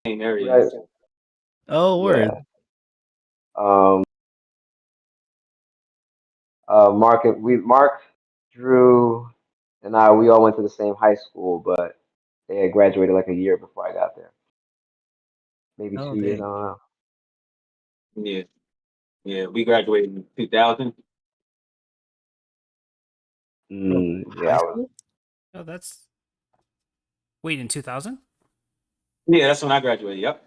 same area. Right. So. Oh, word. Yeah. Um. Mark, Drew, and we all went to the same high school, but they had graduated like a year before I got there. Maybe Oh, 2 years. I dang. don't know. Yeah, yeah. We graduated in 2000. Bro, Yeah, high I was. school? Oh, that's wait in 2000. Yeah, that's when I graduated. Yep.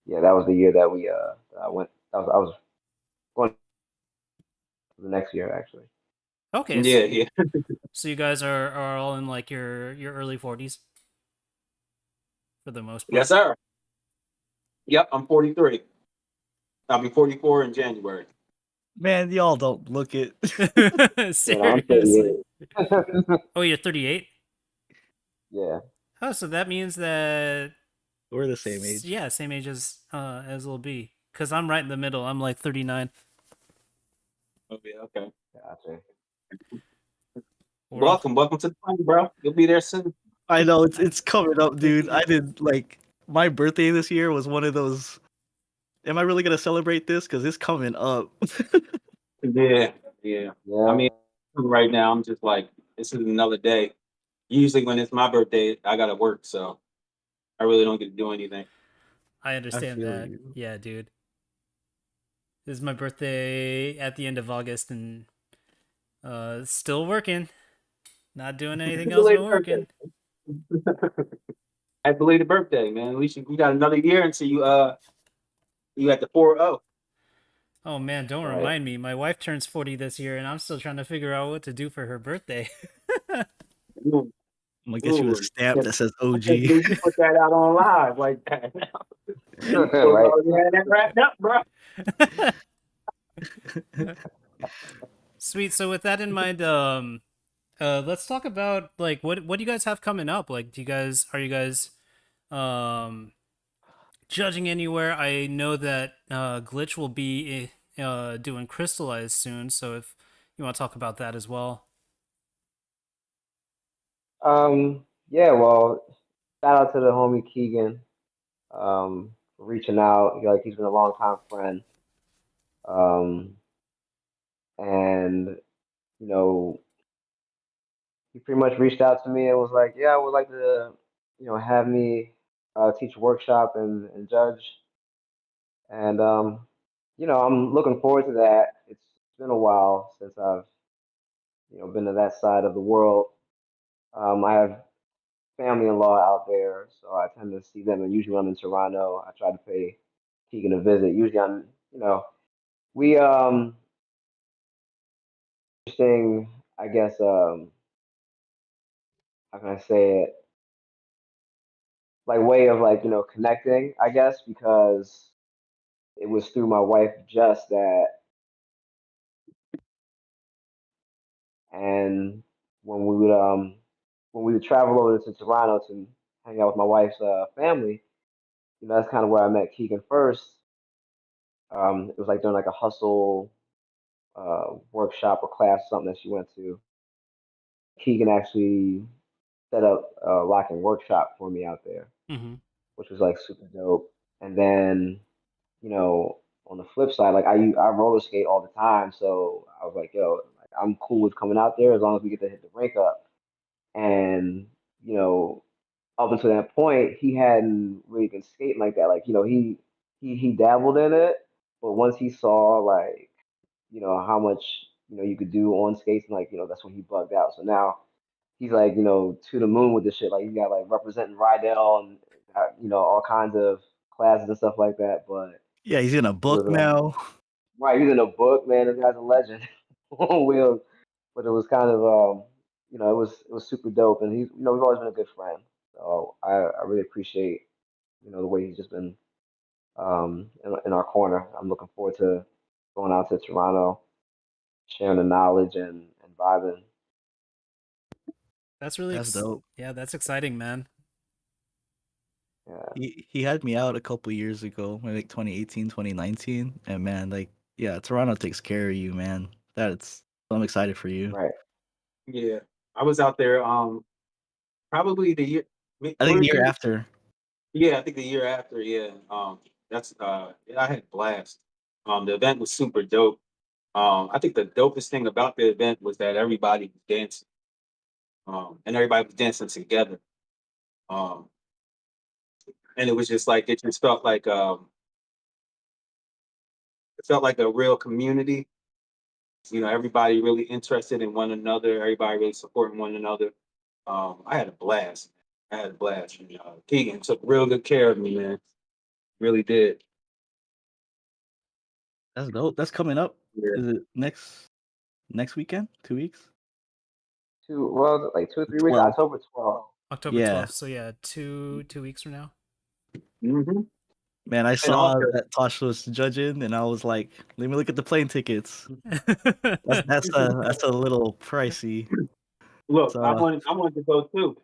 Yeah, that was the year that that I went. I was going to the next year actually. Okay, Yeah, yeah. so you guys are all in like your early 40s for the most Yes, part. sir. Yep, I'm 43. I'll be 44 in January. Man, y'all don't look it. Yeah, no, I'm Seriously. 38. Oh, you're 38. Yeah. Oh, so that means that We're the same age. yeah, same age as Lil B. Cause I'm right in the middle. I'm like 39. Oh yeah, okay. Gotcha. We're all Welcome to the party, bro. You'll be there soon. I know it's coming up, dude. I did like my birthday this year was one of those. Am I really gonna celebrate this? Because it's coming up. Yeah, yeah. I Yeah. mean, right now I'm just like, this is another day. Usually when it's my birthday, I gotta work, so I really don't get to do anything. I I understand feel that. you. Yeah, dude. This is my birthday at the end of August and still working. Not doing anything else but Belated birthday. working. Happy belated birthday, man. At least you got another year until you at the 4-0. Oh man, don't Right. remind me. My wife turns 40 this year and I'm still trying to figure out what to do for her birthday. Ooh, I'm gonna get you a ooh. stamp that says I can't OG. believe you put that out on live like that. You Right. already had that wrapped up, bro. Sweet. So with that in mind, let's talk about like what do you guys have coming up? Like, are you guys um judging anywhere? I know that Glitch will be doing Crystallize soon, so if you want to talk about that as well. Yeah. Well, shout out to the homie Keegan. For reaching out. Like he's been a long time friend. Um, and you know, he pretty much reached out to me and was like, "Yeah, I would like to, have me teach a workshop and judge." And I'm looking forward to that. It's been a while since I've been to that side of the world. I have family-in-law out there, so I tend to see them. And usually when I'm in Toronto, I try to pay Keegan a visit. Usually we interesting. I guess how can I say it? Like way of like connecting. I guess because it was through my wife just that, and when we would um when we would travel over to Toronto to hang out with my wife's family, that's kind of where I met Keegan first. It was like during like a hustle workshop or class, something that she went to. Keegan actually set up a locking workshop for me out there, Mm-hmm. which was like super dope. And then, you know, on the flip side, like I roller skate all the time, so I was like, yo, like, I'm cool with coming out there as long as we get to hit the rink up. And you know, up until that point, he hadn't really been skating like that. Like, he dabbled in it, but once he saw like, how much, you could do on skates and like, that's when he bugged out. So now he's like, to the moon with this shit. Like he got like representing Rydell and all kinds of classes and stuff like that. But Yeah, he's in a it was book now. right, he's in a book, man. This guy's a legend on wheels. But it was kind of it was super dope, and he's we've always been a good friend. So I really appreciate the way he's just been in our corner. I'm looking forward to going out to Toronto, sharing the knowledge and vibing. That's really That's dope. yeah, that's exciting, man. Yeah, He had me out a couple years ago, maybe like 2018, 2019, and man, like yeah, Toronto takes care of you, man. I'm excited for you. right. Yeah. I was out there probably the year I think or the year year after. Yeah, I think the year after, yeah. That's yeah, I had a blast. The event was super dope. I think the dopest thing about the event was that everybody was dancing. And everybody was dancing together. Um, and it was just like it just felt like it felt like a real community. You know, everybody really interested in one another, everybody really supporting one another. I had a blast. I had a blast. And, Keegan took real good care of me, man. Really did. That's dope. That's coming up. Yeah. Is it next weekend? 2 weeks? Like 2 or 3 weeks. 12. October 12th. October Yeah. 12th. So yeah, two weeks from now. hmm Man, I And saw also, that Tosh was judging, and I was like, "Let me look at the plane tickets." That's a little pricey. look, I So wanted I wanted to go too.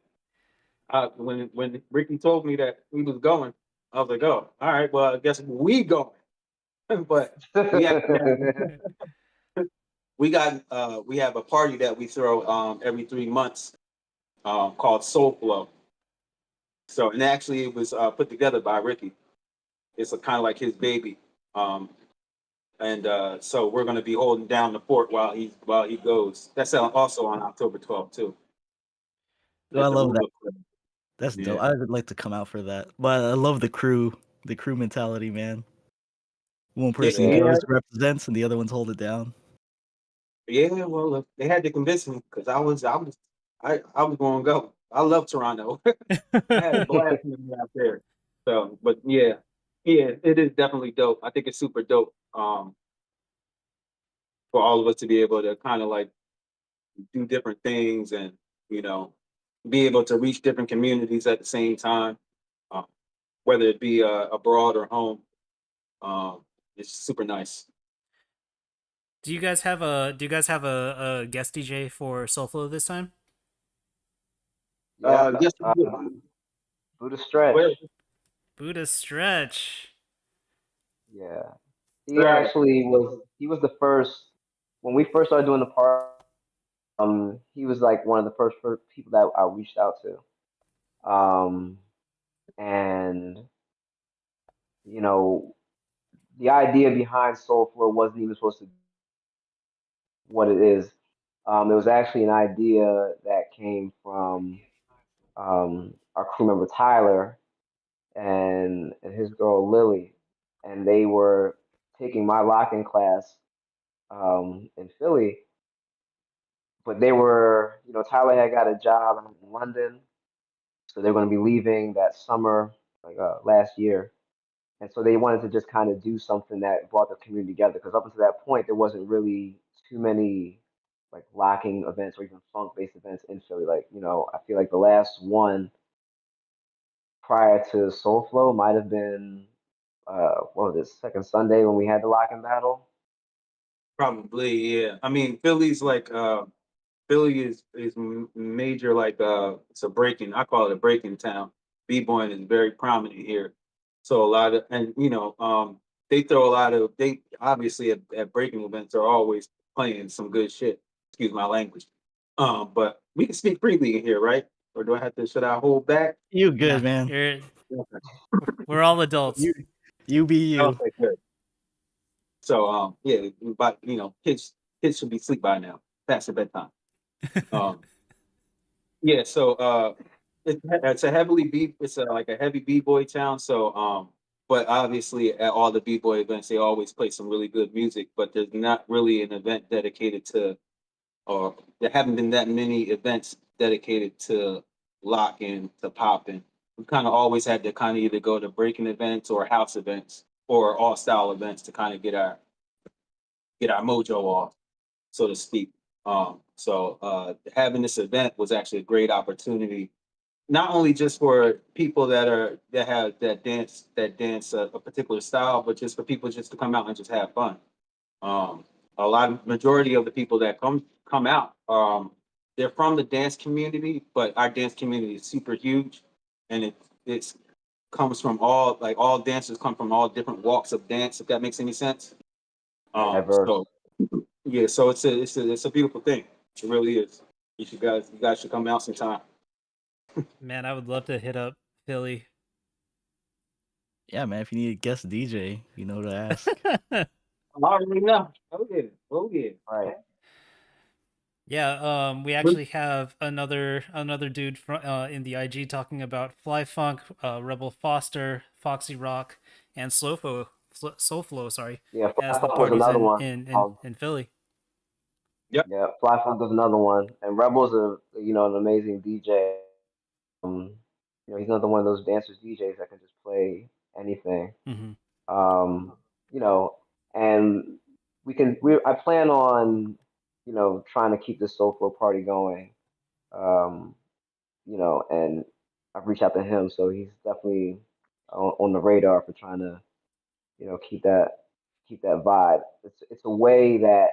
When Ricky told me that he was going, I was like, oh, all right, well, I guess we going. But we actually we have a party that we throw every 3 months called Soul Flow. So and actually it was put together by Ricky. It's kind of like his baby. Um, and so we're going to be holding down the fort while he goes. That's also on October 12th too I at the love that. Hula Club. That's dope. Yeah, I would like to come out for that. But I love the crew mentality, man. One person Yeah. yeah, goes, represents, and the other ones hold it down. yeah. Well, look, they had to convince me because I was going to go. I love Toronto. I had a blast when we were out there. So, but yeah, yeah, it is definitely dope. I think it's super dope. For all of us to be able to kind of like do different things and you know be able to reach different communities at the same time, uh, whether it be abroad or home. It's super nice. Do you guys have a guest DJ for Soulflow this time? Yeah. Yes, Buddha Stretch. where Buddha Stretch. Yeah. Stretch. He was the first when we first started doing the party. He was like one of the first people that I reached out to. And you know, the idea behind Soulflow wasn't even supposed to be what it is. It was actually an idea that came from our crew member Tyler and his girl Lily, and they were taking my locking class in Philly, but they were, Tyler had got a job in London, so they're going to be leaving that summer, like last year, and so they wanted to just kind of do something that brought the community together because up until that point there wasn't really too many like locking events or even funk based events in Philly. Like, I feel like the last one prior to Soulflow might have been what was it, Second Sunday when we had the locking battle. Probably, yeah. I mean, Philly is major like it's a breaking. I call it a breaking town. B-boying is very prominent here. So a lot of and they throw a lot of they obviously at breaking events are always playing some good shit. Excuse my language. But we can speak freely in here, right? Or do I have to should I hold back? You Nah, good, man. Okay. we're all adults. You be you. Okay, good. So yeah, but kids should be asleep by now. Past their bedtime. Um Yeah, so it's a heavily b it's like a heavy b-boy town. So but obviously at all the b-boy events they always play some really good music, but there's not really an event dedicated to or there haven't been that many events dedicated to locking to popping. We kind of always had to kind of either go to breaking events or house events or all style events to kind of get our mojo off, so to speak. So having this event was actually a great opportunity, not only just for people that dance a particular style, but just for people just to come out and just have fun. Um, majority of the people that come out, they're from the dance community, but our dance community is super huge, and it's comes from all dancers come from all different walks of dance. If that makes any sense. Very diverse. So yeah, so it's a beautiful thing. It really is. You guys should come out sometime. Man, I would love to hit up Philly. Yeah, man. If you need a guest DJ, you know to ask. I already know. Oh yeah. Oh yeah. Right. Yeah, we But- actually have another dude from in the IG talking about Fly Funk, Rebel Foster, Foxy Rock, and Soulflow, sorry, Yeah, as Fly the Funk was parties another in one. in Philly. Yeah, Fly Funk was another one, and Rebel's an amazing DJ. He's another one of those dancers DJs that can just play anything. Hmm. Um, you know, and I plan on, trying to keep this Soul Flow party going. Um, and I've reached out to him, so he's definitely on the radar for trying to, keep that vibe. It's a way that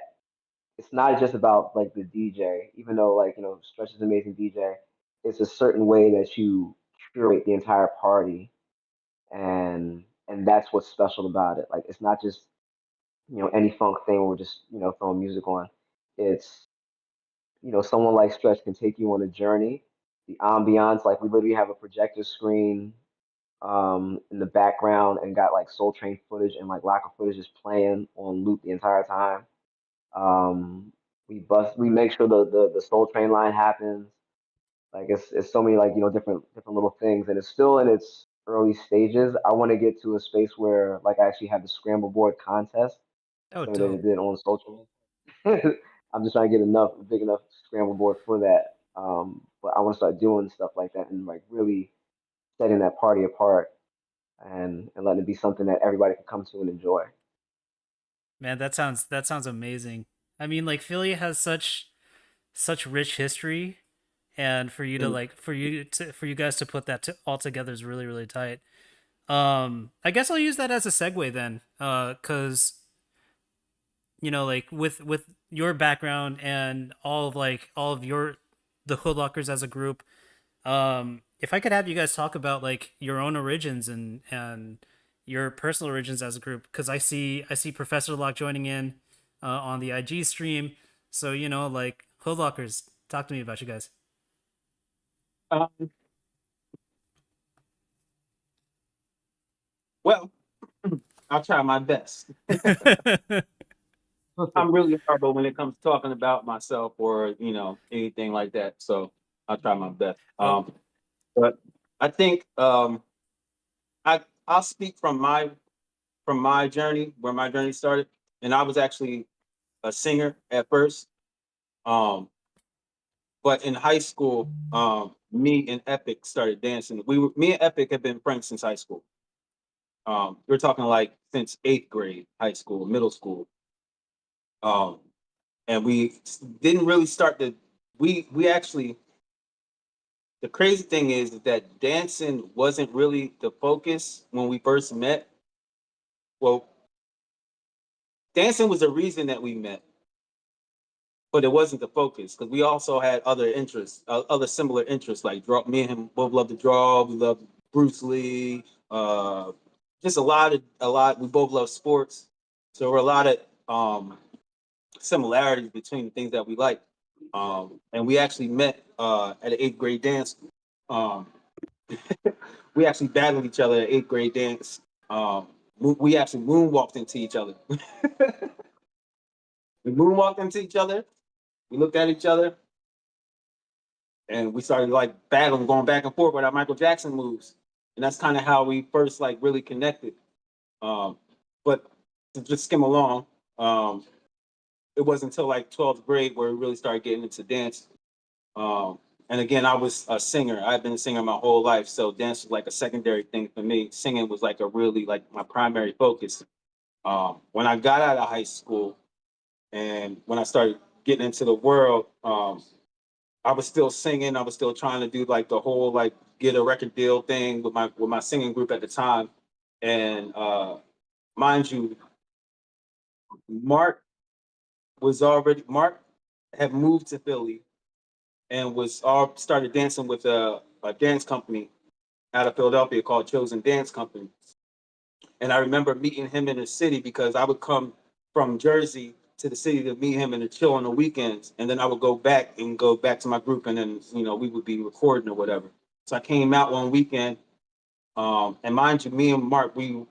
it's not just about like the DJ, even though like Stretch is an amazing DJ. It's a certain way that you curate the entire party, and that's what's special about it. Like it's not just any funk thing where we're just throwing music on. It's someone like Stretch can take you on a journey. The ambiance, like we literally have a projector screen in the background and got like Soul Train footage and like locker footage just playing on loop the entire time. Um, we make sure the Soul Train line happens. Like it's so many like different little things, and it's still in its early stages. I want to get to a space where like I actually have the scramble board contest, Oh, so they dope. did on Soul Train. I'm just trying to get big enough scramble board for that. But I want to start doing stuff like that and like really setting that party apart and letting it be something that everybody can come to and enjoy. Man, that sounds amazing. I mean, like Philly has such rich history, and for you to Mm. like for you guys to put that all together is really really tight. I guess I'll use that as a segue then, because like with your background and all of your the Hoodlockers as a group, if I could have you guys talk about like your own origins and your personal origins as a group, because I see Professor Lock joining in on the IG stream. So like Hoodlockers, talk to me about you guys. Um, well, I'll try my best. I'm really horrible when it comes to talking about myself or anything like that. So I'll try my best. Oh, But I think I'll speak from my journey, where my journey started, and I was actually a singer at first. Um, but in high school, me and Epic started dancing. Me and Epic have been friends since high school. We're talking like since eighth grade, high school, middle school. Um, and we didn't really start to. We actually, the crazy thing is that dancing wasn't really the focus when we first met. Well, dancing was the reason that we met, but it wasn't the focus because we also had other interests, other similar interests. Like draw, me and him both love to draw. We love Bruce Lee. Just a lot. We both love sports, so there were a lot of similarities between the things that we like. And we actually met at an eighth grade dance. Um, we actually battled each other at eighth grade dance. We actually moonwalked into each other. We moonwalked into each other. We looked at each other, and we started like battling, going back and forth with our Michael Jackson moves. And that's kind of how we first like really connected. Um, but to just skim along, it wasn't until like 12th grade where we really started getting into dance. Um, and again, I was a singer. I've been a singer my whole life, so dance was like a secondary thing for me. Singing was like a really like my primary focus. When I got out of high school and when I started getting into the world, I was still singing. I was still trying to do like the whole like get a record deal thing with my singing group at the time. And mind you, Mark Mark had moved to Philly and was all started dancing with a dance company out of Philadelphia called Chosen Dance Company. And I remember meeting him in the city because I would come from Jersey to the city to meet him and to chill on the weekends. And then I would go back to my group and then, we would be recording or whatever. So I came out one weekend And mind you, me and Mark, to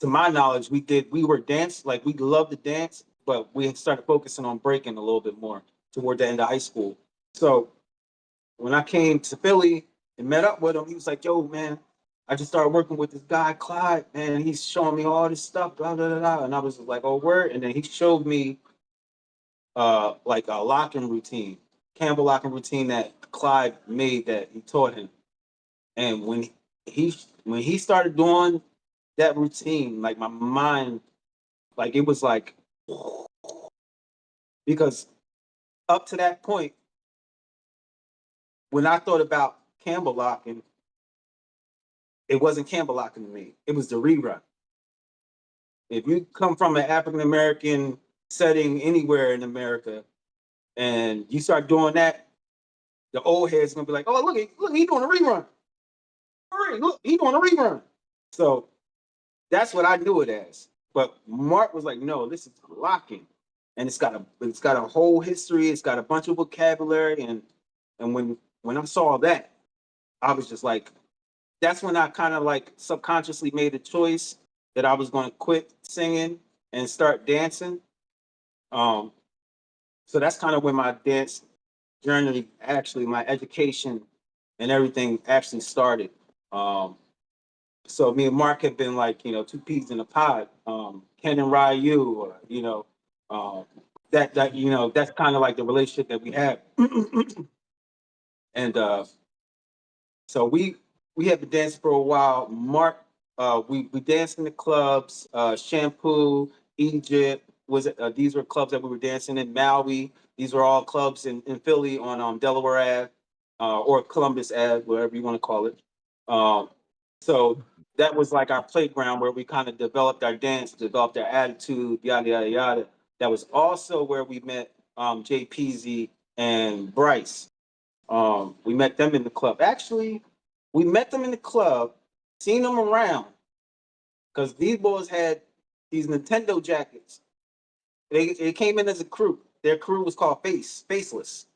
my knowledge, we were dance, like we loved to dance, but we had started focusing on breaking a little bit more toward the end of high school. So when I came to Philly and met up with him, he was like, "Yo, man, I just started working with this guy, Clyde, man. He's showing me all this stuff, blah, blah, blah, blah." And I was like, "Oh, word." And then he showed me like a locking routine, Campbell locking routine that Clyde made that he taught him. And he when he started doing that routine, like my mind, like it was like, because up to that point, when I thought about Campbell locking, it wasn't Campbell locking to me. It was the rerun. If you come from an African American setting anywhere in America and you start doing that, the old head's gonna be like, "Oh, look, he doing a rerun. All right, look, he doing a rerun." So that's what I knew it as. But Mark was like, "No, this is locking, and it's got a whole history. It's got a bunch of vocabulary, and when I saw that, I was just like, that's when I kind of like subconsciously made a choice that I was going to quit singing and start dancing. Um, so that's kind of when my dance journey, actually, my education and everything actually started. Um, so me and Mark have been like, two peas in a pod. Ken and Ryu, or um, that's kind of like the relationship that we have. And so we have been dancing for a while. Mark, we danced in the clubs. Shampoo, Egypt was it? These were clubs that we were dancing in. Maui. These were all clubs in Philly on Delaware Ave, or Columbus Ave, whatever you want to call it. Um, so that was like our playground where we kind of developed our dance, developed our attitude, yada yada yada. That was also where we met Jay Peasy and Bryce. We met them in the club. Actually, we met them in the club, seen them around, because these boys had these Nintendo jackets. They came in as a crew. Their crew was called Faceless.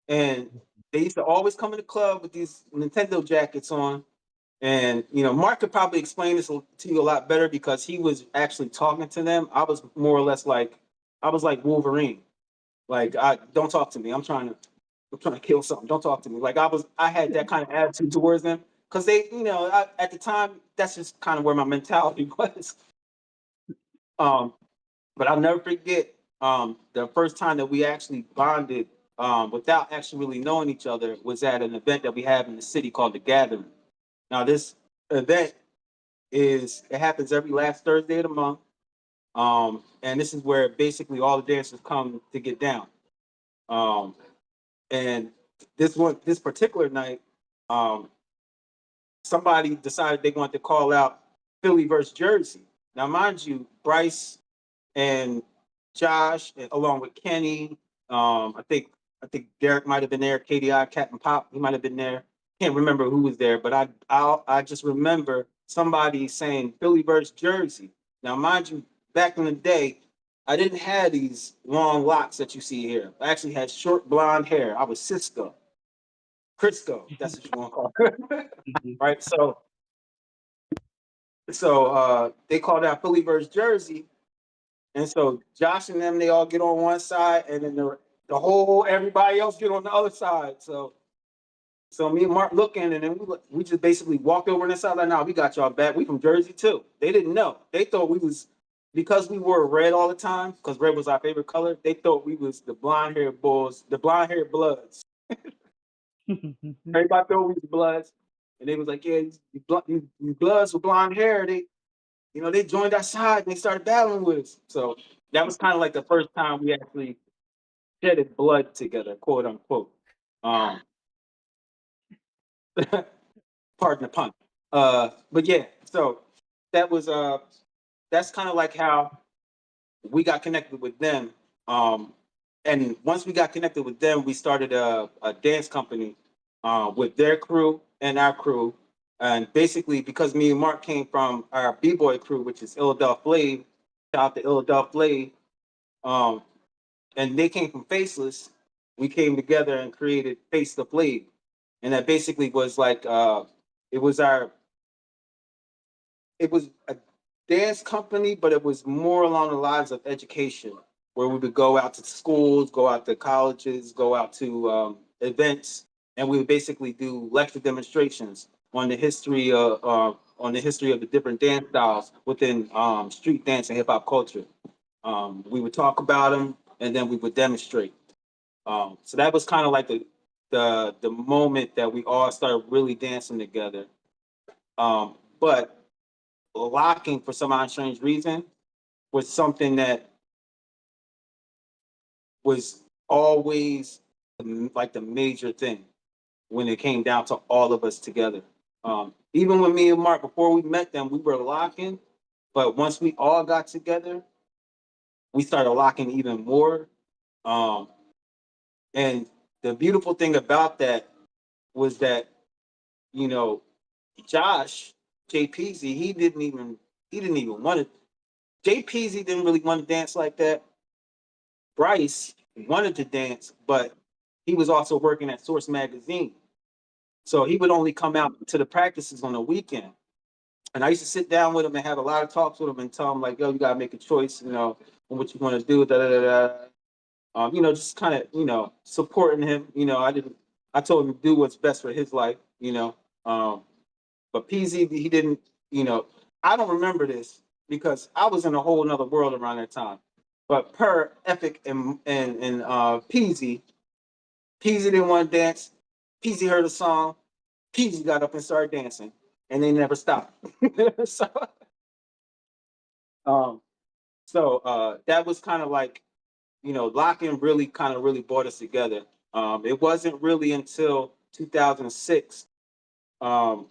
And they used to always come in the club with these Nintendo jackets on. And Mark could probably explain this to you a lot better because he was actually talking to them. I was more or less like I was like Wolverine. Like, I don't talk to me. I'm trying to kill something. Don't talk to me. Like I had that kind of attitude towards them because they, at the time, that's just kind of where my mentality was. Um, but I'll never forget the first time that we actually bonded without actually really knowing each other was at an event that we have in the city called The Gathering. Now, this event it happens every last Thursday of the month. And this is where basically all the dancers come to get down. Um, and this particular night, um, somebody decided they wanted to call out Philly versus Jersey. Now, mind you, Bryce and Josh, along with Kenny, I think Derek might have been there. KDI, Captain Pop, he might have been there. Can't remember who was there, but I just remember somebody saying Philly versus Jersey. Now, mind you, back in the day, I didn't have these long locks that you see here. I actually had short blonde hair. I was Cisco, Crisco. That's what you want to call it, right? So they called out Philly versus Jersey, and so Josh and them, they all get on one side, and then the whole everybody else get on the other side. So me and Mark looking, and then we just basically walked over on this side like, "Nah, we got y'all back. We from Jersey too." They didn't know. They thought we was because we wore red all the time, because red was our favorite color. They thought we was the blonde haired boys, the blonde haired bloods. Everybody thought we was bloods, and they was like, "Yeah, these bloods with blonde hair. They joined our side and they started battling with us." So that was kind of like the first time we actually shedded blood together, quote unquote. Um, pardon the pun. But yeah, so that was that's kind of like how we got connected with them. And once we got connected with them, we started a dance company with their crew and our crew. And basically, because me and Mark came from our B-boy crew, which is Illidale Flave, shout out to Illidale Flave, um, and they came from Faceless, we came together and created Face the Flave. and that basically was like it was it was a dance company, but it was more along the lines of education, where we would go out to schools, go out to colleges, go out to events, and we would basically do lecture demonstrations on the history of the different dance styles within street dance and hip hop culture. We would talk about them, and then we would demonstrate. So that was kind of like the moment that we all started really dancing together. But locking, for some odd strange reason, was something that was always like the major thing when it came down to all of us together. Even with me and Mark, before we met them, we were locking, but once we all got together, we started locking even more. Um, and the beautiful thing about that was that, you know, Josh, JPZ, he didn't even want to. JPZ didn't really want to dance like that. Bryce wanted to dance, but he was also working at Source Magazine. So he would only come out to the practices on the weekend. And I used to sit down with him and have a lot of talks with him and tell him, like, yo, you gotta make a choice, on what you want to do, da da da da. Just kind of, supporting him. I told him to do what's best for his life, but PZ, he didn't, you know, I don't remember this because I was in a whole nother world around that time. But per Epic and PZ didn't want to dance. PZ heard a song. PZ got up and started dancing, and they never stopped. so, um, that was kind of like, Lock-In really kind of really brought us together. It wasn't really until 2006, um,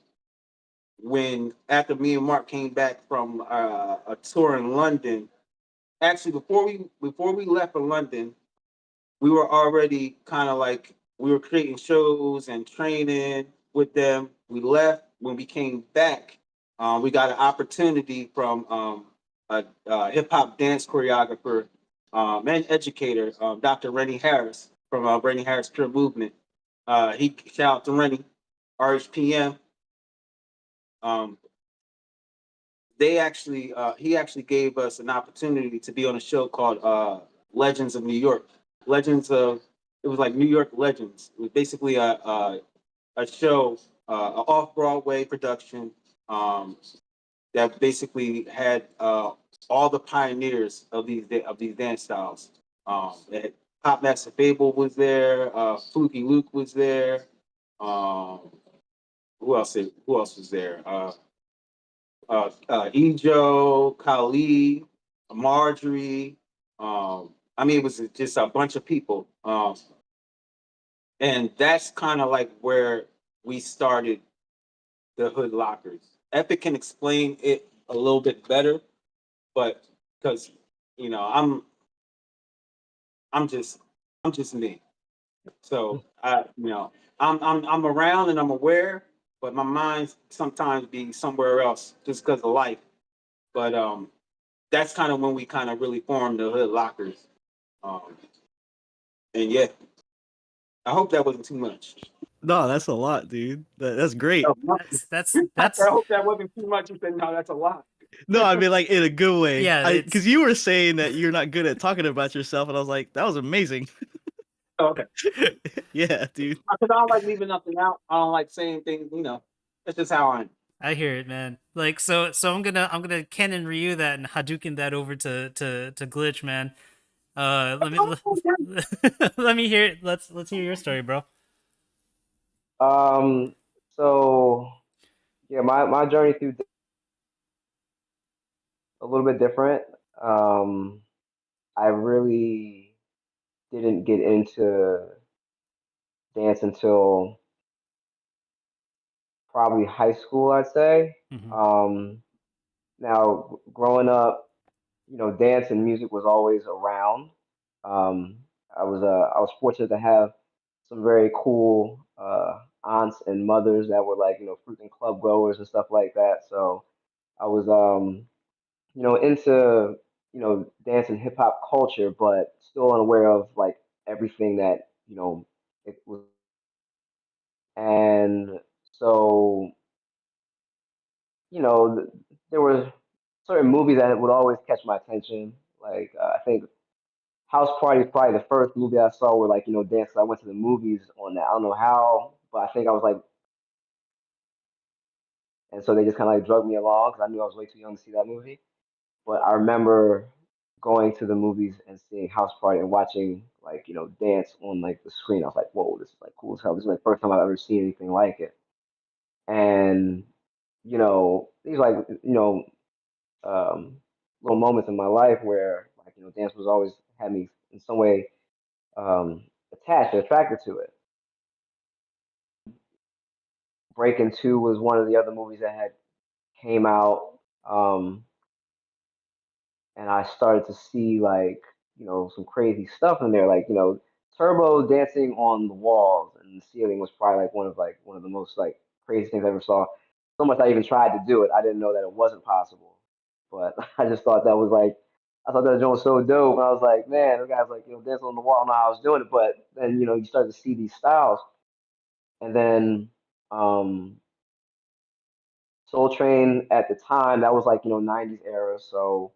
when after me and Mark came back from a tour in London. Actually, before we left for London, we were already kind of like we were creating shows and training with them. We left. When we came back, we got an opportunity from a hip hop dance choreographer and educator, Dr. Rennie Harris from Rennie Harris Pure Movement. He shout out to Rennie, RHPM. Um, he actually gave us an opportunity to be on a show called Legends of New York. It was like New York Legends. It was basically a show, an off Broadway production, that basically had all the pioneers of these dance styles. Pop Master Fable was there. Fluky Luke was there. Um, who else was there? Ejo, Kali, Marjorie. It was just a bunch of people. And that's kind of like where we started the Hood Lockers. Epic can explain it a little bit better, but because I'm just I'm just me. So I'm around and I'm aware, but my mind sometimes be somewhere else just because of life. But that's kind of when we kind of really formed the Hood Lockers. Um, and yeah, I hope that wasn't too much. No, that's a lot, dude. That's great. That's I hope that wasn't too much. You said no, that's a lot. No, I mean like in a good way. Yeah, Because you were saying that you're not good at talking about yourself, and I was like, that was amazing. Okay. Yeah, dude. Because I don't like leaving nothing out. I don't like saying things. That's just how I am. I hear it, man. Like so I'm gonna Ken and Ryu that and Hadouken that over to Glitch, man. Let me let me hear it. Let's hear your story, bro. Um, so yeah, my journey through a little bit different. Um, I really didn't get into dance until probably high school, I'd say. Hmm. Now, growing up, dance and music was always around. Um, I was fortunate to have some very cool aunts and mothers that were like frequent club goers and stuff like that. So I was into dance and hip hop culture, but still unaware of like everything that it was And so, you know, there were certain movies that would always catch my attention. Like I think House Party is probably the first movie I saw where like dance. I went to the movies on that. I don't know how, but I think I was like, and so they just kind of like drug me along because I knew I was way too young to see that movie. But I remember going to the movies and seeing House Party and watching like dance on like the screen. I was like, whoa, this is like cool as hell. This is like the first time I've ever seen anything like it. And these like um, little moments in my life where like dance was always had me in some way attached or attracted to it. Breaking Two was one of the other movies that had came out, and I started to see like some crazy stuff in there, like Turbo dancing on the walls and the ceiling was probably like one of the most like crazy things I ever saw. So much I even tried to do it. I didn't know that it wasn't possible, but I just thought that was like I thought that was so dope. And I was like, man, the guy's like dancing on the wall. I don't know how I was doing it, but then you start to see these styles, and then um, Soul Train at the time that was like '90s era, so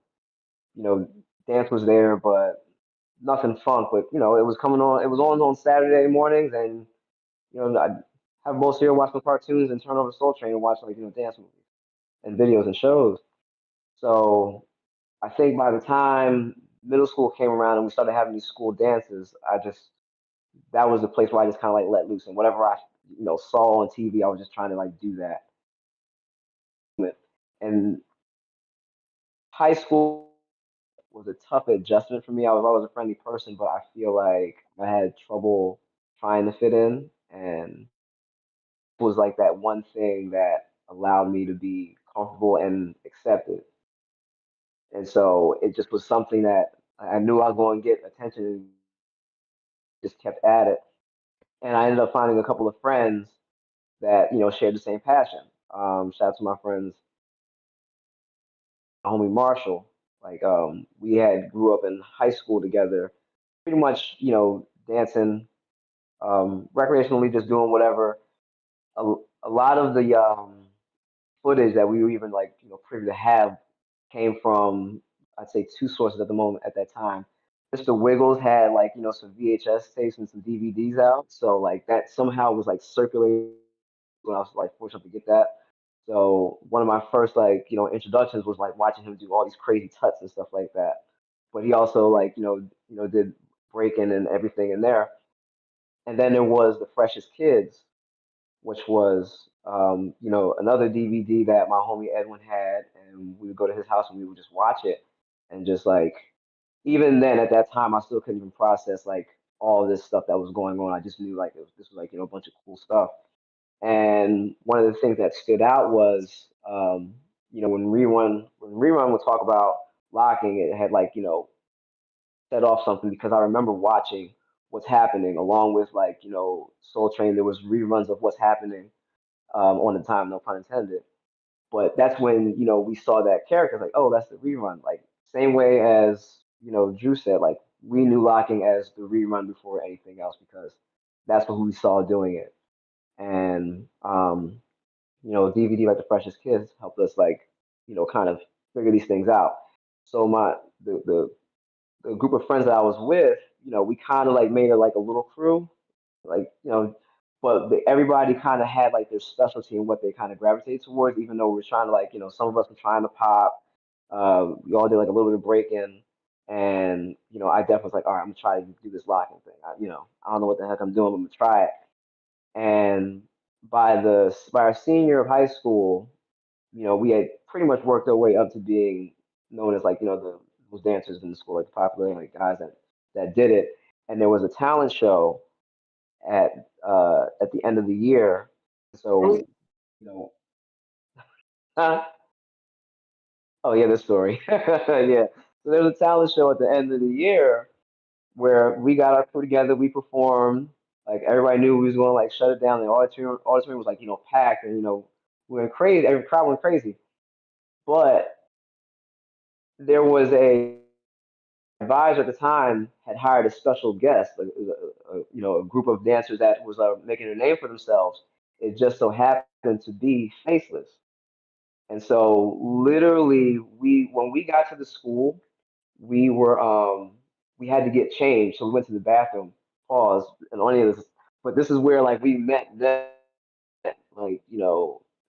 you know, dance was there, but nothing funk. But it was coming on. It was on Saturday mornings, and I'd have most here watch my cartoons and turn over Soul Train and watch like dance movies and videos and shows. So I think by the time middle school came around and we started having these school dances, I just that was the place where I just kind of like let loose and whatever I saw on TV, I was just trying to like do that. And high school was a tough adjustment for me. I was always a friendly person, but I feel like I had trouble trying to fit in, and it was like that one thing that allowed me to be comfortable and accepted. And so it just was something that I knew I was going to get attention and just kept at it. And I ended up finding a couple of friends that shared the same passion. Shout out to my friends, my homie Marshall. Like we had grew up in high school together, pretty much dancing recreationally, just doing whatever. A, a lot of the footage that we were even like privy to have came from I'd say two sources at the moment at that time. Mr. Wiggles had like some VHS tapes and some DVDs out, so like that somehow was like circulating when I was like fortunate to get that. So one of my first like introductions was like watching him do all these crazy tuts and stuff like that. But he also like did breaking and everything in there. And then there was the Freshest Kids, which was another DVD that my homie Edwin had, and we would go to his house and we would just watch it, and just like even then at that time I still couldn't even process like all this stuff that was going on. I just knew like this was like a bunch of cool stuff. And one of the things that stood out was when rerun would talk about locking, it had like set off something because I remember watching what's happening along with like Soul Train. There was reruns of what's happening on the time, no pun intended. But that's when we saw that character like, oh, that's the rerun. Like same way as Drew said, like we knew locking as the rerun before anything else because that's what we saw doing it. And DVD like the Freshest Kids helped us like kind of figure these things out. So the group of friends that I was with, we kind of like made it like a little crew, like but everybody kind of had like their specialty and what they kind of gravitate towards. Even though we were trying to like, some of us were trying to pop, we all did like a little bit of breaking, and I definitely was like, all right, I'm gonna try to do this locking thing. I don't know what the heck I'm doing, but I'm gonna try it. And by our senior of high school, we had pretty much worked our way up to being known as like the those dancers in the school, like the popular like guys that did it. And there was a talent show at the end of the year. So you know, huh? Oh yeah, this story. Yeah. So there was a talent show at the end of the year where we got our crew together, we performed. Like everybody knew we was going to like shut it down. The auditorium was like packed, and we went crazy. Every crowd went crazy. But there was a advisor at the time had hired a special guest, like, a group of dancers that was making a name for themselves. It just so happened to be Faceless. And so literally when we got to the school, we were we had to get changed. So we went to the bathroom, pause, and on any of this, but this is where like we met them, like,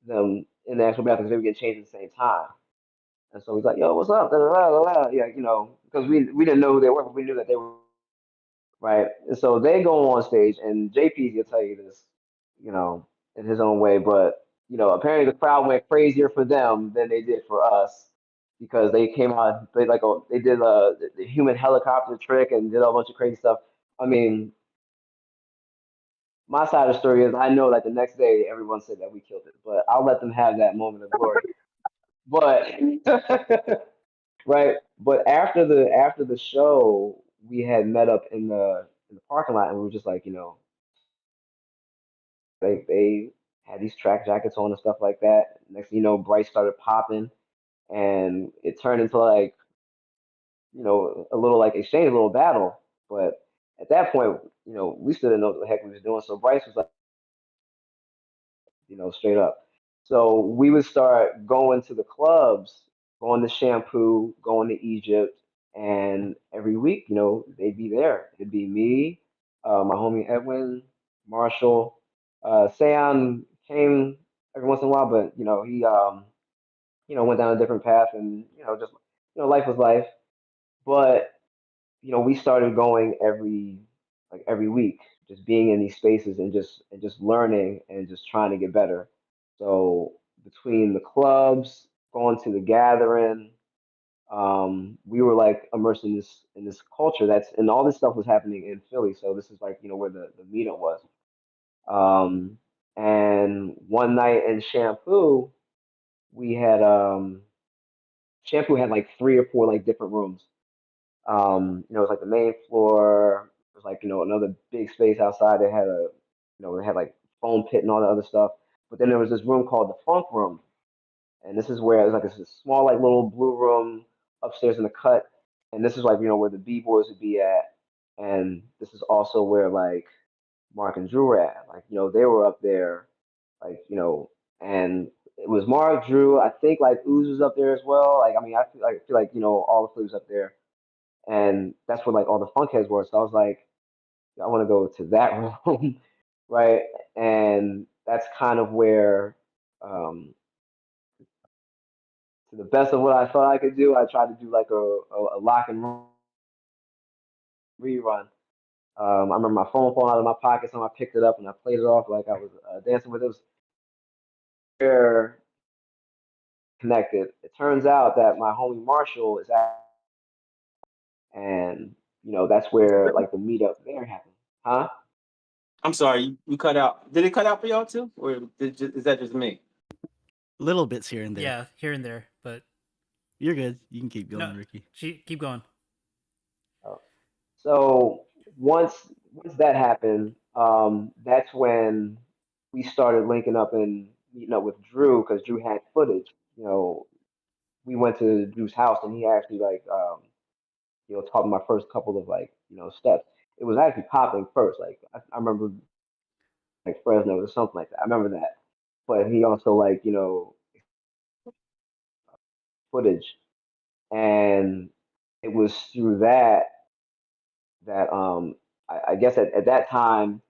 them in the actual bathroom, 'cause they were getting changed at the same time. And so he's like, "Yo, what's up?" Da, da, da, da, da. Yeah, because we didn't know who they were, but we knew that they were right. And so they go on stage, and JP's gonna tell you this, you know, in his own way, but apparently the crowd went crazier for them than they did for us because they came out, they did the human helicopter trick and did a bunch of crazy stuff. I mean, my side of the story is I know that the next day everyone said that we killed it, but I'll let them have that moment of glory. But right, but after the show, we had met up in the parking lot, and we were just like, they had these track jackets on and stuff like that. Next thing you know, Bryce started popping, and it turned into like, a little like exchange, a little battle. But at that point, we still didn't know what the heck we was doing. So Bryce was like, straight up. So we would start going to the clubs, going to Shampoo, going to Egypt, and every week, they'd be there. It'd be me, my homie Edwin, Marshall, Sean came every once in a while, but he went down a different path, and just life was life. But we started going every week, just being in these spaces and just learning and just trying to get better. So between the clubs, going to the gathering, we were like immersed in this culture and all this stuff was happening in Philly. So this is like where the meetup was. Um, and one night in we had Shampoo had like three or four like different rooms. It was like the main floor. It was like, another big space outside. They had like foam pit and all the other stuff. But then there was this room called the Funk Room, and this is where it was like a small like little blue room upstairs in the cut, and this is like where the b boys would be at, and this is also where like Mark and Drew were at. Like they were up there, like and it was Mark, Drew. I think like Ooze was up there as well. Like I mean, I feel like all the flavors up there, and that's where like all the funk heads were. So I was like, I want to go to that room, right? And that's kind of where, to the best of what I thought I could do, I tried to do like a lock and rerun. I remember my phone falling out of my pocket, so I picked it up and I played it off like I was dancing with it. It was very connected. It turns out that my homie Marshall is at, and that's where like the meetup there happened, huh? I'm sorry, you cut out. Did it cut out for y'all too, or is that just me? Little bits here and there. Yeah, here and there, but You're good. You can keep going, no, Ricky. keep going. So once that happened, that's when we started linking up and meeting up with Drew because Drew had footage. We went to Drew's house and he actually like taught me my first couple of like steps. It was actually popping first. Like I remember like Fresno or something like that. I remember that. But he also like footage, and it was through that I guess at that time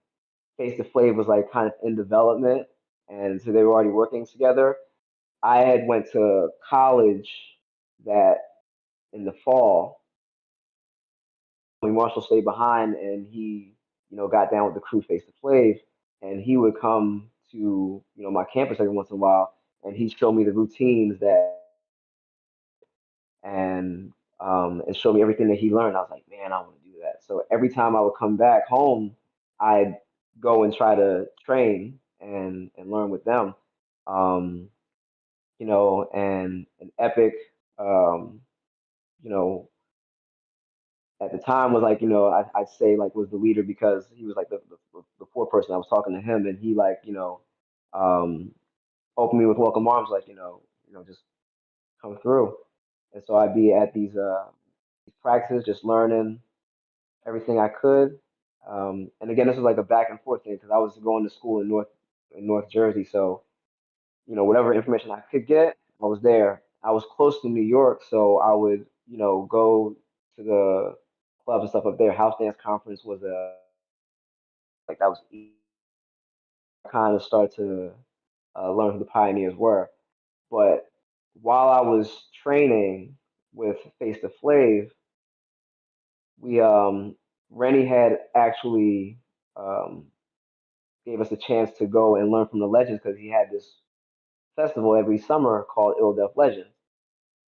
Face the Flav was like kind of in development, and so they were already working together. I had went to college that in the fall. When Marshall stayed behind, and he, got down with the crew Face the Flav, and he would come to my campus every once in a while, and he'd show me the routines and show me everything that he learned. I was like, man, I want to do that. So every time I would come back home, I'd go and try to train and learn with them. Um, and Epic, um, you know, at the time was like, I'd say like was the leader because he was like the fourth person. I was talking to him, and he like, um, opened me with welcome arms, like, just come through. And so I'd be at these practices, just learning everything I could. And again, this was like a back and forth thing because I was going to school in North Jersey, so whatever information I could get, I was there. I was close to New York, so I would go to the clubs and stuff up there. House Dance Conference was a like that was kind of start to learn who the pioneers were. But while I was training with Face the Flave, we Rennie had actually um, gave us a chance to go and learn from the legends because he had this festival every summer called Ill Death Legends,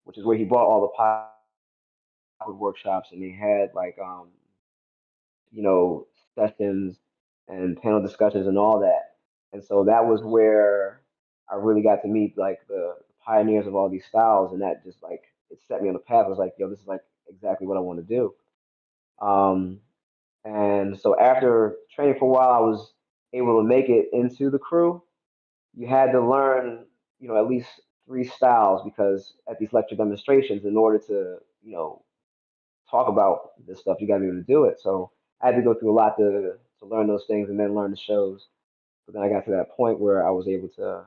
which is where he brought all the workshops, and they had like you know sessions and panel discussions and all that. And so that was where I really got to meet like the pioneers of all these styles, and that just like it set me on the path. I was like, yo, this is like exactly what I want to do. Um, and so after training for a while, I was able to make it into the crew. You had to learn, at least three styles because at these lecture demonstrations, in order to, talk about this stuff, you got to be able to do it. So I had to go through a lot to learn those things and then learn the shows. But then I got to that point where I was able to,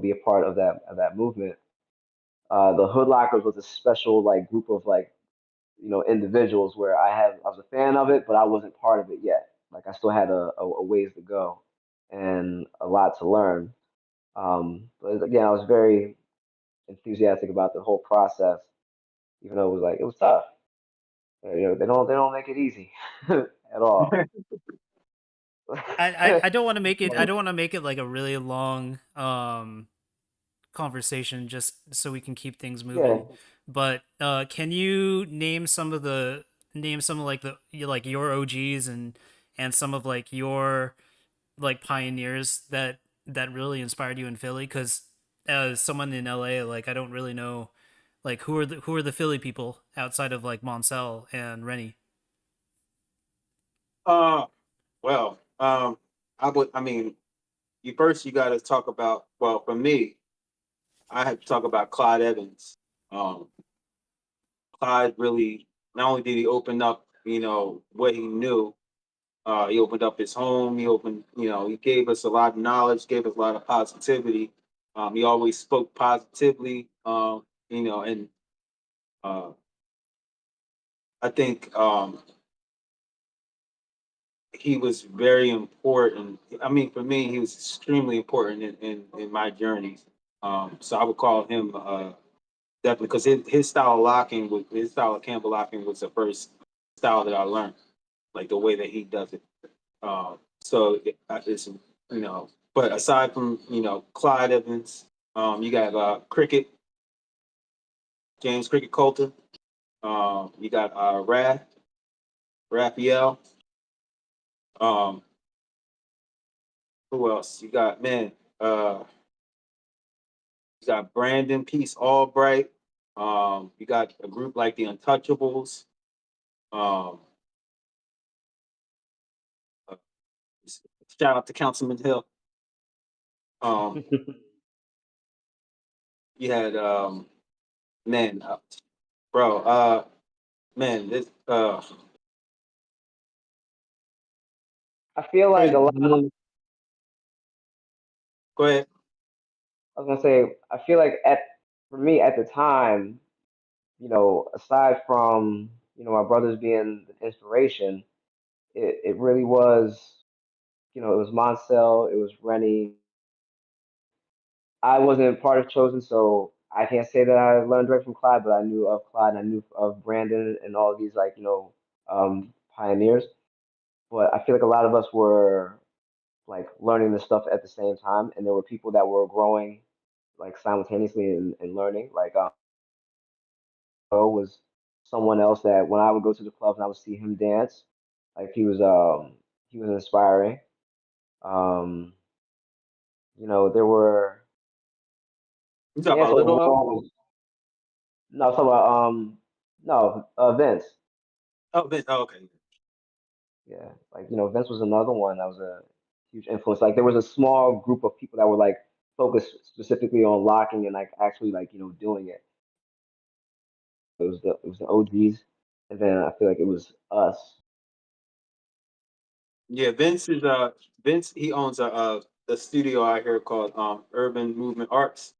be a part of that movement. The Hood Lockers was a special like group of like individuals where I was a fan of it, but I wasn't part of it yet. Like I still had a ways to go and a lot to learn. But again, I was very enthusiastic about the whole process, even though it was tough. They don't make it easy at all. I don't want to make it. I don't want to make it like a really long conversation just so we can keep things Yeah, moving. But can you name some of like like your OGs and some of like your like pioneers that really inspired you in Philly? Because as someone in LA, like I don't really know like who are the Philly people outside of like Monsell and Rennie. Uh, well, I mean, you got to talk about. Well, for me, I have to talk about Clyde Evans. Um, Clyde really not only did he open up, what he knew. He opened up his home. He gave us a lot of knowledge, gave us a lot of positivity. He always spoke positively. And uh, I think he was very important. I mean, for me, he was extremely important in my journeys. So I would call him definitely because his style of his style of Campbell locking was the first style that I learned, like the way that he does it. It's but aside from Clyde Evans, you got James Cricket Coulter. You got Raphael. Um, who else? You got Brandon Peace Albright. You got a group like the Untouchables. Um, uh, Shout out to Councilman Hill. Um, you had man, bro, man, this I feel like crazy. a lot. Go ahead. I was gonna say, I feel like for me at the time, aside from my brothers being the inspiration, it really was, it was Moncel, it was Rennie. I wasn't part of Chosen, so I can't say that I learned direct from Clyde, but I knew of Clyde and I knew of Brandon and all of these like pioneers. But I feel like a lot of us were like learning this stuff at the same time, and there were people that were growing like simultaneously and learning. Like Bo was someone else that when I would go to the clubs and I would see him dance, like he was inspiring. Um, there were You talk dance about Little L? overall was no, I was talking about no, Vince. Oh, oh, okay. Yeah, like Vince was another one that was a huge influence. Like there was a small group of people that were like focused specifically on locking and like actually like doing it. It was the OGs. and then I feel like it was us. Yeah, Vince. He owns a studio out here called Urban Movement Arts.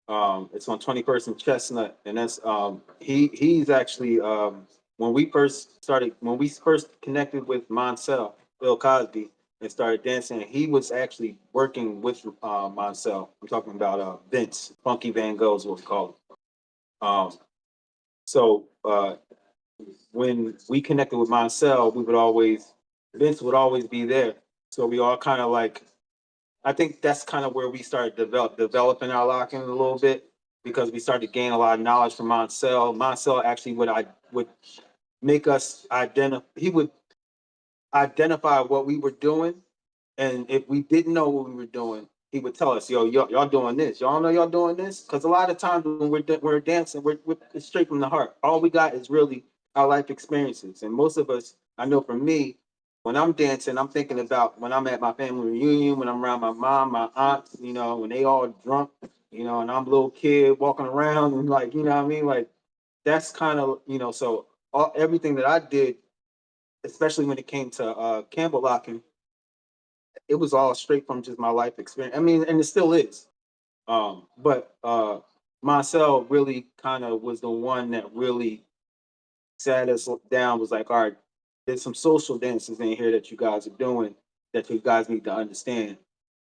It's on 21st and Chestnut, and that's he's actually when we first connected with Monsell, Bill Cosby, and started dancing, he was actually working with Monsell. I'm talking about Vince, Funky Van Gogh is what we call him. So when we connected with Monsell, Vince would always be there. So we all kind of like, I think that's kind of where we started developing our locking a little bit, because we started to gain a lot of knowledge from Monsell. Monsell actually would make us identify. He would identify what we were doing, and if we didn't know what we were doing, he would tell us, "Yo, y'all doing this? Y'all know y'all doing this?" Because a lot of times when we're dancing, we're it's straight from the heart. All we got is really our life experiences, and most of us, I know for me, when I'm dancing, I'm thinking about when I'm at my family reunion, when I'm around my mom, my aunts, when they all drunk, and I'm a little kid walking around and like, what I mean, like that's kind of, so everything that I did, especially when it came to Campbell locking, it was all straight from just my life experience. I mean, and it still is. But Marcel really kind of was the one that really sat us down, was like, all right, there's some social dances in here that you guys are doing that you guys need to understand.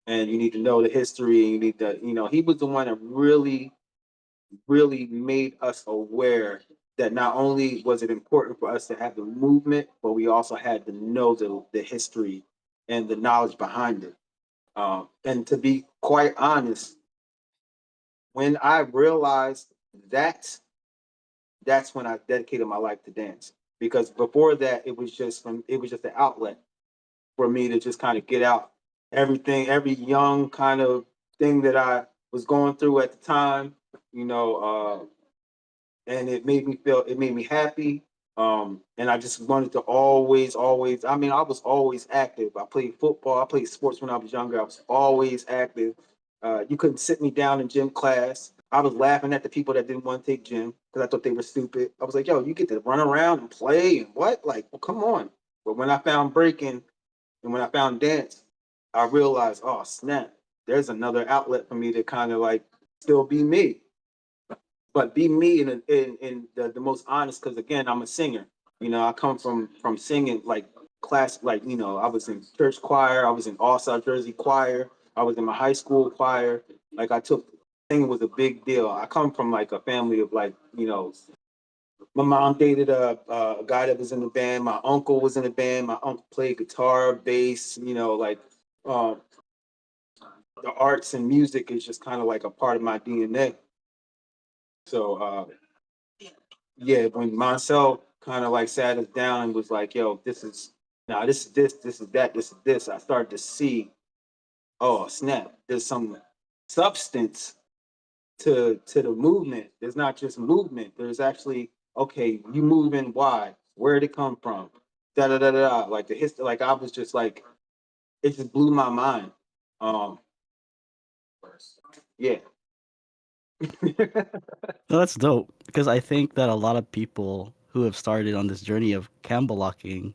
And you need to know the history. And you need to, he was the one that really, really made us aware that not only was it important for us to have the movement, but we also had to know the history and the knowledge behind it. And to be quite honest, when I realized that, that's when I dedicated my life to dance. Because before that, it was just an outlet for me to just kind of get out everything, every young kind of thing that I was going through at the time, you know, and it made me happy. And I just wanted to always, I mean, I was always active. I played football, I played sports when I was younger. I was always active. You couldn't sit me down in gym class. I was laughing at the people that didn't want to take gym because I thought they were stupid. I was like, yo, you get to run around and play and what? Like, well, come on. But when I found breaking and when I found dance, I realized, oh, snap, there's another outlet for me to kind of like still be me, but be me in the most honest, because again, I'm a singer. I come from singing like class, like, I was in church choir, I was in All South Jersey choir, I was in my high school choir. Like I took singing was a big deal. I come from like a family of like, my mom dated a guy that was in the band. My uncle was in the band. My uncle played guitar, bass, like um, the arts and music is just kind of like a part of my DNA. So yeah, when Marcel kind of like sat us down and was like, "Yo, this is now this is that, this is this," I started to see, oh snap, there's some substance to the movement. There's not just movement. There's actually, okay, you moving, why? Where did it come from? Da da da da. Like the history. Like I was just like, it just blew my mind. Um, yeah. No, that's dope because I think that a lot of people who have started on this journey of Campbell locking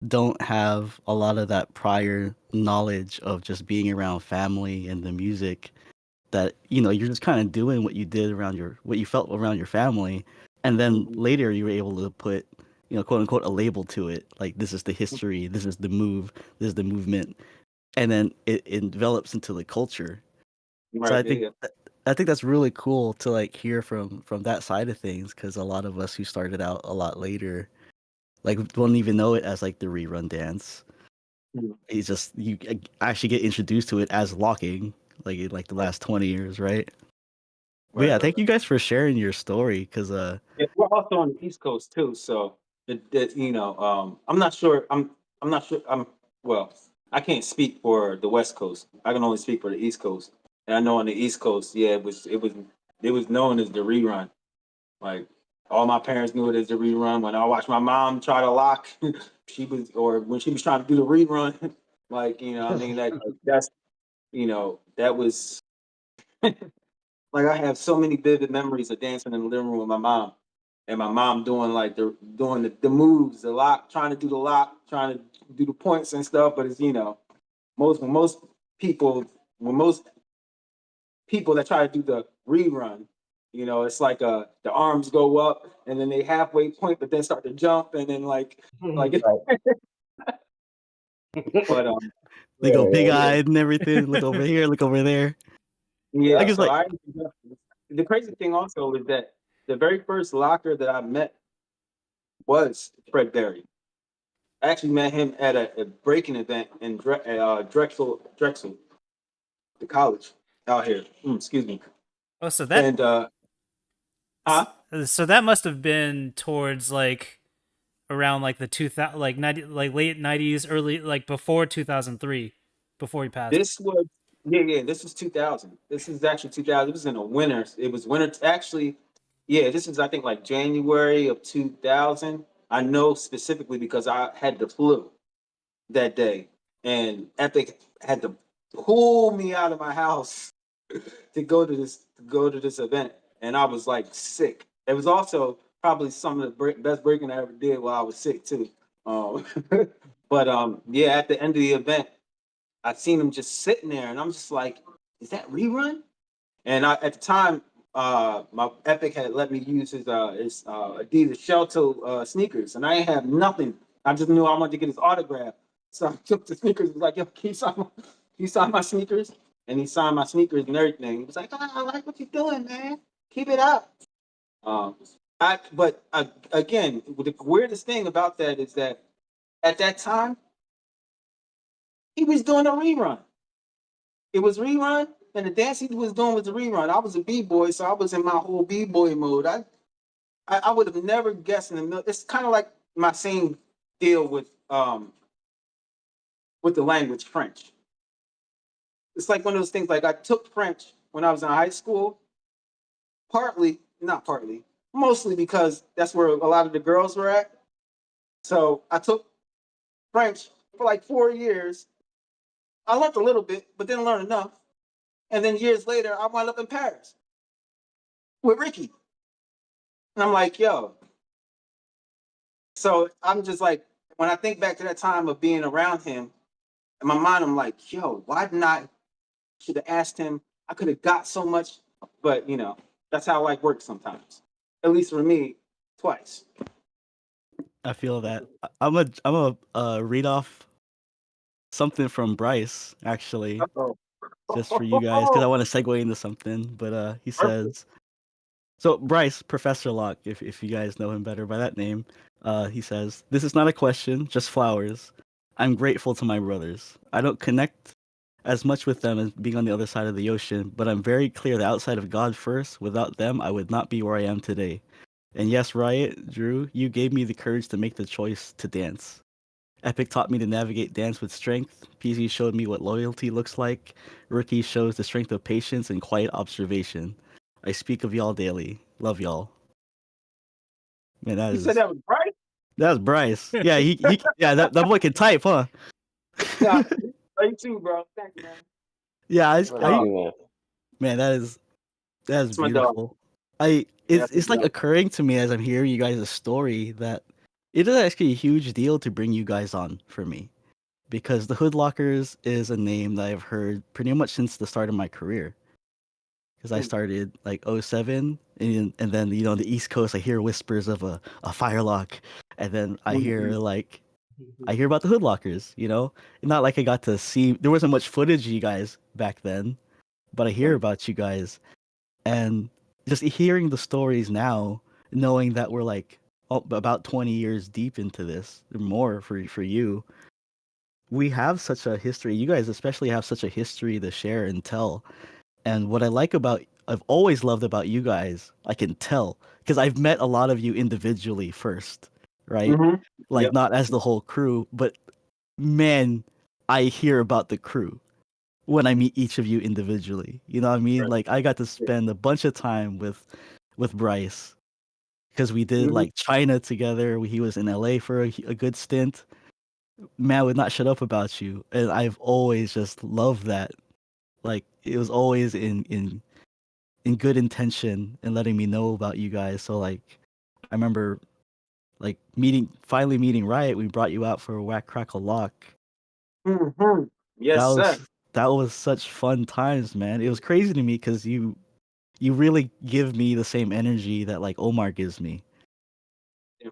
don't have a lot of that prior knowledge of just being around family and the music, that you're just kind of doing what you did around what you felt around your family, and then Mhm. later you were able to put quote unquote a label to it, like this is the history, this is the move, this is the movement, and then it develops into the culture. So Right. I think Yeah. I think that's really cool to like hear from that side of things, because a lot of us who started out a lot later like don't even know it as like the rerun dance. Mhm. It's just you actually get introduced to it as locking like in like the Right. last 20 years, right? But Right. yeah, Right. thank you guys for sharing your story, because Yeah, we're also on the East Coast too, so I'm not sure. I'm not sure. Well. I can't speak for the West Coast. I can only speak for the East Coast. And I know on the East Coast, yeah, it was known as the rerun. Like all my parents knew it as the rerun. When I watched my mom try to lock, or when she was trying to do the rerun, like I mean that was like I have so many vivid memories of dancing in the living room with my mom, and my mom doing like the moves, the lock, trying to do the lock, trying to do the points and stuff. But it's most people when most people that try to do the rerun, it's like the arms go up and then they halfway point, but then start to jump and then like Right. but They go Yeah, big yeah, yeah. eyed and everything. Look over here, look over there. I yeah. guess So like the crazy thing also is that the very first locker that I met was Fred Berry. I actually met him at a breaking event in Drexel, the college out here. Excuse me. Oh, so that And huh? so that must have been towards like around like the 2000 like 90 like late 90s, early like before 2003, before he passed. This was yeah. This was 2000. This is actually 2000. It was in the winter. It was winter. Actually, yeah. This is I think like January of 2000. I know specifically because I had the flu that day, and Epic had to pull me out of my house to go to this event, and I was like sick. It was also probably some of the best breaking I ever did while I was sick too. Um, but yeah, at the end of the event, I seen him just sitting there, and I'm just like, "Is that rerun?" And at the time, my Epic had let me use his Adidas Shell Toe sneakers, and I ain't have nothing. I just knew I wanted to get his autograph, so I took the sneakers. Was like, "Yo, can you sign my sneakers?" And he signed my sneakers and everything. He was like, "Oh, I like what you're doing, man. Keep it up." Um, but again, the weirdest thing about that is that at that time he was doing a rerun. It was rerun, and the dance he was doing was a rerun. I was a b-boy, so I was in my whole b-boy mode. I would have never guessed in the middle. It's kind of like my same deal with the language French. It's like one of those things. Like I took French when I was in high school, partly, not partly, mostly because that's where a lot of the girls were at. So I took French for like 4 years. I learned a little bit, but didn't learn enough. And then years later, I wound up in Paris with Ricky. And I'm like, yo. So I'm just like, when I think back to that time of being around him, in my mind, I'm like, yo, why didn't I? Should have asked him. I could have got so much, but that's how life works sometimes. At least for me, twice. I feel that. I'm a read off something from Bryce actually, Oh, just for you guys, because I want to segue into something. But he perfect. says, so Bryce, Professor Locke, if you guys know him better by that name, he says, "This is not a question, just flowers. I'm grateful to my brothers. I don't connect as much with them as being on the other side of the ocean, but I'm very clear that outside of God first, without them, I would not be where I am today. And yes, Riot, Drew, you gave me the courage to make the choice to dance. Epic taught me to navigate dance with strength. PZ showed me what loyalty looks like. Rookie shows the strength of patience and quiet observation. I speak of y'all daily. Love y'all." Man, You said that was right? that's Bryce. Yeah, he yeah, that boy can type, huh? Yeah. You too, bro. Thank you, man. Yeah, What a I G, man. man, that is That's my dog. beautiful. Yeah, It's that's like my dog. occurring to me as I'm hearing you guys' story that it is actually a huge deal to bring you guys on for me, because the Hoodlockers is a name that I've heard pretty much since the start of my career. Because I started like '07, and then the East Coast, I hear whispers of a Firelock, and then I hear I hear about the Hoodlockers. Not like I got to see. There wasn't much footage of you guys back then, but I hear about you guys, and just hearing the stories now, knowing that we're like about 20 years deep into this, or more for you. We have such a history. You guys especially have such a history to share and tell. And what I've always loved about you guys, I can tell, because I've met a lot of you individually first, right? Mm-hmm. Like Yep. not as the whole crew, but man, I hear about the crew when I meet each of you individually. You know what I mean? Right. Like I got to Yeah. spend a bunch of time with Bryce because we did Mm-hmm. like China together. He was in LA for a good stint. Man, I would not shut up about you, and I've always just loved that. Like it was always in good intention and letting me know about you guys. So like I remember like finally meeting Riot. We brought you out for a Whack Crackle Lock. Mm-hmm. Yes, That sir. was such fun times, man. It was crazy to me because you really give me the same energy that like Omar gives me.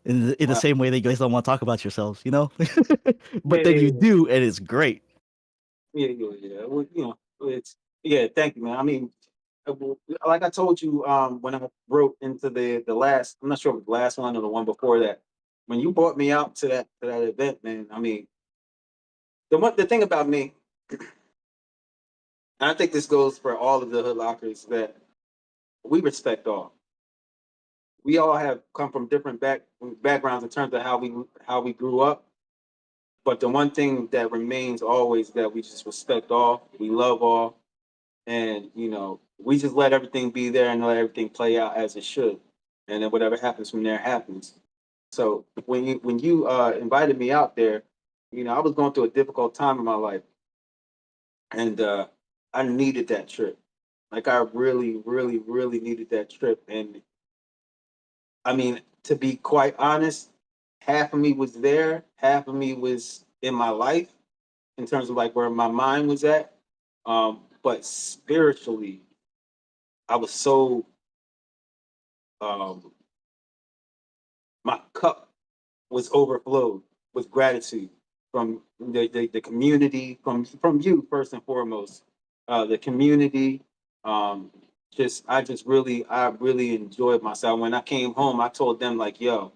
In the Wow. same way that you guys don't want to talk about yourselves, you know? Yeah, But then yeah, you yeah. do, and it's great. Yeah. Well, it's yeah. Thank you, man. I mean, like I told you, when I wrote into the last, I'm not sure if it was the last one or the one before that. When you brought me out to that event, man. I mean, the thing about me, and I think this goes for all of the Hood Lockers, that we respect all. We all have come from different backgrounds in terms of how we grew up. But the one thing that remains always that we just respect all, we love all, and we just let everything be there and let everything play out as it should, and then whatever happens from there happens. So when you invited me out there, I was going through a difficult time in my life, and I needed that trip. Like I really, really, really needed that trip, and I mean, to be quite honest, half of me was there, half of me was in my life in terms of like where my mind was at. But spiritually, I was so um, my cup was overflowed with gratitude from the community, from you first and foremost, the community. Um, I really enjoyed myself. When I came home, I told them like, "Yo,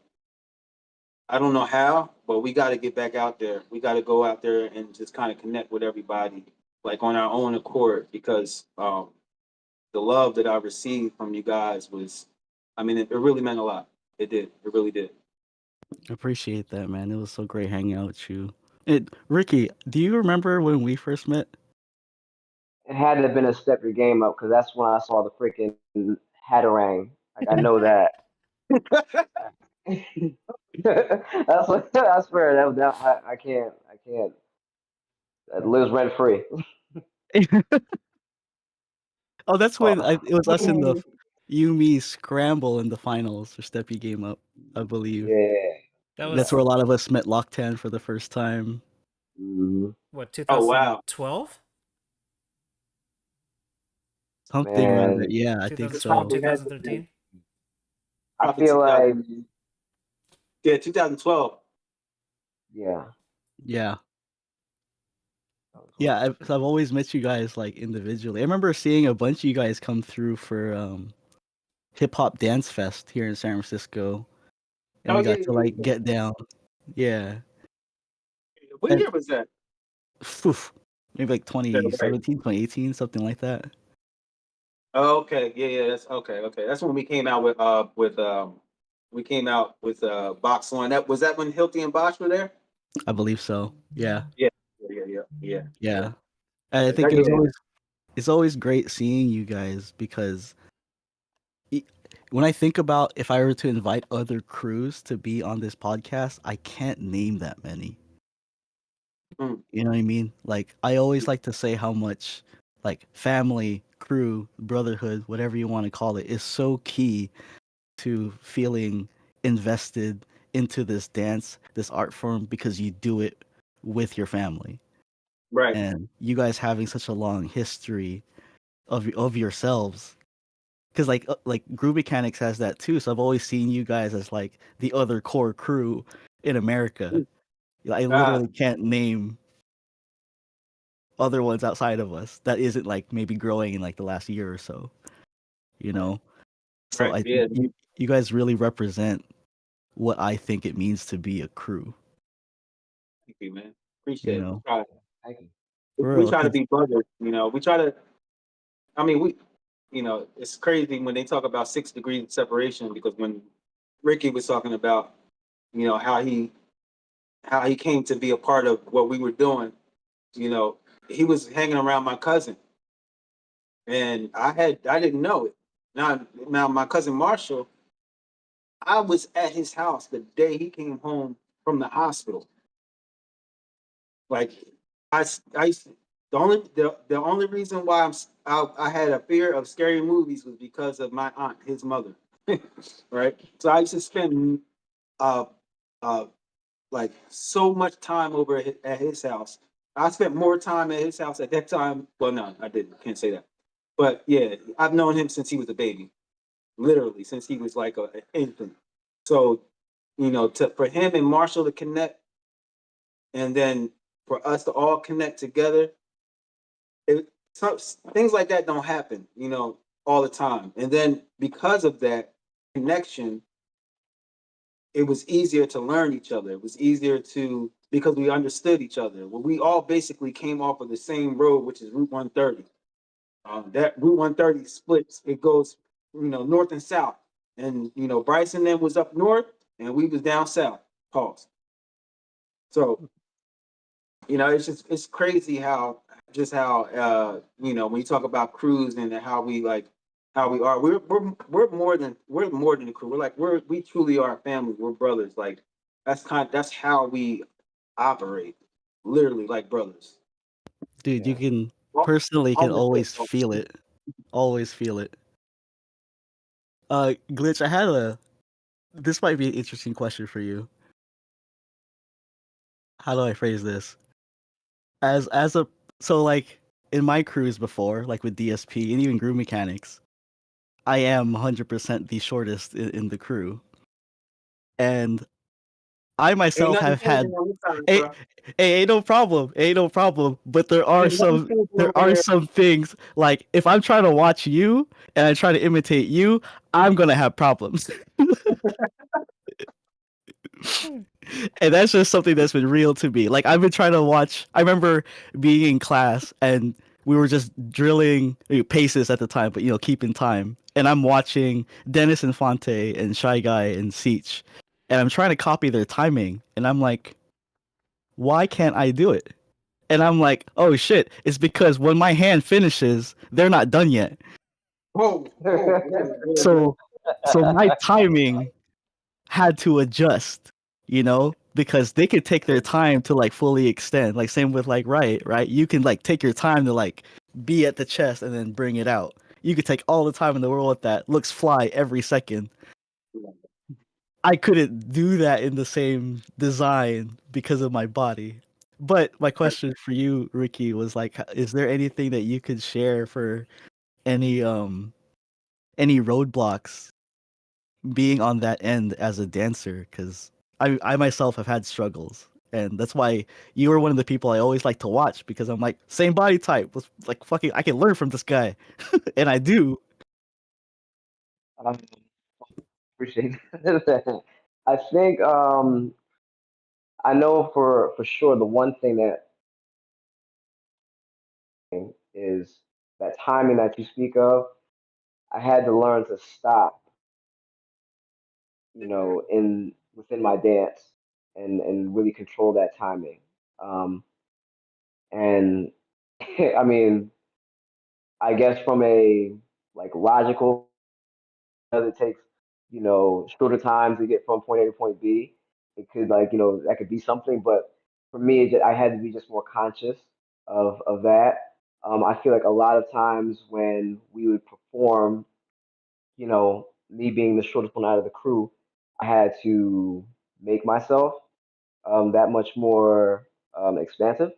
I don't know how, but we got to get back out there. We got to go out there and just kind of connect with everybody, like on our own accord, because the love that I received from you guys was, I mean, it really meant a lot. It did. It really did. Appreciate that, man. It was so great hanging out with you. Ricky, do you remember when we first met? It had to have been a step your game up because that's when I saw the freaking Hatarang. Like I know that. That's what I swear that I can't. That lives rent free. Oh, that's when Oh, it was us in the you me scramble in the finals for Steppy Game Up, I believe. yeah. That That's was where a lot of us met Locktan for the first time. Mhm. what, Oh wow. 2012? Something around that. Man, Yeah, I think It 2012, so. probably had to be 2013? I probably feel like 2000. Yeah, 2012. yeah. Yeah. That was Yeah, what- I've always met you guys like individually. I remember seeing a bunch of you guys come through for Hip Hop Dance Fest here in San Francisco, and Oh we yeah, got to yeah, like yeah. get down. Yeah, What and year was that? phew, maybe like Yeah, right. 2017, 2018, something like that. Oh, okay. Yeah. That's okay. Okay. That's when we came out we came out with Box One. That when Hilty and Bosch were there? I believe so. Yeah, Yeah. Yeah. yeah. And I think That, yeah. it's always great seeing you guys because e- when I think about if I were to invite other crews to be on this podcast, I can't name that many. Mm, You know what I mean? Like I always like to say how much like family, crew, brotherhood, whatever you want to call it, is so key to feeling invested into this dance, this art form because you do it with your family. right. And you guys having such a long history of yourselves because like Groove Mechanics has that too. So I've always seen you guys as like the other core crew in America. I Ah, literally can't name other ones outside of us that isn't like maybe growing in like the last year or so, you know? So right. I think Yeah. you guys really represent what I think it means to be a crew, Thank you, man. you Appreciate it. know? Thank you. For We real. try to 'Cause be brothers. We try to. I mean, it's crazy when they talk about 6 degrees of separation because when Ricky was talking about, how he came to be a part of what we were doing, you know, he was hanging around my cousin, and I didn't know it. Now my cousin Marshall, I was at his house the day he came home from the hospital. Like I used to- the only reason why I had a fear of scary movies was because of my aunt, his mother. right? So I used to spend uh uh like so much time over at his house. I spent more time at his house at that time. Well, no, I didn't. Can't say that. But yeah, I've known him since he was a baby, literally since he was like an infant. So, for him and Marshall to connect, and then for us to all connect together, it, some, things like that don't happen, all the time. And then because of that connection, it was easier to learn each other. It was easier to because we understood each other. Well, we all basically came off of the same road, which is Route 130. That Route 130 splits. It goes, north and south. And Bryson then was up north, and we was down south. Pause. So it's crazy how when you talk about crews and how we are, we're more than a crew. We truly are a family. We're brothers. Like that's how we operate, literally like brothers. Dude, you Yeah. can All, personally all can the always feel it. Always feel it. Glitch, I had this might be an interesting question for you. How do I phrase this? As a so like in my crews before, like with DSP and even Groove Mechanics, I am 100% the shortest in the crew. And I Ain't myself nothing have had changing on this side, a bro. ain't no problem. Ain't no problem. But Ain't nothing changing over there. some things like if I'm trying to watch you and I try to imitate you, I'm gonna have problems. And that's just something that's been real to me. Like I've been trying to watch. I remember being in class and we were just drilling paces at the time, but keeping time. And I'm watching Dennis Infante and Shy Guy and Seach, and I'm trying to copy their timing. And I'm like, why can't I do it? And I'm like, oh shit! It's because when my hand finishes, they're not done yet. Whoa, whoa, whoa, whoa, whoa. So, so my timing had to adjust, because they could take their time to like fully extend. Like same with like right? You can like take your time to like be at the chest and then bring it out. You could take all the time in the world with that. Looks fly every second. I couldn't do that in the same design because of my body. But my question for you, Ricky, was like, is there anything that you could share for any any roadblocks being on that end as a dancer? Because I myself have had struggles, and that's why you were one of the people I always like to watch because I'm like same body type. Was like fucking, I can learn from this guy, and I do. Um, appreciate that. I think I know for sure the one thing that is that timing that you speak of. I had to learn to stop, in within my dance and really control that timing. And I mean, I guess from a like logical, it takes shorter time to get from point A to point B. It could like that could be something, but for me, I had to be just more conscious of that. I feel like a lot of times when we would perform, me being the shortest one out of the crew, I had to make myself that much more expansive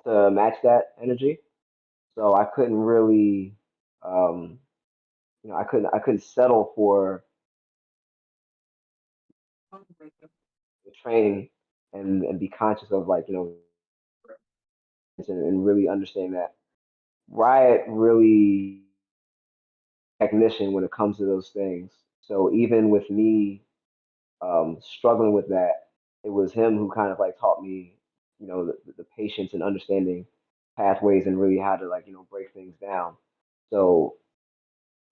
to match that energy. So I couldn't really, um, I couldn't settle for the training and be conscious of like and really understand that Riot really technician when it comes to those things. So even with me struggling with that, it was him who kind of like taught me, the patience and understanding pathways and really how to like, break things down. So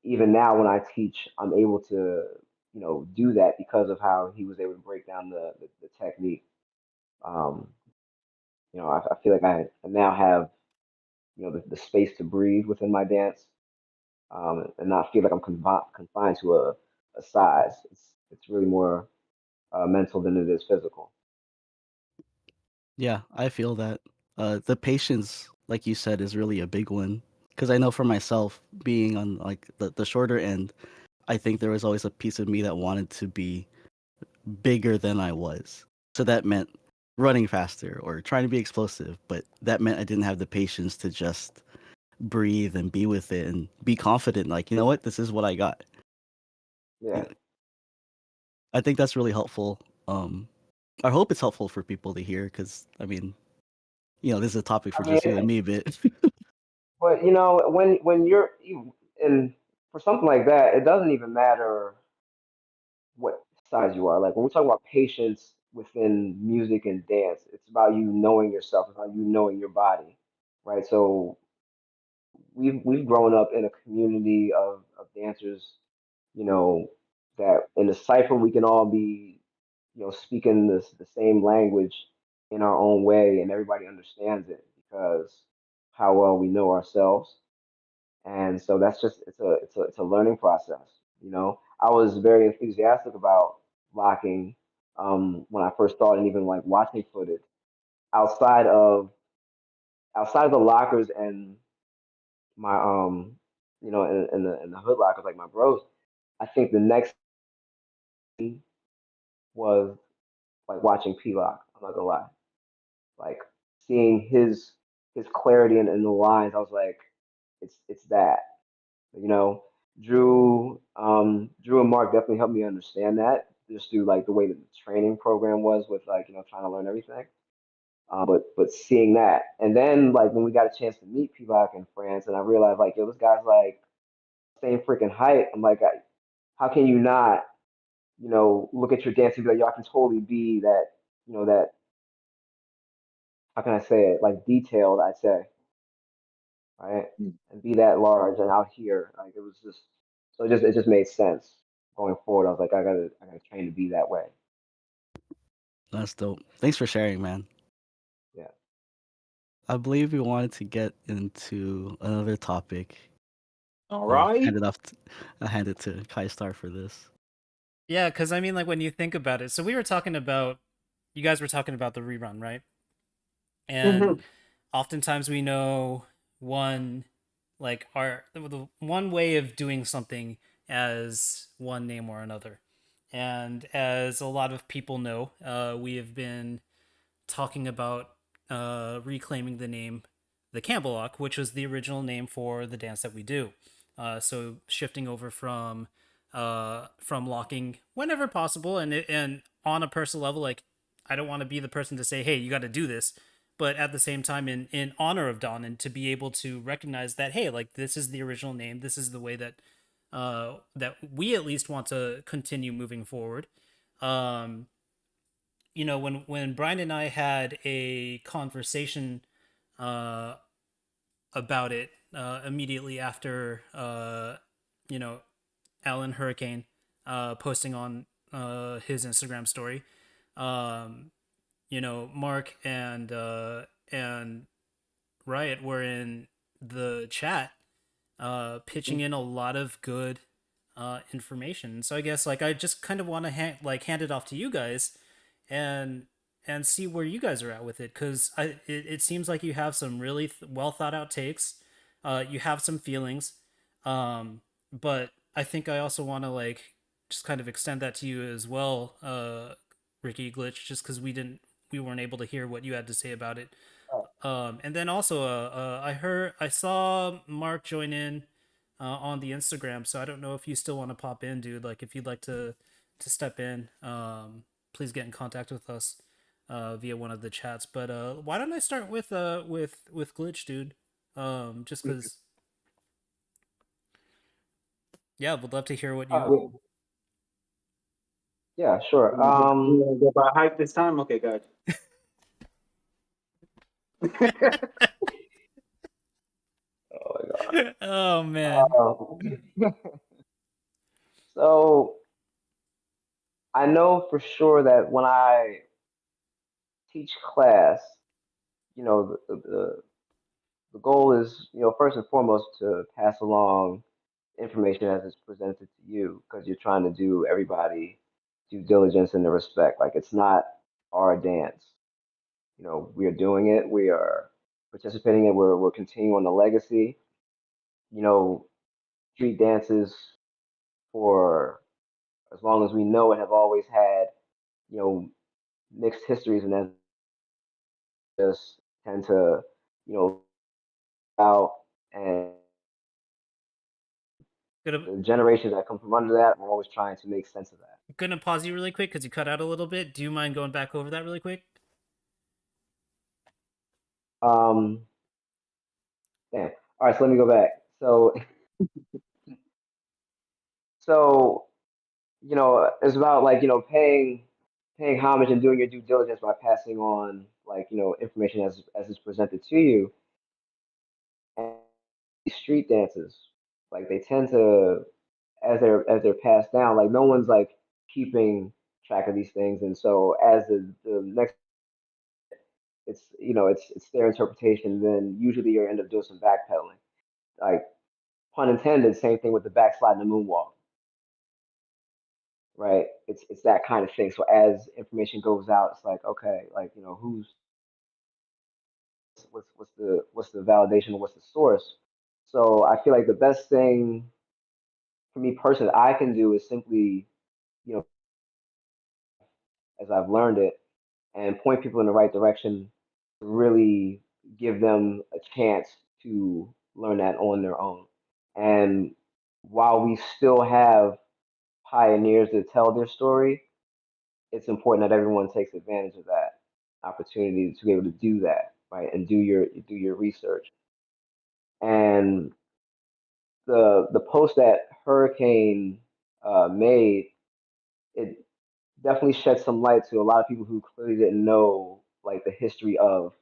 even now when I teach, I'm able to, do that because of how he was able to break down the technique. Um, I feel like I now have, the space to breathe within my dance and not feel like I'm confined to a size. It's really more mental than it is physical. Yeah, I feel that. The patience, like you said, is really a big one. Because I know for myself, being on like the shorter end, I think there was always a piece of me that wanted to be bigger than I was. So that meant running faster or trying to be explosive, but that meant I didn't have the patience to just breathe and be with it and be confident. Like, you know what, this is what I got. You Yeah. know, I think that's really helpful. I hope it's helpful for people to hear because I mean, this is a topic for I mean, just you and me, but but when and for something like that, it doesn't even matter what size you are. Like when we talk about patience within music and dance, it's about you knowing yourself, it's about you knowing your body, right? So we've grown up in a community of dancers, you know, that in the cipher we can all be, speaking the same language in our own way, and everybody understands it because how well we know ourselves. And so that's just it's a learning process. I was very enthusiastic about locking when I first started, even like watching footage outside of outside of the lockers and my in the hood lockers like my bros. I think the next thing was like watching P Lock. I'm not gonna lie, like seeing his clarity in the lines. I was like, it's that. You know, Drew and Mark definitely helped me understand that just through like the way that the training program was with like trying to learn everything. But seeing that, and then like when we got a chance to meet Pivac in France, and I realized like yo, this guy's like same freaking height. I'm like, how can you not look at your dance and be like, yo, I can totally be that that how can I say it like detailed? I'd say right? Mm. And be that large and out here. Like it was just so it just made sense going forward. I was like, I gotta train to be that way. that's dope. Thanks for sharing, man. Yeah. I believe we wanted to get into another topic. All I'll right. hand it to Kai Star for this. Yeah, because I mean, like when you think about it, so we were talking about, you guys were talking about the rerun, right? And Mhm. oftentimes we know one, like the one way of doing something as one name or another. And as a lot of people know, we have been talking about reclaiming the name the Campbellock, which was the original name for the dance that we do. So shifting over from locking whenever possible, and on a personal level, like I don't want to be the person to say, "Hey, you got to do this," but at the same time, in honor of Don, and to be able to recognize that, hey, like this is the original name, this is the way that that we at least want to continue moving forward. Um, when Brian and I had a conversation uh, about it immediately after you know Alan Hurricane posting on his Instagram story, um, Mark and Riot were in the chat pitching in a lot of good information. So I guess like I just kind of want to hand it off to you guys and see where you guys are at with it, because it seems like you have some really well thought out takes. You have some feelings, but I think I also want to like just kind of extend that to you as well, Ricky Glitch, just because we weren't able to hear what you had to say about it. Oh, And then also, I saw Mark join in on the Instagram, so I don't know if you still want to pop in, dude. Like, if you'd like to step in, please get in contact with us via one of the chats. But why don't I start with Glitch, dude? Just because, yeah, would love to hear what you. yeah, yeah, sure. You wanna go by height this time? Okay, gotcha. Oh my Oh man. God. So I know for sure that when I teach class, the goal is, first and foremost to pass along information as it's presented to you because you're trying to do everybody due diligence and the respect. Like it's not our dance. We are doing it. We are participating in. We're continuing on the legacy. You know, street dances for as long as we know it, have always had, you know, mixed histories, and then just tend to, you know, out, and Gonna the generations that come from under that, we're always trying to make sense of that. gonna pause you really quick because you cut out a little bit. Do you mind going back over that really quick? Um, Damn. All right, so let me go back. So it's about like paying homage and doing your due diligence by passing on like information as it's presented to you. And these street dances, like they tend to, as they're passed down, like no one's like keeping track of these things, and so as the next, it's their interpretation. Then usually you end up doing some backpedaling, like pun intended. Same thing with the backslide and the moonwalk, right? It's that kind of thing. So as information goes out, it's like, okay, like who's what's the validation, what's the source. So I feel like the best thing for me personally I can do is simply, you know, as I've learned it, and point people in the right direction to really give them a chance to learn that on their own. And while we still have pioneers that tell their story, it's important that everyone takes advantage of that opportunity to be able to do that, right? And do your research. And the post that Hurricane made, it definitely shed some light to a lot of people who clearly didn't know like the history of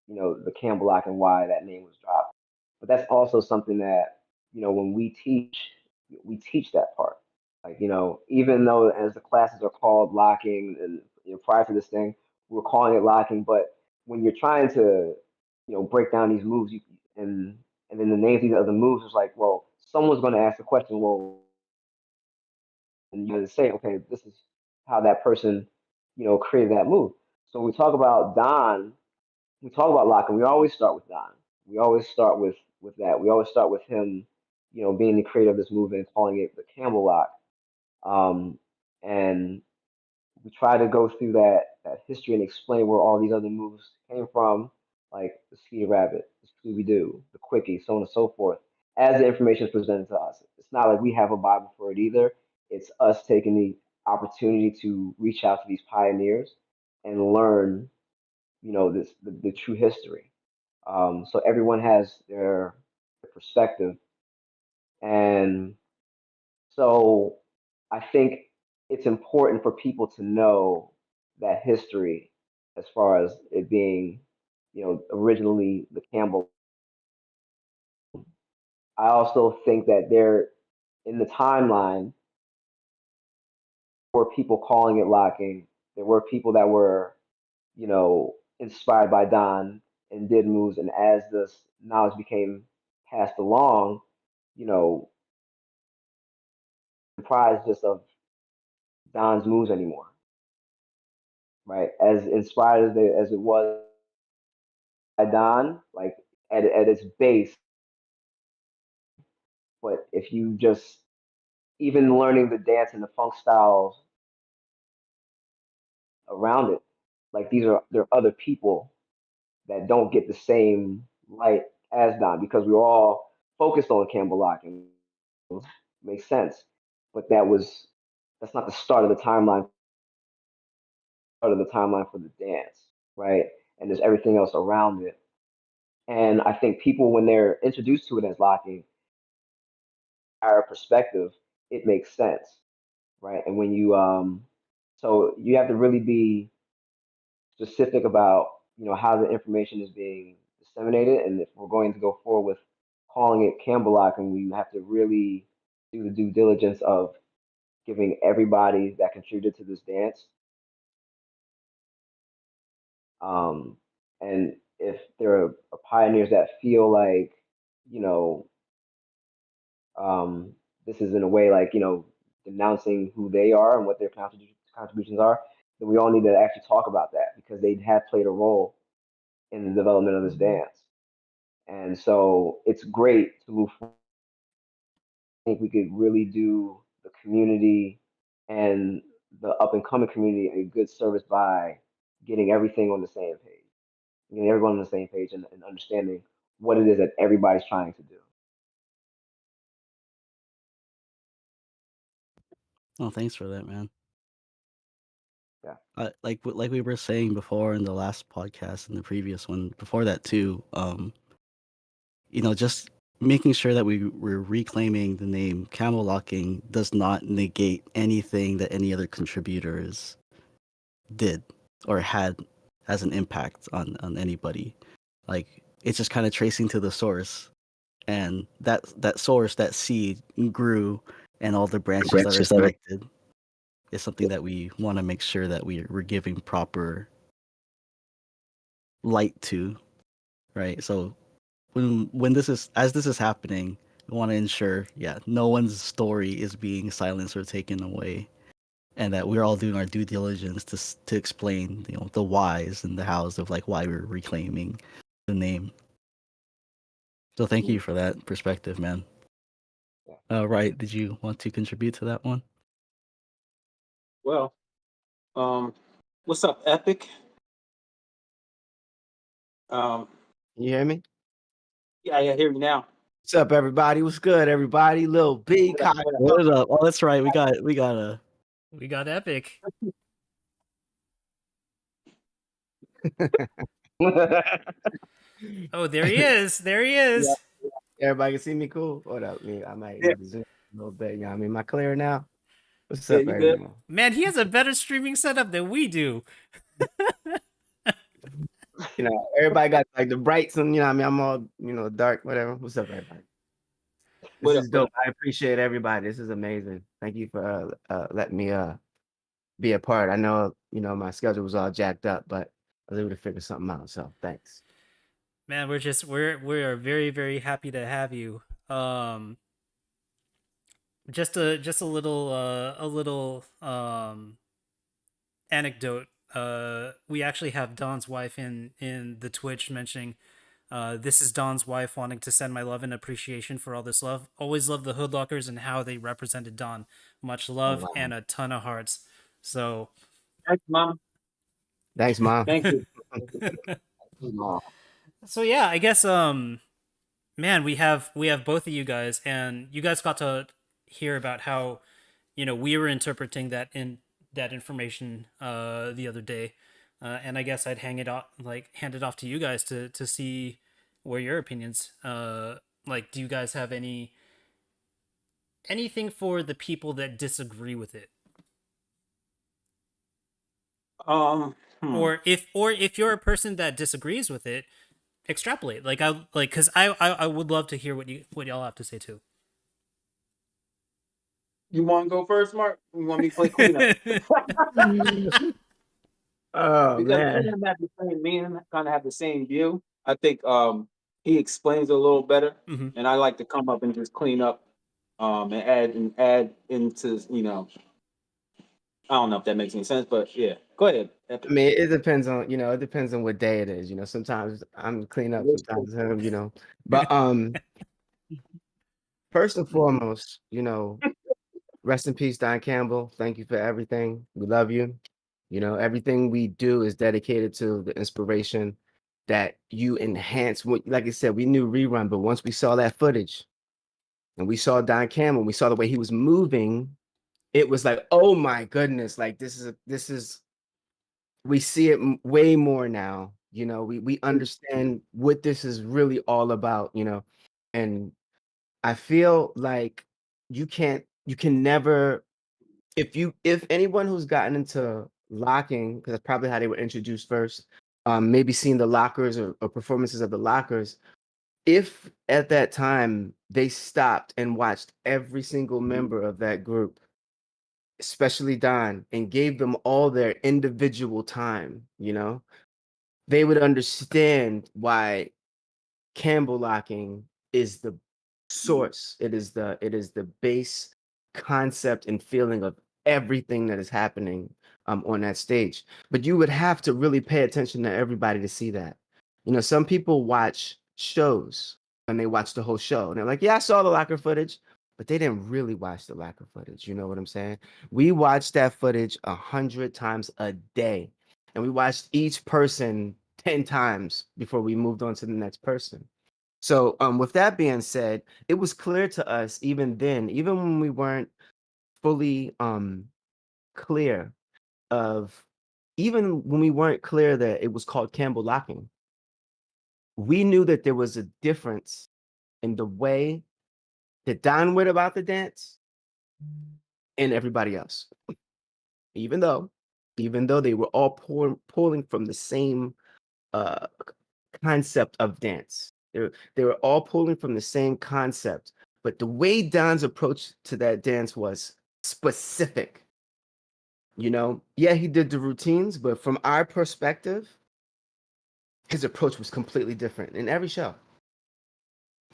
the Campbell Lock and why that name was dropped. But that's also something that when we teach that part. Like even though as the classes are called locking, and prior to this thing, we were calling it locking. But when you're trying to break down these moves, and then the names of the other moves was like, well, someone's going to ask the question, well, and you're going to say, okay, this is how that person created that move. So when we talk about Don, we talk about locking. We always start with Don. We always start with that. We always start with him, being the creator of this movement and calling it the Campbell Lock. Um, and we try to go through that history and explain where all these other moves came from, like the Ski Rabbit, the Scooby Doo, the Quickie, so on and so forth, as the information is presented to us. It's not like we have a Bible for it either. It's us taking the opportunity to reach out to these pioneers and learn, the true history. So everyone has their perspective, and so I think it's important for people to know that history, as far as it being, originally the Campbell. I also think that there, in the timeline, were people calling it locking. There were people that were, inspired by Don and did moves. And as this knowledge became passed along, you know, surprised just of Don's moves anymore, right? As inspired as it was by Don, like at its base. But if you just even learning the dance and the funk styles around it, like there are other people that don't get the same light as Don, because we were all focused on Campbell Lock, and makes sense. But that's not the start of the timeline. Start of the timeline for the dance, right? And there's everything else around it. And I think people, when they're introduced to it as locking, our perspective, it makes sense, right? And when so you have to really be specific about how the information is being disseminated, and if we're going to go forward with calling it Campbell Lock, and we have to really do the due diligence of giving everybody that contributed to this dance. And if there are pioneers that feel like you know this is in a way like denouncing who they are and what their contributions are, then we all need to actually talk about that, because they have played a role in the development of this dance. And so it's great to move forward. I think we could really do the community and the up and coming community a good service by getting everything on the same page, getting everyone on the same page, and understanding what it is that everybody's trying to do. Oh, thanks for that, man. Yeah. Like we were saying before in the last podcast and the previous one before that too. Just making sure that we're reclaiming the name Camel Locking does not negate anything that any other contributors did or had as an impact on anybody. Like it's just kind of tracing to the source, and that source, that seed grew, and all the branches that are connected is something that we want to make sure that we're giving proper light to, right? So when this is happening, we want to ensure, no one's story is being silenced or taken away, and that we're all doing our due diligence to explain, the whys and the hows of like why we're reclaiming the name. So thank you for that perspective, man. Right, did you want to contribute to that one? Well, what's up, Epic? You hear me? Yeah, I hear you now. What's up, everybody? What's good, everybody? Lil B, What is up? Oh, that's right. We got Epic. Oh, there he is. There he is. Yeah. Everybody can see me cool? Hold up. I might need to zoom a little bit. You know what I mean? Am I clear now? What's up, everyone? Man, he has a better streaming setup than we do. Everybody got like the brights and what I mean, I'm all dark, whatever. What's up, everybody? This is dope. I appreciate everybody. This is amazing. Thank you for letting me be a part. I know my schedule was all jacked up, but I was able to figure something out. So thanks. Man, we are very, very happy to have you. Just a little anecdote. We actually have Don's wife in the Twitch mentioning, this is Don's wife wanting to send my love and appreciation for all this love. Always love the Hoodlockers and how they represented Don. Much love and a ton of hearts. So thanks, Mom. Thanks, Mom. Thank you. So yeah, I guess man, we have both of you guys, and you guys got to hear about how we were interpreting that information the other day, and I guess I'd hand it off to you guys to see where your opinions like, do you guys have anything for the people that disagree with it? Or if you're a person that disagrees with it, extrapolate. Because I would love to hear what y'all have to say too. You want to go first, Mark? You want me to play cleanup? Oh, because me and him kind of have the same view. I think he explains it a little better, and I like to come up and just clean up, and add into I don't know if that makes any sense, but yeah, go ahead. I mean, it depends on it depends on what day it is. Sometimes I'm clean up, sometimes him. But first and foremost, rest in peace, Don Campbell. Thank you for everything. We love you. Everything we do is dedicated to the inspiration that you enhance. Like I said, we knew Rerun, but once we saw that footage and we saw Don Campbell, we saw the way he was moving, it was like, oh my goodness, like this is we see it way more now. We understand what this is really all about, and I feel like you can never, if anyone who's gotten into locking, because that's probably how they were introduced first, maybe seeing the lockers or performances of the lockers, if at that time they stopped and watched every single member of that group, especially Don, and gave them all their individual time, they would understand why Campbell locking is the source. It is the base concept and feeling of everything that is happening on that stage. But you would have to really pay attention to everybody to see that. Some people watch shows and they watch the whole show and they're like, yeah, I saw the locker footage. but they didn't really watch the locker footage. You know what I'm saying? We watched that footage 100 times a day, and we watched each person 10 times before we moved on to the next person. So, with that being said, it was clear to us even then, even when we weren't fully clear of, even when we weren't clear that it was called Campbell locking, we knew that there was a difference in the way that Don went about the dance and everybody else. Even though, they were all pulling from the same uh concept of dance. They were all pulling from the same concept, but the way Don's approach to that dance was specific. You know, yeah, he did the routines, but from our perspective, his approach was completely different in every show.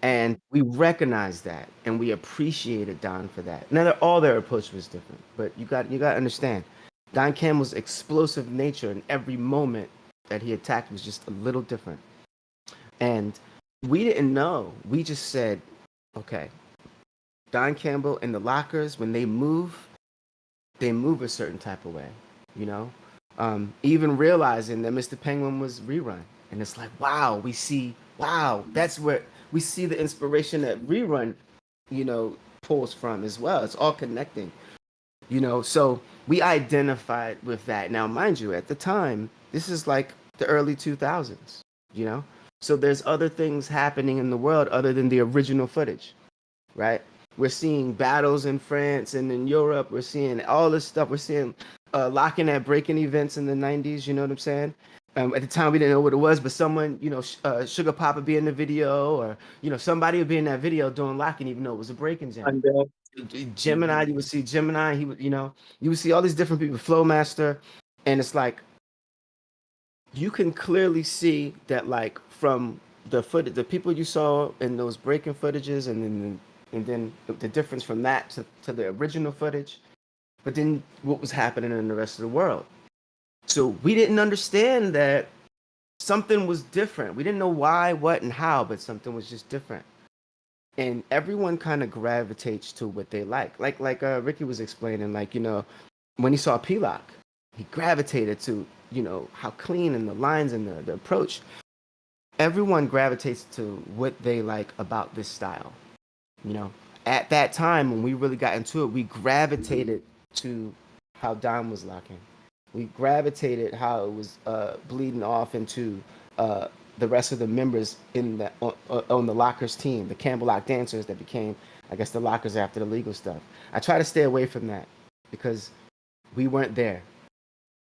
And we recognized that and we appreciated Don for that. Now all their approach was different, but you got to understand, Don Campbell's explosive nature in every moment that he attacked was just a little different. And we didn't know. We just said, okay, Don Campbell and the lockers, when they move a certain type of way, you know? Even realizing that Mr. Penguin was rerun. And it's like, wow, that's where we see the inspiration that rerun, you know, pulls from as well. It's all connecting, you know? So we identified with that. Now, mind you, at the time, this is like the early 2000s, you know? So there's other things happening in the world other than the original footage, right? We're seeing battles in France and in Europe. We're seeing all this stuff. We're seeing locking at breaking events in the 90s. You know what I'm saying? At the time, we didn't know what it was, but someone, you know, Sugar Pop would be in the video, or, you know, somebody would be in that video doing locking, even though it was a breaking jam. And Gemini, you would see Gemini. He would, you know, you would see all these different people, Flowmaster, and it's like, you can clearly see that, like, from the footage, the people you saw in those breaking footages, and then the difference from that to the original footage, but then what was happening in the rest of the world. So we didn't understand that something was different. We didn't know why, what, and how, but something was just different. And everyone kind of gravitates to what they like. Like Ricky was explaining, like, you know, when he saw P-Lock, he gravitated to, you know, how clean and the lines and the approach. Everyone gravitates to what they like about this style. You know, at that time when we really got into it, we gravitated to how Don was locking. We gravitated how it was bleeding off into the rest of the members in the on the Lockers team, the Campbell Lock dancers that became, I guess, the Lockers after the legal stuff. I try to stay away from that because we weren't there.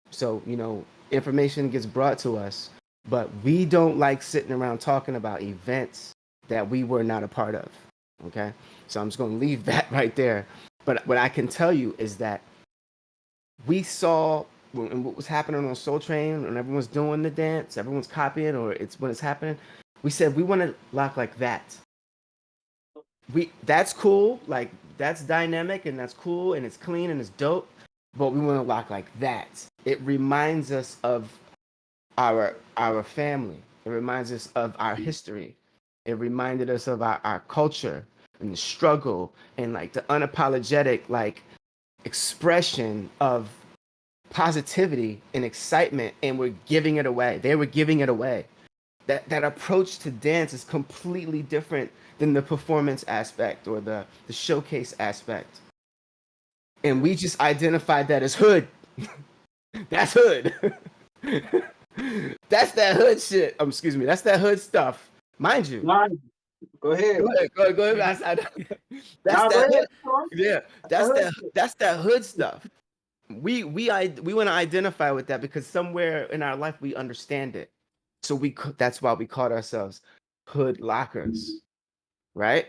So, you know, information gets brought to us, but we don't like sitting around talking about events that we were not a part of. Okay, so I'm just going to leave that right there. But what I can tell you is that we saw what was happening on Soul Train, and everyone's doing the dance, everyone's copying, or it's when it's happening. We said we want to lock like that. That's cool, like that's dynamic and that's cool and it's clean and it's dope. But we want to lock like that. It reminds us of our family. It reminds us of our history. It reminded us of our culture and the struggle and like the unapologetic like expression of positivity and excitement, and we're giving it away. They were giving it away. That approach to dance is completely different than the performance aspect or the showcase aspect. And we just identified that as hood. That's hood. That's that hood shit. Excuse me. That's that hood stuff. Mind you. Go ahead. Go ahead. That's that hood. Yeah. That's that hood stuff. We want to identify with that because somewhere in our life we understand it. So that's why we called ourselves hood lockers, right?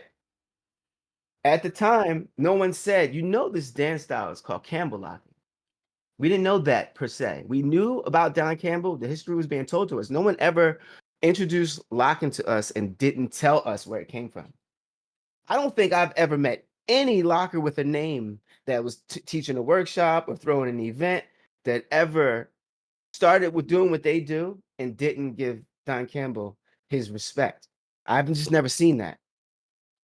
At the time, no one said, you know, this dance style is called Campbell locking. We didn't know that per se. We knew about Don Campbell. The history was being told to us. No one ever introduced locking to us and didn't tell us where it came from. I don't think I've ever met any locker with a name that was teaching a workshop or throwing an event that ever started with doing what they do and didn't give Don Campbell his respect. I've just never seen that.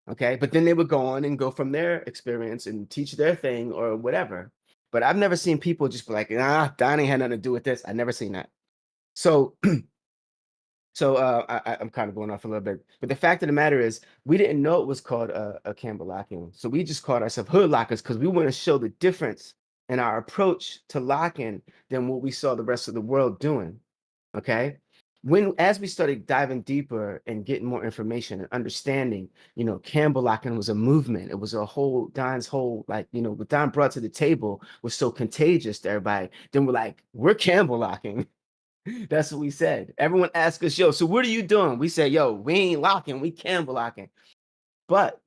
Okay, but then they would go on and go from their experience and teach their thing or whatever. But I've never seen people just be like, nah, Donnie had nothing to do with this. I never seen that. So I'm kind of going off a little bit, but the fact of the matter is, we didn't know it was called a Campbell locking. So we just called ourselves hood lockers because we want to show the difference in our approach to locking than what we saw the rest of the world doing. Okay. As we started diving deeper and getting more information and understanding, Campbell locking was a movement. It was a whole Don's whole, like, what Don brought to the table was so contagious to everybody. Then we're like, we're Campbell locking. That's what we said. Everyone asked us, yo, so what are you doing? We said, yo, we ain't locking, we Campbell locking. But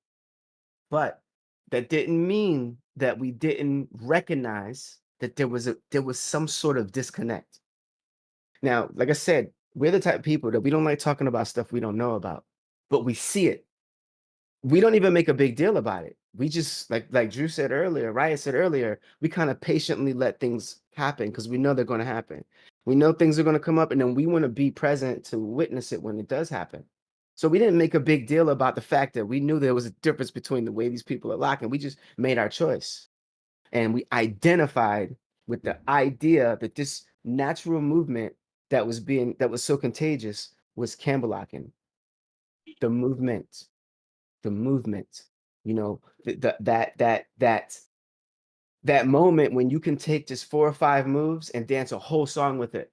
that didn't mean that we didn't recognize that there was some sort of disconnect. Now, like I said, we're the type of people that we don't like talking about stuff we don't know about, but we see it. We don't even make a big deal about it. We just like Drew said earlier, Riot said earlier, we kind of patiently let things happen because we know they're going to happen. We know things are going to come up, and then we want to be present to witness it when it does happen. So we didn't make a big deal about the fact that we knew there was a difference between the way these people are locking. We just made our choice. And we identified with the idea that this natural movement that was so contagious was Campbell locking. The movement, that moment when you can take just 4 or 5 moves and dance a whole song with it,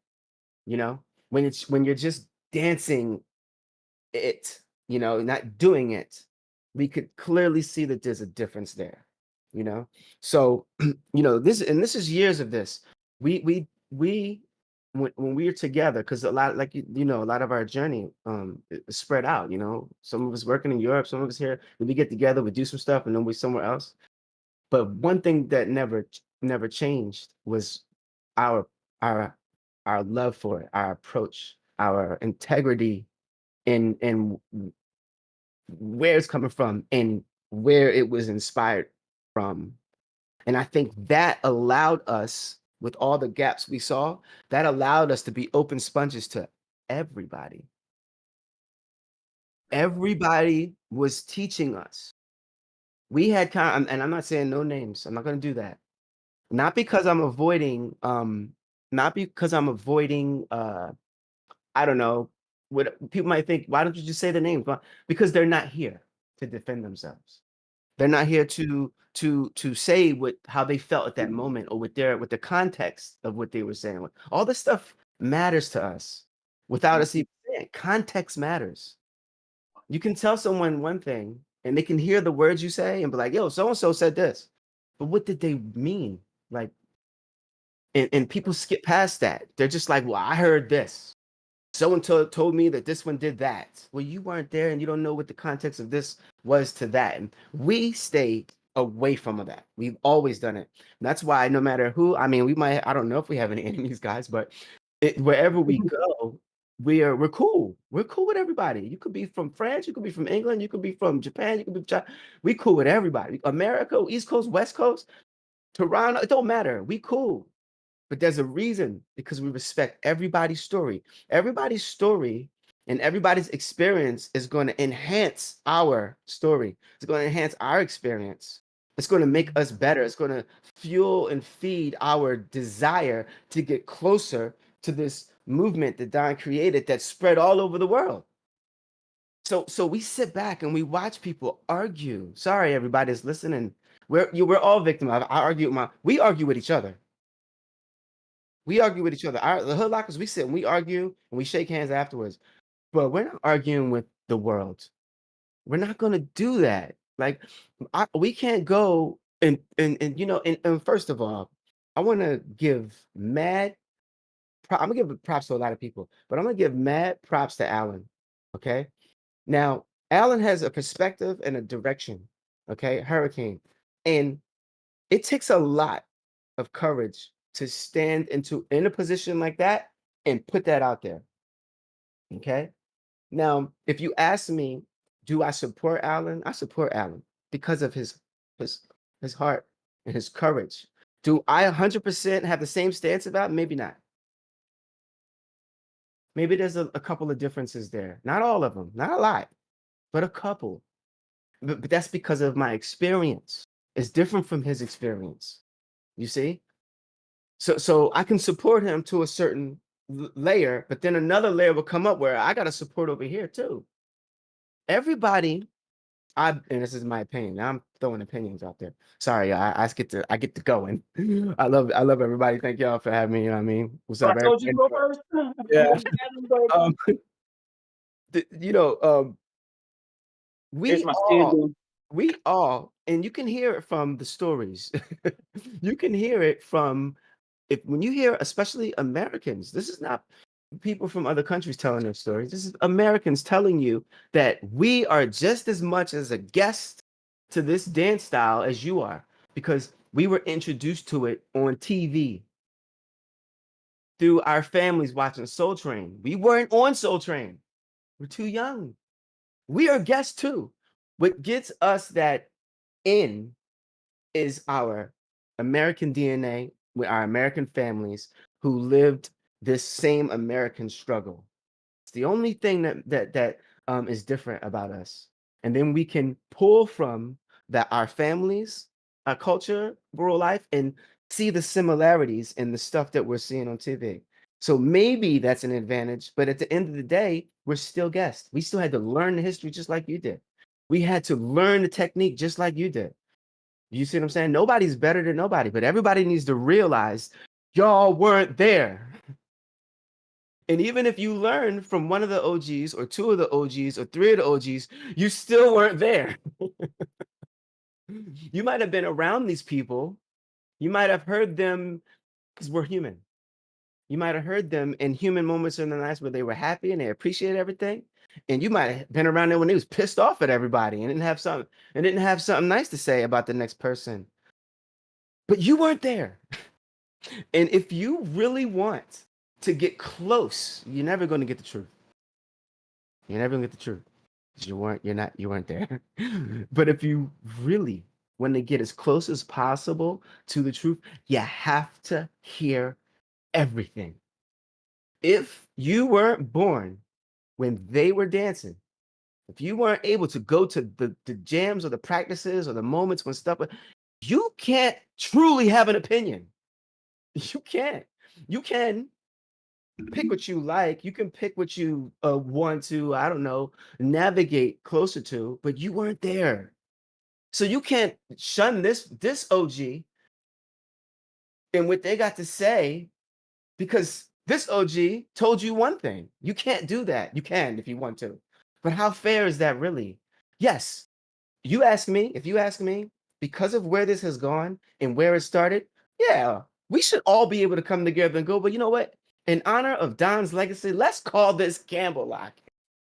when you're just dancing it, not doing it, we could clearly see that there's a difference there, so this is years of this. We when we were together, because a lot, like a lot of our journey is spread out. Some of us working in Europe, some of us here. We get together, we do some stuff, and then we somewhere else. But one thing that never changed was our our love for it, our approach, our integrity, and where it's coming from and where it was inspired from. And I think that allowed us, with all the gaps we saw, that allowed us to be open sponges to everybody. Everybody was teaching us. We had and I'm not saying no names. I'm not going to do that. Not because I'm avoiding, I don't know, what people might think, why don't you just say the names? Well, because they're not here to defend themselves. They're not here to say how they felt at that moment, or with the context of what they were saying. All this stuff matters to us without us even saying. Context matters. You can tell someone one thing and they can hear the words you say and be like, yo, so and so said this. But what did they mean? Like, and people skip past that. They're just like, well, I heard this. So-and-so told me that this one did that. Well, you weren't there and you don't know what the context of this was to that. And we stay away from that. We've always done it. And that's why no matter who, I don't know if we have any enemies, guys, but wherever we go, we're cool. We're cool with everybody. You could be from France, you could be from England, you could be from Japan, you could be from China. We cool with everybody. America, East Coast, West Coast, Toronto, it don't matter. We cool. But there's a reason, because we respect everybody's story. Everybody's story and everybody's experience is going to enhance our story. It's going to enhance our experience. It's going to make us better. It's going to fuel and feed our desire to get closer to this movement that Don created that spread all over the world. So we sit back and we watch people argue. Sorry, everybody's listening. We're all victims. We argue with each other. We argue with each other. The hood lockers, we sit and we argue and we shake hands afterwards. But we're not arguing with the world. We're not going to do that. Like, we can't go and first of all, I want to give I'm gonna give props to a lot of people, but I'm gonna give mad props to Alan. Okay. Now, Alan has a perspective and a direction. Okay, Hurricane. And it takes a lot of courage to stand in a position like that and put that out there. Okay. Now, if you ask me, do I support Alan? I support Alan because of his heart and his courage. Do I 100% have the same stance about it? Maybe not. Maybe there's a couple of differences there. Not all of them, not a lot, but a couple. but that's because of my experience. It's different from his experience. You see? So I can support him to a certain layer, but then another layer will come up where I got to support over here too. Everybody, and this is my opinion. Now I'm throwing opinions out there. Sorry, I get to going. I love everybody. Thank y'all for having me. You know what I mean? What's But I up, told you to go everybody? first. Yeah. Um, you know, Here's we my all stand. and you can hear it from the stories. You can hear it from if when you hear especially Americans, this is not people from other countries telling their stories. This is Americans telling you that we are just as much as a guest to this dance style as you are because we were introduced to it on TV through our families watching Soul Train. We weren't on Soul Train. We're too young. We are guests too. What gets us that in is our American DNA with our American families who lived this same American struggle. It's the only thing that is different about us. And then we can pull from that our families, our culture, rural life, and see the similarities in the stuff that we're seeing on TV. So maybe that's an advantage, but at the end of the day, we're still guests. We still had to learn the history just like you did. We had to learn the technique just like you did. You see what I'm saying? Nobody's better than nobody, but everybody needs to realize y'all weren't there. And even if you learn from one of the OGs or two of the OGs or three of the OGs, you still weren't there. You might have been around these people. You might have heard them because we're human. You might have heard them in human moments in their lives where they were happy and they appreciated everything. And you might have been around there when they was pissed off at everybody and didn't have something nice to say about the next person. But you weren't there. And if you really want to get close, you're never going to get the truth. You're never going to get the truth. 'Cause you weren't there. But if you really want to get as close as possible to the truth, you have to hear everything. If you weren't born when they were dancing, if you weren't able to go to the jams or the practices or the moments when stuff, you can't truly have an opinion. You can't. You can pick what you like. You can pick what you want to, I don't know, navigate closer to, but you weren't there. So you can't shun this OG and what they got to say because this OG told you one thing. You can't do that. You can if you want to. But how fair is that really? Yes. If you ask me, because of where this has gone and where it started, yeah, we should all be able to come together and go, but you know what? In honor of Don's legacy, let's call this Campbell Lock.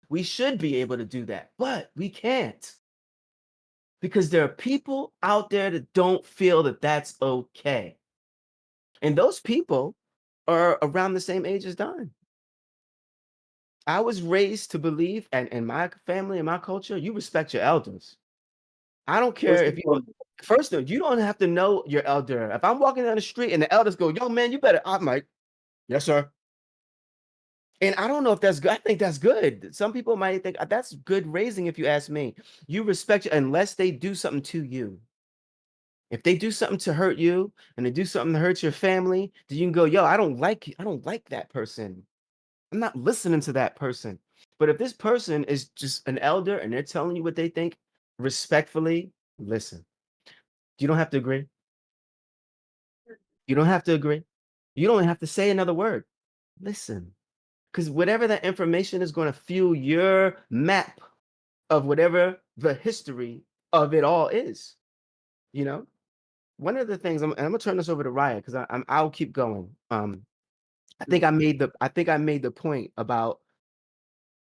We should be able to do that, but we can't. Because there are people out there that don't feel that that's okay. And those people are around the same age as Don. I was raised to believe, and in my family and my culture, you respect your elders. I don't care if you first though, you don't have to know your elder. If I'm walking down the street and the elders go, yo, man, you better, I'm like, yes, sir. And I don't know if that's good. I think that's good. Some people might think that's good raising, if you ask me. You respect you unless they do something to you. If they do something to hurt you and they do something to hurt your family, then you can go, yo, I don't like that person. I'm not listening to that person. But if this person is just an elder and they're telling you what they think, respectfully, listen. You don't have to agree. You don't have to agree. You don't have to say another word. Listen. Because whatever that information is going to fuel your map of whatever the history of it all is. You know? One of the things, and I'm gonna turn this over to Ryan because I'll keep going. I think I made the point about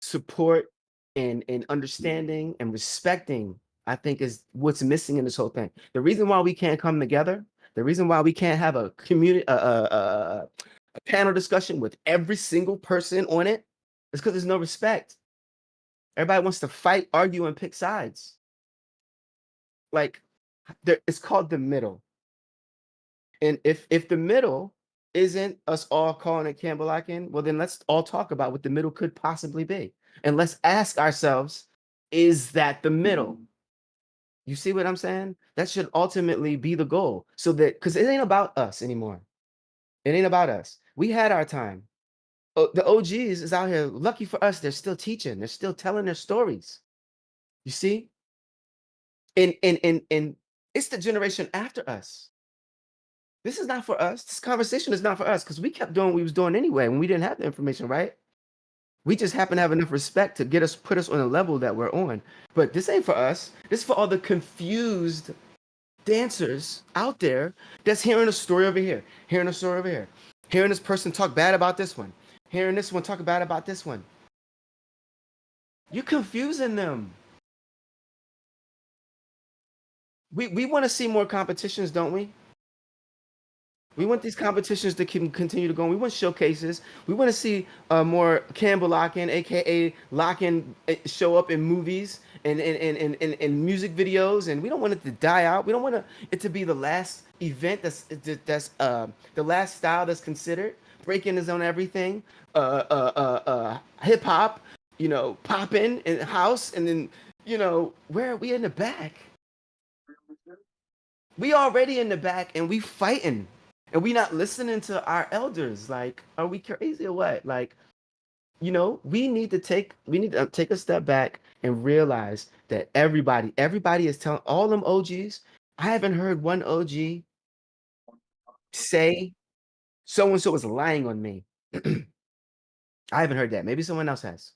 support and understanding and respecting, I think is what's missing in this whole thing. The reason why we can't come together, the reason why we can't have a community a panel discussion with every single person on it is because there's no respect. Everybody wants to fight, argue, and pick sides. Like it's called the middle. And if the middle isn't us all calling it Campbell-Lockin, well, then let's all talk about what the middle could possibly be. And let's ask ourselves, is that the middle? You see what I'm saying? That should ultimately be the goal. So that because it ain't about us anymore. It ain't about us. We had our time. The OGs is out here. Lucky for us, they're still teaching. They're still telling their stories. You see? And it's the generation after us. This is not for us. This conversation is not for us because we kept doing what we was doing anyway when we didn't have the information, right? We just happen to have enough respect to put us on a level that we're on. But this ain't for us. This is for all the confused dancers out there that's hearing a story over here, hearing a story over here, hearing this person talk bad about this one, hearing this one talk bad about this one. You're confusing them. We want to see more competitions, don't we? We want these competitions to continue to go. We want showcases. We want to see more Campbell Lock-In, aka Lock-In, show up in movies and music videos, and we don't want it to die out. We don't want it to be the last event that's the last style that's considered. Breaking is on everything. Hip hop, popping in house, and then where are we in the back? We already in the back, and we fighting. And we not listening to our elders. Like, are we crazy or what? Like, we need to take a step back and realize that everybody is telling all them OGs. I haven't heard one OG say so and so is lying on me. I haven't heard that. Maybe someone else has.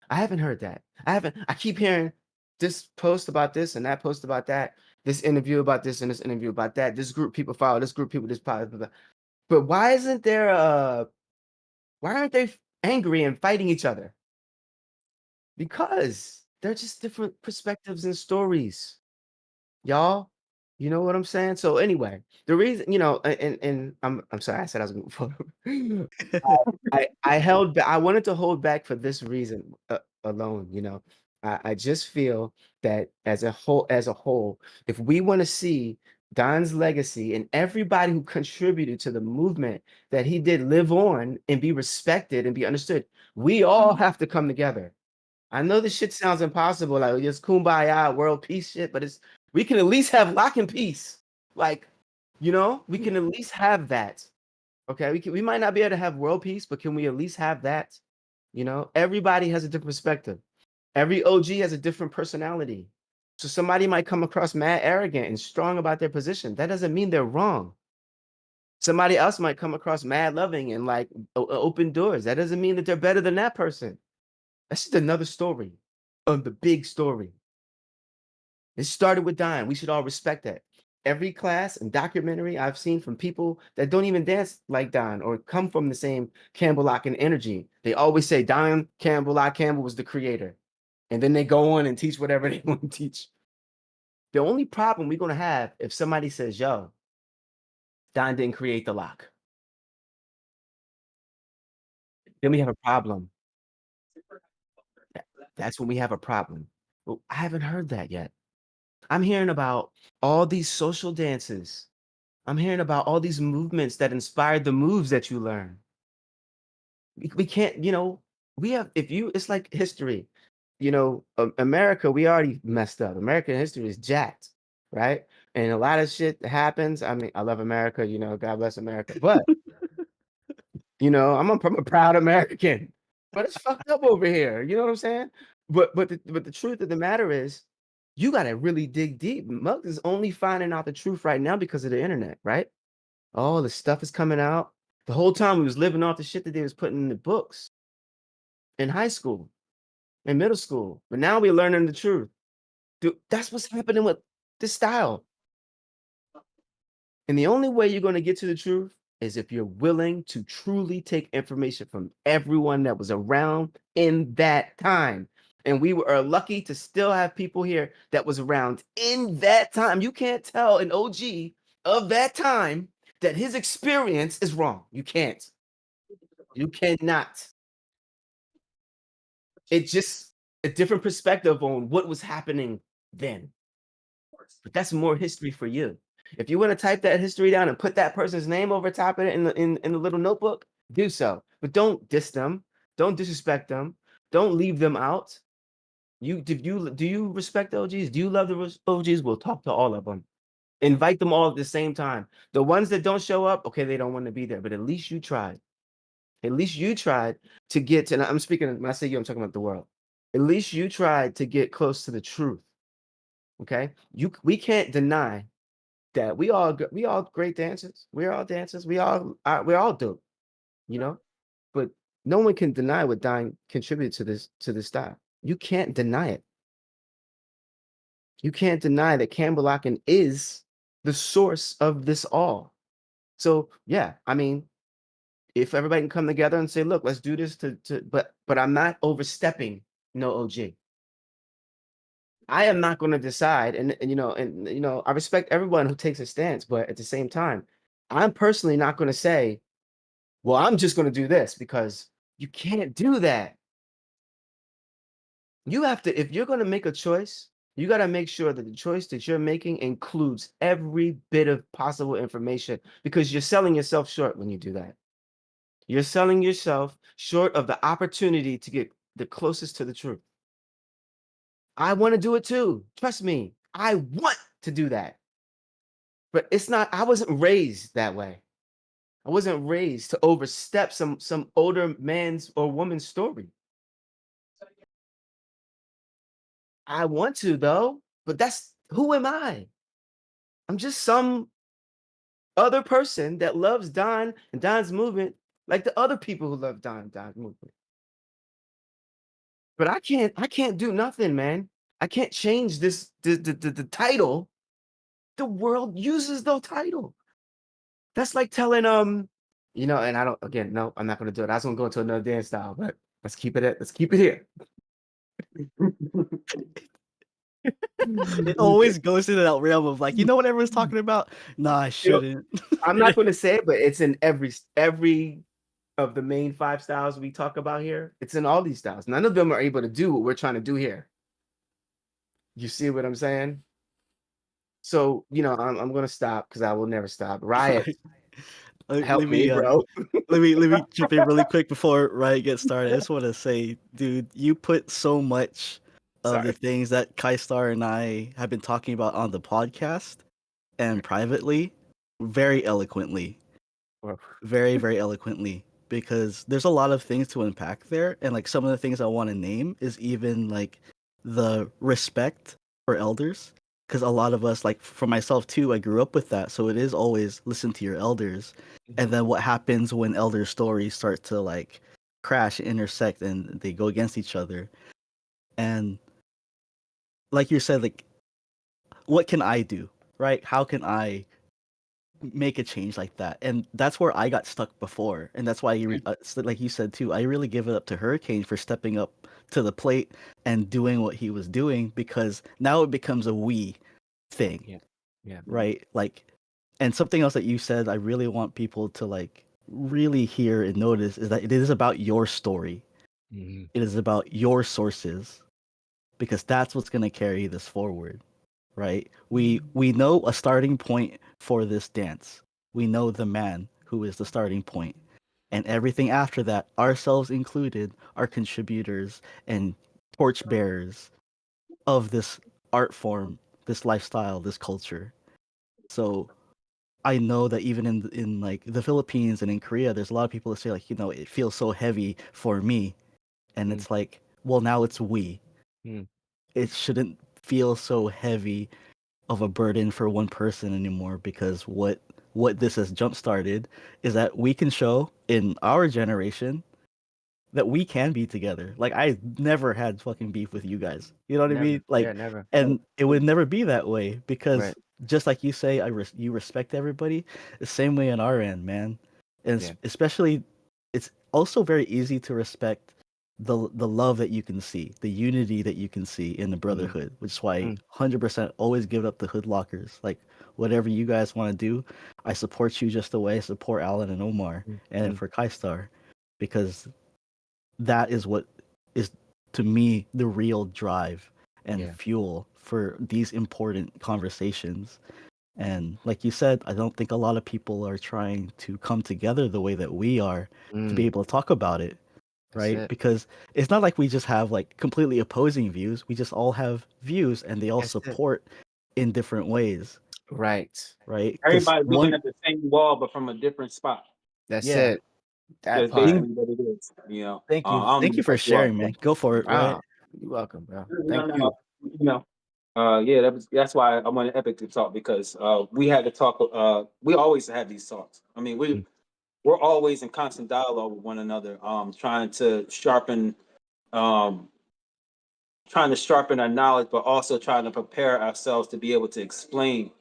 I haven't heard that. I keep hearing this post about this and that post about that. This interview about this and this interview about that. This group people follow. This group people this follow. But why aren't they angry and fighting each other? Because they're just different perspectives and stories. Y'all, you know what I'm saying? So anyway, the reason, and I'm sorry, I said I was going to move forward. I wanted to hold back for this reason alone. I just feel that as a whole, if we want to see Don's legacy and everybody who contributed to the movement that he did live on and be respected and be understood, we all have to come together. I know this shit sounds impossible, like just kumbaya, world peace shit, but we can at least have Lock-In peace. Like, we can at least have that. Okay, we might not be able to have world peace, but can we at least have that? Everybody has a different perspective. Every OG has a different personality. So somebody might come across mad arrogant and strong about their position. That doesn't mean they're wrong. Somebody else might come across mad loving and like open doors. That doesn't mean that they're better than that person. That's just another story of the big story. It started with Don. We should all respect that. Every class and documentary I've seen from people that don't even dance like Don or come from the same Campbell Lock-In energy, they always say Don Campbell was the creator. And then they go on and teach whatever they want to teach. The only problem we're going to have if somebody says, yo, Don didn't create the lock. Then we have a problem. That's when we have a problem. Well, I haven't heard that yet. I'm hearing about all these social dances. I'm hearing about all these movements that inspired the moves that you learn. We can't, it's like history. America, we already messed up. American history is jacked, right? And a lot of shit happens. I mean, I love America, God bless America. But, I'm a proud American. But it's fucked up over here. You know what I'm saying? But the truth of the matter is, you got to really dig deep. Muggs is only finding out the truth right now because of the internet, right? All the stuff is coming out. The whole time we was living off the shit that they was putting in the books in high school, in middle school. But now we're learning the truth. Dude, that's what's happening with this style. And the only way you're going to get to the truth is if you're willing to truly take information from everyone that was around in that time. And we are lucky to still have people here that was around in that time. You can't tell an OG of that time that his experience is wrong. You can't. You cannot. It's just a different perspective on what was happening then. But that's more history for you. If you want to type that history down and put that person's name over top of it in the little notebook, do so. But don't diss them. Don't disrespect them. Don't leave them out. Do you respect the OGs? Do you love the OGs? We'll talk to all of them. Invite them all at the same time. The ones that don't show up, okay, they don't want to be there, but at least you tried. At least you tried to get to, and I'm speaking, when I say you, I'm talking about the world. At least you tried to get close to the truth. Okay? We can't deny that we all great dancers. We're all dancers. We're all dope, you know? But no one can deny what Dine contributed to this style. You can't deny it. You can't deny that Campbell is the source of this all. So yeah, I mean, if everybody can come together and say, look, let's do this but I'm not overstepping no OG. I am not going to decide, and I respect everyone who takes a stance, but at the same time, I'm personally not going to say, well, I'm just going to do this, because you can't do that. You have to, if you're going to make a choice, you got to make sure that the choice that you're making includes every bit of possible information, because you're selling yourself short when you do that. You're selling yourself short of the opportunity to get the closest to the truth. I want to do it too. Trust me. I want to do that. But it's not, I wasn't raised that way. I wasn't raised to overstep some older man's or woman's story. I want to though, but that's, who am I? I'm just some other person that loves Don and Don's movement, like the other people who love Don and Don's movement. But I can't do nothing, man. I can't change this the title. The world uses the title. That's like telling and I don't, again, no, I'm not gonna do it. I was gonna go into another dance style, but let's keep it here. It always goes into that realm of like, you know what everyone's talking about? Nah, I shouldn't. I'm not gonna say it, but it's in every of the main 5 styles we talk about here. It's in all these styles. None of them are able to do what we're trying to do here. You see what I'm saying? So, I'm gonna stop because I will never stop. Riot, help me, bro. let me jump in really quick before Riot gets started. I just want to say, dude, you put so much of the things that Kaistar and I have been talking about on the podcast and privately very eloquently. Very, very eloquently. Because there's a lot of things to unpack there. And like some of the things I want to name is even like the respect for elders. Because a lot of us, like for myself too, I grew up with that. So it is always listen to your elders. And then what happens when elder stories start to like crash, intersect, and they go against each other. And like you said, like, what can I do, right? How can I make a change like that? And that's where I got stuck before. And that's why, like you said too, I really give it up to Hurricane for stepping up to the plate and doing what he was doing, because now it becomes a we thing. Yeah. Right? Like, and something else that you said, I really want people to like really hear and notice is that it is about your story. Mm-hmm. It is about your sources, because that's what's going to carry this forward. Right? We know a starting point for this dance. We know the man who is the starting point. And everything after that, ourselves included, are contributors and torchbearers of this art form, this lifestyle, this culture. So I know that even in like the Philippines and in Korea, there's a lot of people that say like, it feels so heavy for me. And it's like, well, now it's we. It shouldn't feel so heavy of a burden for one person anymore, because what this has jump started is that we can show in our generation that we can be together. Like, I never had fucking beef with you guys. You know what I mean? Like, never. And it would never be that way, because Right. just like you say, you respect everybody the same way on our end, man. And especially, it's also very easy to respect the love that you can see, the unity that you can see in the brotherhood, which is why 100% always give it up to Hood Lockers. Like, whatever you guys want to do, I support you just the way I support Alan and Omar, and for Kaistar, because that is what is, to me, the real drive and fuel for these important conversations. And like you said, I don't think a lot of people are trying to come together the way that we are to be able to talk about it. That's right? it. Because it's not like we just have like completely opposing views. We just all have views, and they all That's it. support in different ways, Right. right? Because Everybody's looking one, at the same wall, but from a different spot. That's yeah. it. That That's part. basically what it is. I don't Thank know you for what you are, sharing, man. Go for it, Roy. Ah, you're welcome, bro. No, Thank no, you. yeah, that's why I wanted Epic to talk, because we had to talk. We always have these talks. I mean, Mm. we're always in constant dialogue with one another, um, trying to sharpen our knowledge, but also trying to prepare ourselves to be able to explain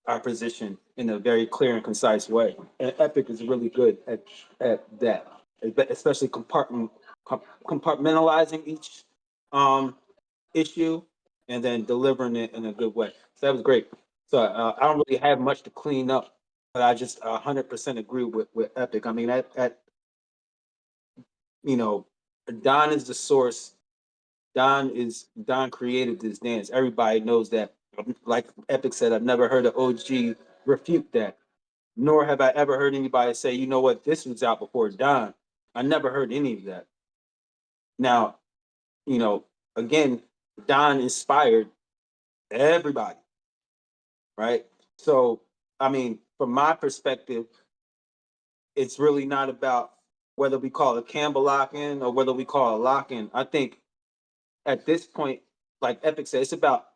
our position in a very clear and concise way. And Epic is really good at that, especially compartmentalizing each issue and then delivering it in a good way. So that was great. So I don't really have much to clean up, but I just 100% agree with Epic. I mean, you know, Don is the source. Don created this dance. Everybody knows that. Like Epic said, I've never heard an OG refute that. Nor have I ever heard anybody say, you know what, this was out before Don. I never heard any of that. Now, you know, again, Don inspired everybody, right? So, I mean, from my perspective, it's really not about whether we call it Campbell lock-in or whether we call it lock-in. I think at this point, like Epic said, it's about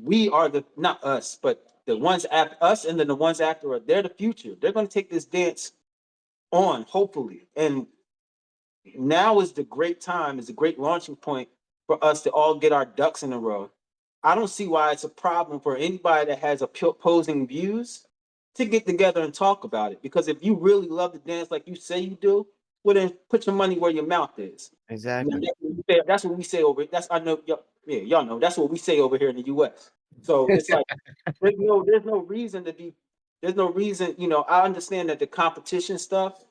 we are the not us, but the ones after us, and then the ones after us. They're the future. They're going to take this dance on, hopefully, and now is the great time, is a great launching point for us to all get our ducks in a row. I don't see why it's a problem for anybody that has opposing views to get together and talk about it. Because if you really love the dance like you say you do, well then put your money where your mouth is. Exactly. That's what we say over. That's I know. Yeah, y'all know. That's what we say over here in the U.S. So it's like there's no reason to be. There's no reason. I understand that the competition stuff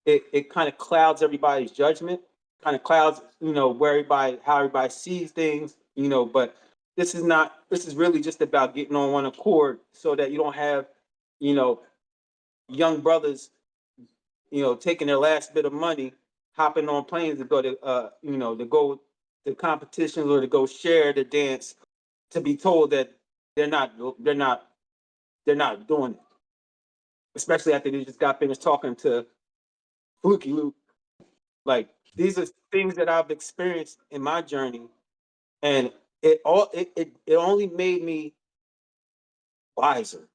it kind of clouds everybody's judgment, kind of clouds, where how everybody sees things, but this is not, this is really just about getting on one accord so that you don't have, you know, young brothers, taking their last bit of money, hopping on planes to go to, to go to competitions or to go share the dance to be told that they're not, they're not, they're not doing it. Especially after they just got finished talking to Fluky Luke. Like these are things that I've experienced in my journey, and it only made me wiser.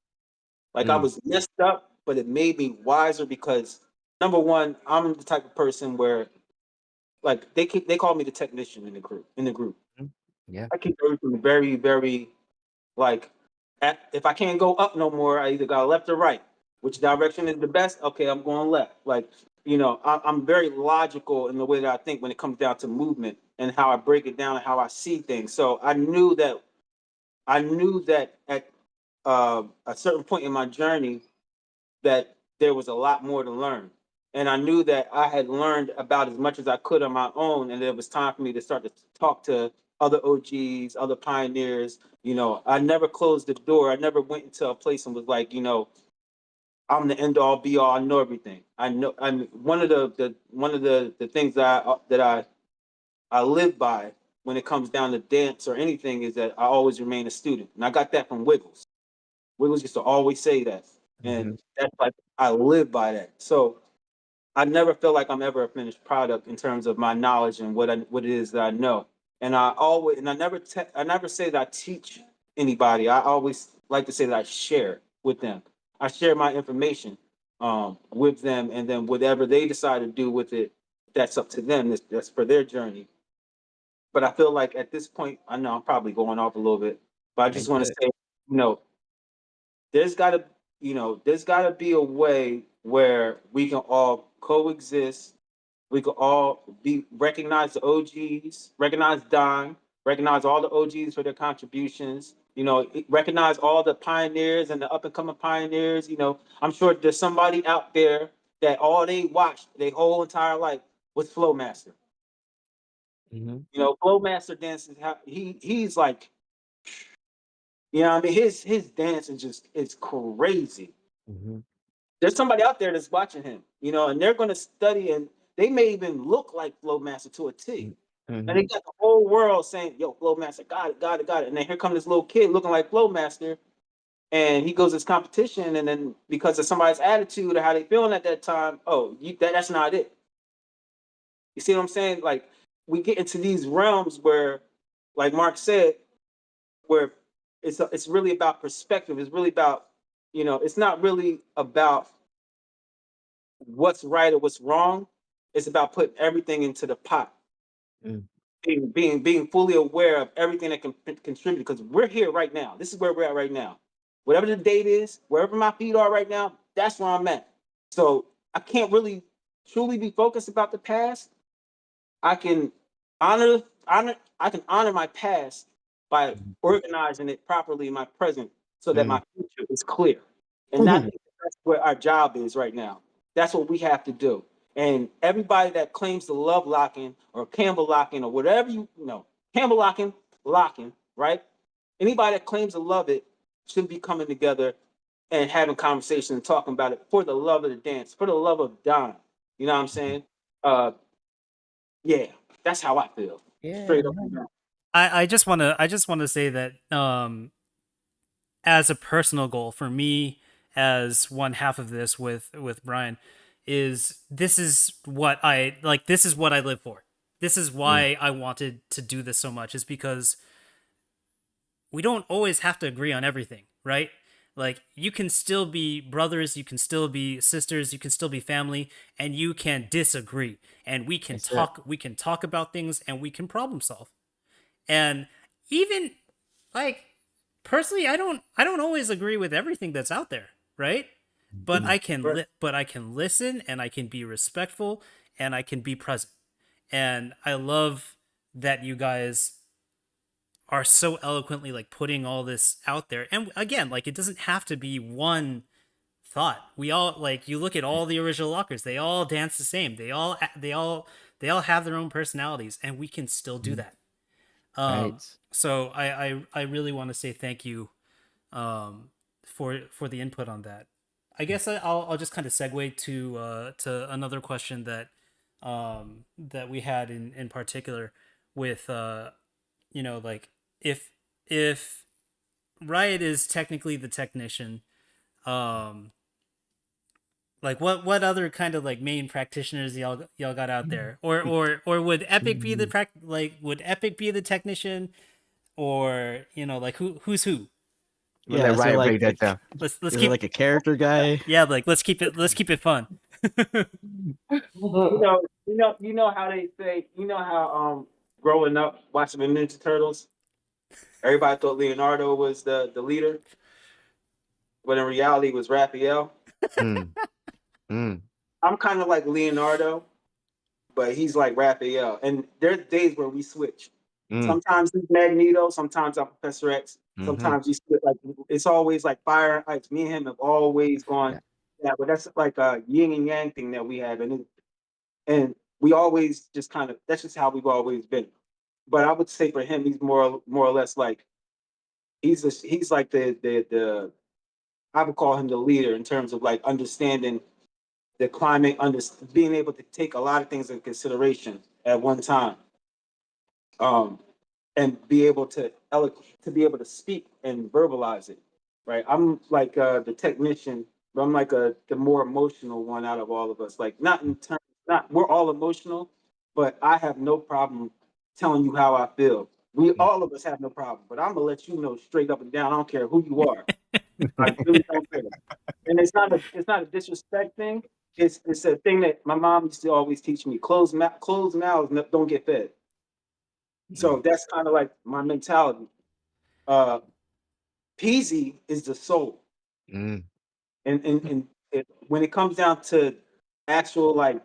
Like I Mm. was messed up, but it made me wiser because number one, I'm the type of person where like they call me the technician in the group. Mm. Yeah. I keep everything very, very like if I can't go up no more, I either go left or right. Which direction is the best? Okay, I'm going left. Like, I'm very logical in the way that I think when it comes down to movement and how I break it down and how I see things. So I knew that at a certain point in my journey that there was a lot more to learn. And I knew that I had learned about as much as I could on my own, and it was time for me to start to talk to other OGs, other pioneers. I never closed the door. I never went into a place and was like, I'm the end all be all. I know everything. I know. I mean, one of the things that I live by when it comes down to dance or anything is that I always remain a student, and I got that from Wiggles. Wiggles used to always say that, and that's like I live by that. So I never feel like I'm ever a finished product in terms of my knowledge and what it is that I know. And I never say that I teach anybody. I always like to say that I share with them. I share my information with them, and then whatever they decide to do with it, that's up to them. That's for their journey. But I feel like at this point, I know I'm probably going off a little bit, but I Hey, just want to good. say, you know, there's got to there's got to be a way where we can all coexist. We can all be recognize the OGs, recognize Don, recognize all the OGs for their contributions. Recognize all the pioneers and the up and coming pioneers. I'm sure there's somebody out there that all they watched their whole entire life was Flowmaster. Mm-hmm. Flowmaster dances. He's like, I mean, his dance is just it's crazy. Mm-hmm. There's somebody out there that's watching him, and they're going to study and they may even look like Flowmaster to a T. Mhm. And they got the whole world saying, yo, Flowmaster, got it, got it, got it. And then here comes this little kid looking like Flowmaster, and he goes to this competition, and then because of somebody's attitude or how they feeling at that time, oh, that's not it. You see what I'm saying? Like, we get into these realms where, like Mark said, where it's really about perspective. It's really about, it's not really about what's right or what's wrong. It's about putting everything into the pot. Mm. Being fully aware of everything that can contribute, because we're here right now. This is where we're at right now. Whatever the date is, wherever my feet are right now, that's where I'm at. So I can't really truly be focused about the past. I can honor my past by organizing it properly in my present so that my future is clear. And that's what our job is right now. That's what we have to do. And everybody that claims to love locking or Campbell locking or whatever Campbell locking, right? Anybody that claims to love it should be coming together and having conversation and talking about it for the love of the dance, for the love of Don. You know what I'm saying? Yeah, that's how I feel. Yeah. Straight up and down. I just want to say that as a personal goal for me, as one half of this with Brian, this is what I like. This is what I live for. This is why I wanted to do this so much, is because we don't always have to agree on everything, right? Like, you can still be brothers, you can still be sisters, you can still be family, and you can disagree, and we can talk about things, and we can problem solve. And even, like, personally, I don't always agree with everything that's out there, right? But I can listen, and I can be respectful, and I can be present. And I love that you guys are so eloquently like putting all this out there. And again, like, it doesn't have to be one thought. We all, like, you look at all the original lockers, they all dance the same. They all have their own personalities, and we can still do that. Right. So I really want to say thank you for the input on that. I guess I'll just kind of segue to another question that that we had in particular with like, if Riot is technically the technician, like, what other kind of like main practitioners y'all got out there, or would Epic be the would Epic be the technician, or like, who's who? We'll let Riot break that down. Let's Is keep it like a character guy? yeah, like, let's keep it fun. You know how they say, how growing up watching the Ninja Turtles, everybody thought Leonardo was the leader, but in reality it was Raphael. I'm kind of like Leonardo, but he's like Raphael. And there's days where we switch. Sometimes he's Magneto, sometimes I'm Professor X, sometimes we split. Like, it's always like fire and ice. Me and him have always gone. Yeah, but that's like a yin and yang thing that we have, and we always just kind of, that's just how we've always been. But I would say for him, he's more or less like, he's like the I would call him the leader in terms of like understanding the climate, being able to take a lot of things in consideration at one time, and be able to be able to speak and verbalize it. Right, I'm like the technician, but I'm like the more emotional one out of all of us. Like, we're all emotional, but I have no problem telling you how I feel. All of us have no problem, but I'm gonna let you know straight up and down. I don't care who you are. I really don't care. And it's not a disrespect thing. It's a thing that my mom used to always teach me: closed mouths don't get fed. So that's kind of like my mentality. Peasy is the soul, and when it comes down to actual, like,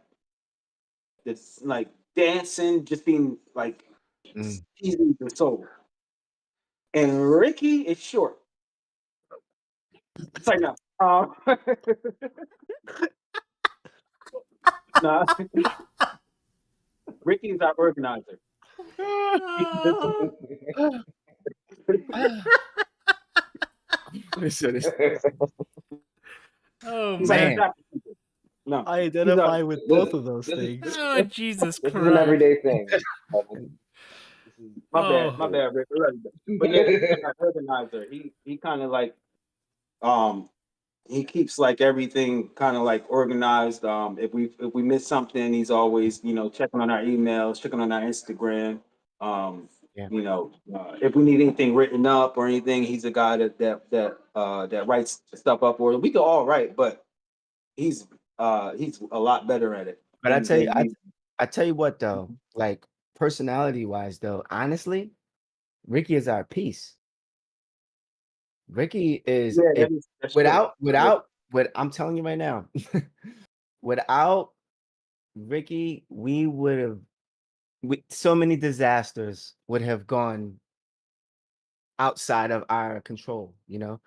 this, like, dancing, just being like, Peasy is the soul, and Ricky is short. It's like, no. Nah. Ricky is our organizer. Oh He's like man. our No, I he's identify with This, both of those this, things. Oh, Jesus this is an Christ. everyday thing. Kevin. This is, my Oh. bad, Rick. But yeah, he's an organizer. He kind of like um he keeps like everything kind of like organized. If we miss something, he's always checking on our emails, checking on our Instagram. Um, Yeah. if we need anything written up or anything, he's a guy that writes stuff up. Or we could all write, but he's a lot better at it But than me. I tell you what though, like personality wise though, honestly, Ricky is our piece. Ricky is Yeah, if that's true. what I'm telling you right now, without Ricky, we would have so many disasters would have gone outside of our control, you know.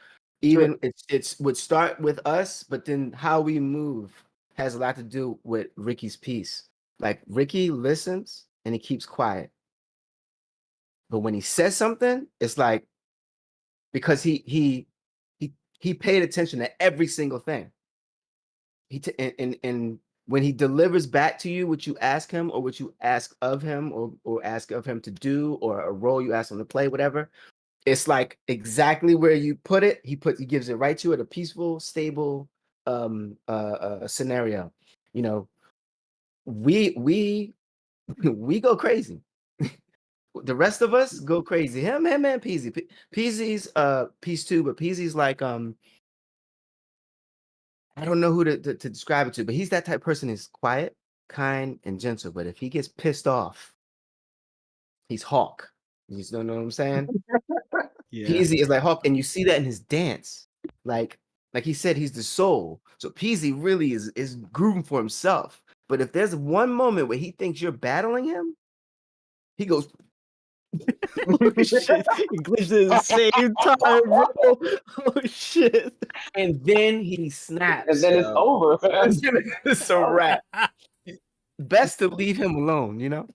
True. Even it's would start with us, but then how we move has a lot to do with Ricky's piece. Like Ricky listens and he keeps quiet. But when he says something, it's like because he paid attention to every single thing. And when he delivers back to you what you ask him or what you ask of him or ask of him to do or a role you ask him to play, whatever, it's like exactly where you put it. He gives it right to you at a peaceful, stable scenario. You know, we we go crazy. The rest of us go crazy. Him and Peasy. Peasy's piece too, but Peasy's like I don't know who to describe it to, but he's that type of person. He's quiet, kind, and gentle. But if he gets pissed off, he's Hawk. You know what I'm saying? Yeah. Peasy is like Hawk, and you see that in his dance. Like he said, he's the soul. So Peasy really is grooving for himself. But if there's one moment where he thinks you're battling him, he goes, Oh shit! He glitched at the same time, bro. Oh shit! and then he snaps. And then it's yo. over. It's a wrap. Best to leave him alone, you know.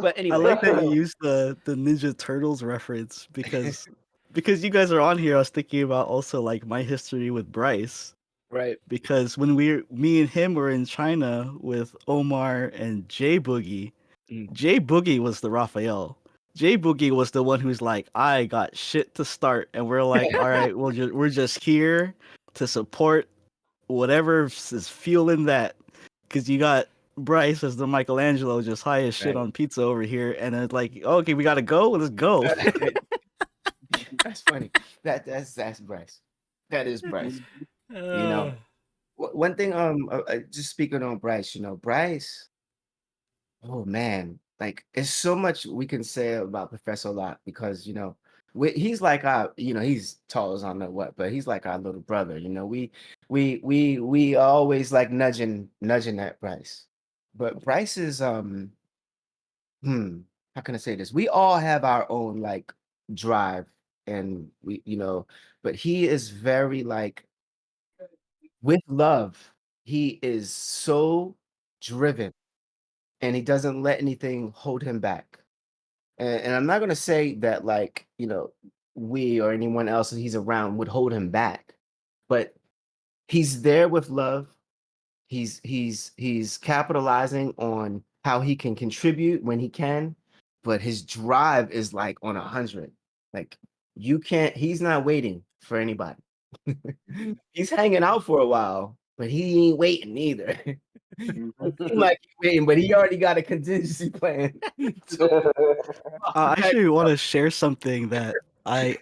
But I anyway, like that you used the Ninja Turtles reference because you guys are on here. I was thinking about also like my history with Bryce right. because when me and him were in China with Omar and J Boogie, Mm. J Boogie was the Raphael. J Boogie was the one who's like, I got shit to start, and we're like, all right, we're just here to support whatever is fueling that, because you got Bryce as the Michelangelo just high as shit Right. on pizza over here, and it's like, okay, we gotta go, let's go. That's funny. That's Bryce. That is Bryce. You know, one thing. Just speaking on Bryce, you know, Bryce. Oh man, like it's so much we can say about Professor Locke because you know he's like our, you know, he's tall as I don't know what, but he's like our little brother. You know, we always like nudging at Bryce, but Bryce is how can I say this? We all have our own like drive, and we, you know, but he is very like with love. He is so driven and he doesn't let anything hold him back. And I'm not gonna say that like, you know, we or anyone else that he's around would hold him back, but he's there with love. He's capitalizing on how he can contribute when he can, but his drive is like on 100. Like you can't, he's not waiting for anybody. He's hanging out for a while, but he ain't waiting either. He might be waiting, but he already got a contingency plan. So, I actually want to share something that I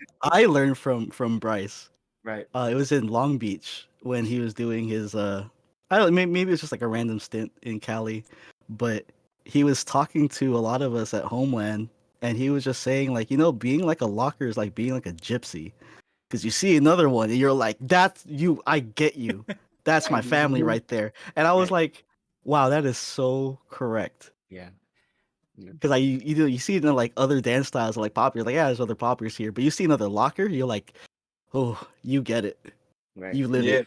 learned from Bryce. right. It was in Long Beach when he was doing his I don't, maybe it's just like a random stint in Cali, but he was talking to a lot of us at Homeland, and he was just saying like, you know, being like a locker is like being like a gypsy, because you see another one and you're like, that's you, I get you, that's my family right there. And I was Right. like, wow, that is so correct. Yeah. Because you see it in like other dance styles like poppers, like yeah, there's other poppers here, but you see another locker, you're like, oh, you get it, Right. you live Yeah. it.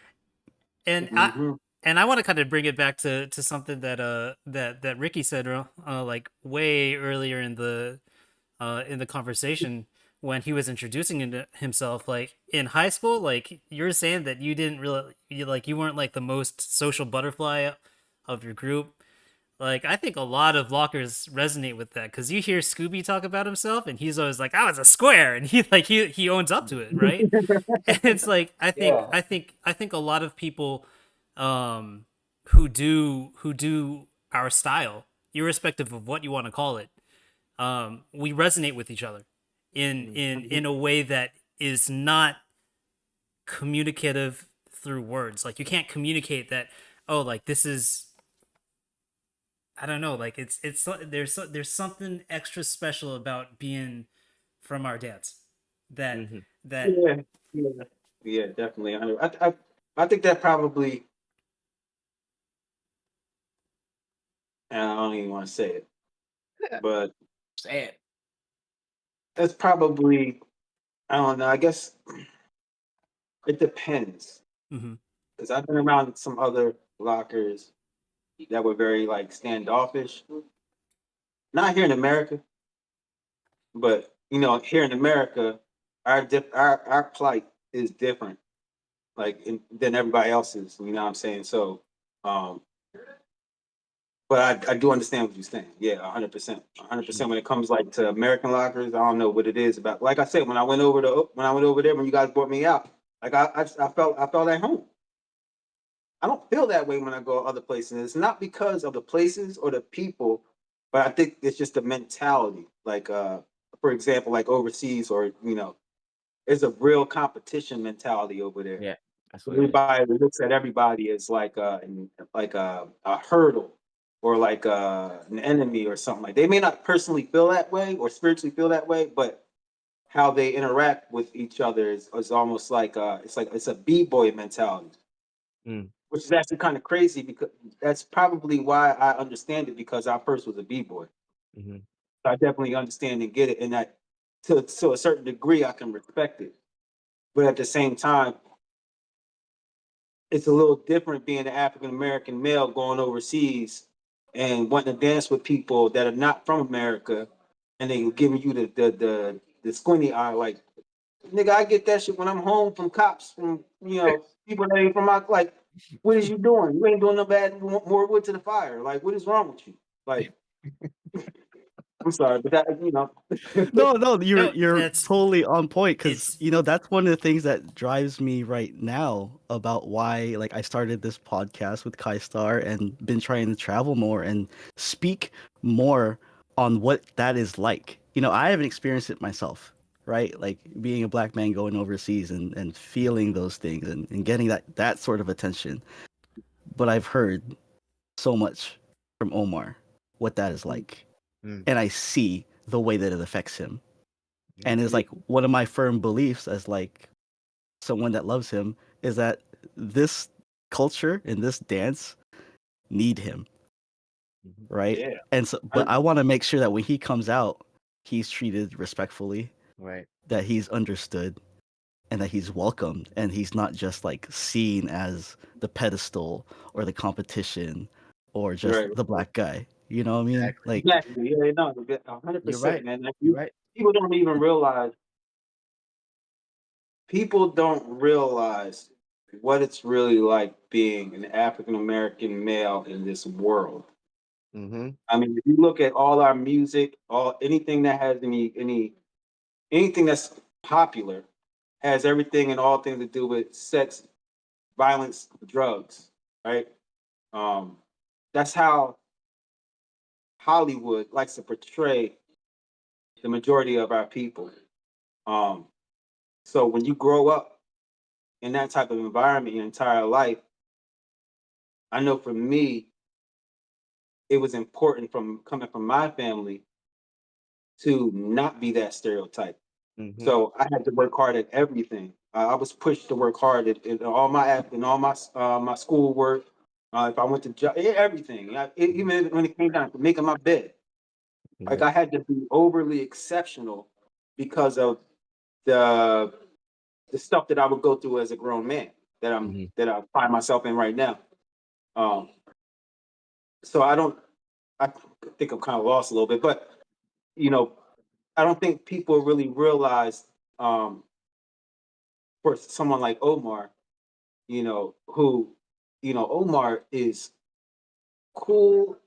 And I want to kind of bring it back to something that that Ricky said like way earlier in the conversation when he was introducing himself, like in high school, like you're saying that you didn't really, you weren't like the most social butterfly of your group. Like I think a lot of lockers resonate with that because you hear Scooby talk about himself, and he's always like, "I was a square," and he owns up to it, right? And it's like Yeah. I think a lot of people, who do our style, irrespective of what you want to call it, we resonate with each other in a way that is not communicative through words. Like you can't communicate that. Oh, like this is, I don't know. Like there's something extra special about being from our dance that Mhm. that Yeah, yeah, yeah, definitely. I think that probably, and I don't even want to say it, but Sad. that's probably, I don't know. I guess it depends Mhm. because I've been around some other lockers that were very like standoffish. Not here in America, but here in America, our plight is different, like than everybody else's. You know what I'm saying? So, um, but I do understand what you're saying. Yeah, 100%, 100%. When it comes like to American lockers, I don't know what it is about. Like I said, when I went over there, when you guys brought me out, like I felt at home. I don't feel that way when I go other places. It's not because of the places or the people, but I think it's just the mentality. Like, for example, like overseas, or there's a real competition mentality over there. Yeah, that's what it is. Everybody looks at everybody as like a hurdle, or like an enemy or something. Like they may not personally feel that way or spiritually feel that way, but how they interact with each other is almost like it's a b-boy mentality, Mm. which is actually kind of crazy, because that's probably why I understand it, because I first was a b-boy. Mhm. So I definitely understand and get it, and that to a certain degree I can respect it. But at the same time, it's a little different being an African American male going overseas and wanting to dance with people that are not from America, and they giving you the squinty eye, like, nigga, I get that shit when I'm home from cops, from people that ain't from my, like, what is you doing? You ain't doing no bad, more wood to the fire. Like, what is wrong with you? Like, I'm sorry, but that No, no, no, you're that's totally on point because it's that's one of the things that drives me right now about why like I started this podcast with Kai Star and been trying to travel more and speak more on what that is like. I haven't experienced it myself, right? Like being a black man going overseas and feeling those things and getting that sort of attention. But I've heard so much from Omar what that is like. Mm. And I see the way that it affects him, and it's Yeah. like one of my firm beliefs as like someone that loves him is that this culture and this dance need him, Mhm. right? Yeah. And so, but I want to make sure that when he comes out, he's treated respectfully, Right. that he's understood, and that he's welcomed, and he's not just like seen as the pedestal or the competition or just Right. the black guy. You know what I mean? Exactly. Like, Exactly. Yeah, no, You're 100%, right. man. Like, You're right. people don't even realize. People don't realize what it's really like being an African American male in this world. Mhm. I mean, if you look at all our music, all anything that has anything that's popular, has everything and all things to do with sex, violence, drugs, right? Um, that's how Hollywood likes to portray the majority of our people. Um, so when you grow up in that type of environment your entire life, I know for me, it was important from coming from my family to not be that stereotype. Mhm. So I had to work hard at everything. I was pushed to work hard in all my schoolwork. If I went to everything, even when it came down to making my bed, like Yeah. I had to be overly exceptional because of the the stuff that I would go through as a grown man Mhm. that I find myself in right now. Um, so I think I'm kind of lost a little bit, but you know, I don't think people really realize, for someone like Omar, who, Omar is cool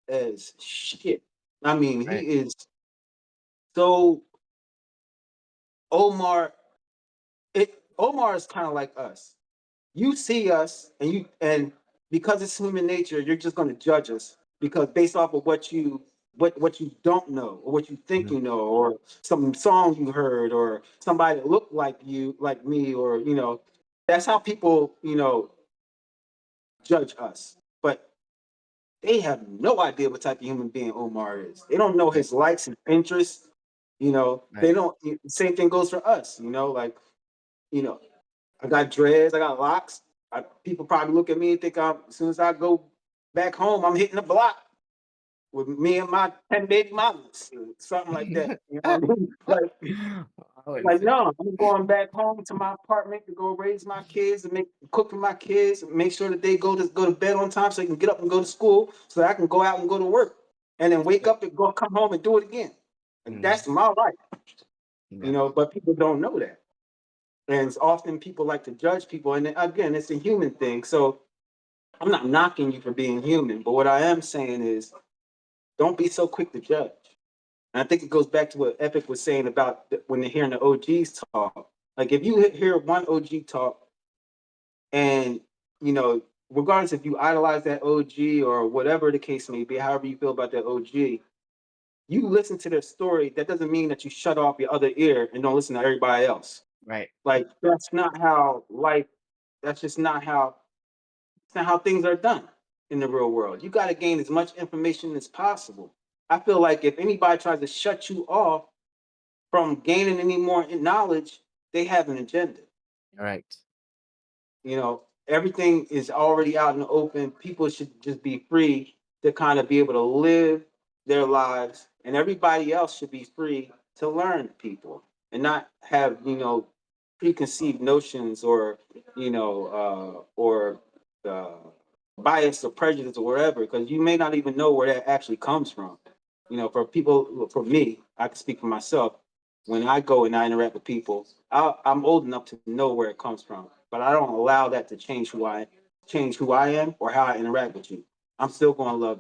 as shit. I mean, he Right. is so Omar. Omar is kind of like us. You see us, and because it's human nature, you're just going to judge us because based off of what you don't know or what you think Mhm. you know or some song you heard or somebody that looked like you, like me, or that's how people judge us. But they have no idea what type of human being Omar is. They don't know Right. his likes and interests. They Right. don't. Same thing goes for us. Like you know, I got dreads, I got locks. People probably look at me and think as soon as I go back home, I'm hitting the block with me and my 10 baby mamas, something like that. You know what I mean? I wouldn't Like say. no, I'm going back home to my apartment to go raise my kids and cook for my kids, and make sure that they go to bed on time so they can get up and go to school, so that I can go out and go to work, and then wake up and come home and do it again. And Mhm. that's my life, Yeah. But people don't know that. And it's often people like to judge people, and again, it's a human thing. So I'm not knocking you for being human, but what I am saying is don't be so quick to judge. And I think it goes back to what Epic was saying about when they're hearing the OGs talk. Like if you hear one OG talk, and regardless if you idolize that OG or whatever the case may be, however you feel about that OG, you listen to their story. That doesn't mean that you shut off your other ear and don't listen to everybody else. Right. Like that's not how life. That's just not how. It's not how things are done in the real world. You got to gain as much information as possible. I feel like if anybody tries to shut you off from gaining any more knowledge, they have an agenda. All right. Everything is already out in the open. People should just be free to kind of be able to live their lives, and everybody else should be free to learn people and not have preconceived notions or uh, bias or prejudice or whatever, because you may not even know where that actually comes from. For me, I can speak for myself. When I go and I interact with people, I'm old enough to know where it comes from, but I don't allow that to change who I am or how I interact with you. I'm still going to love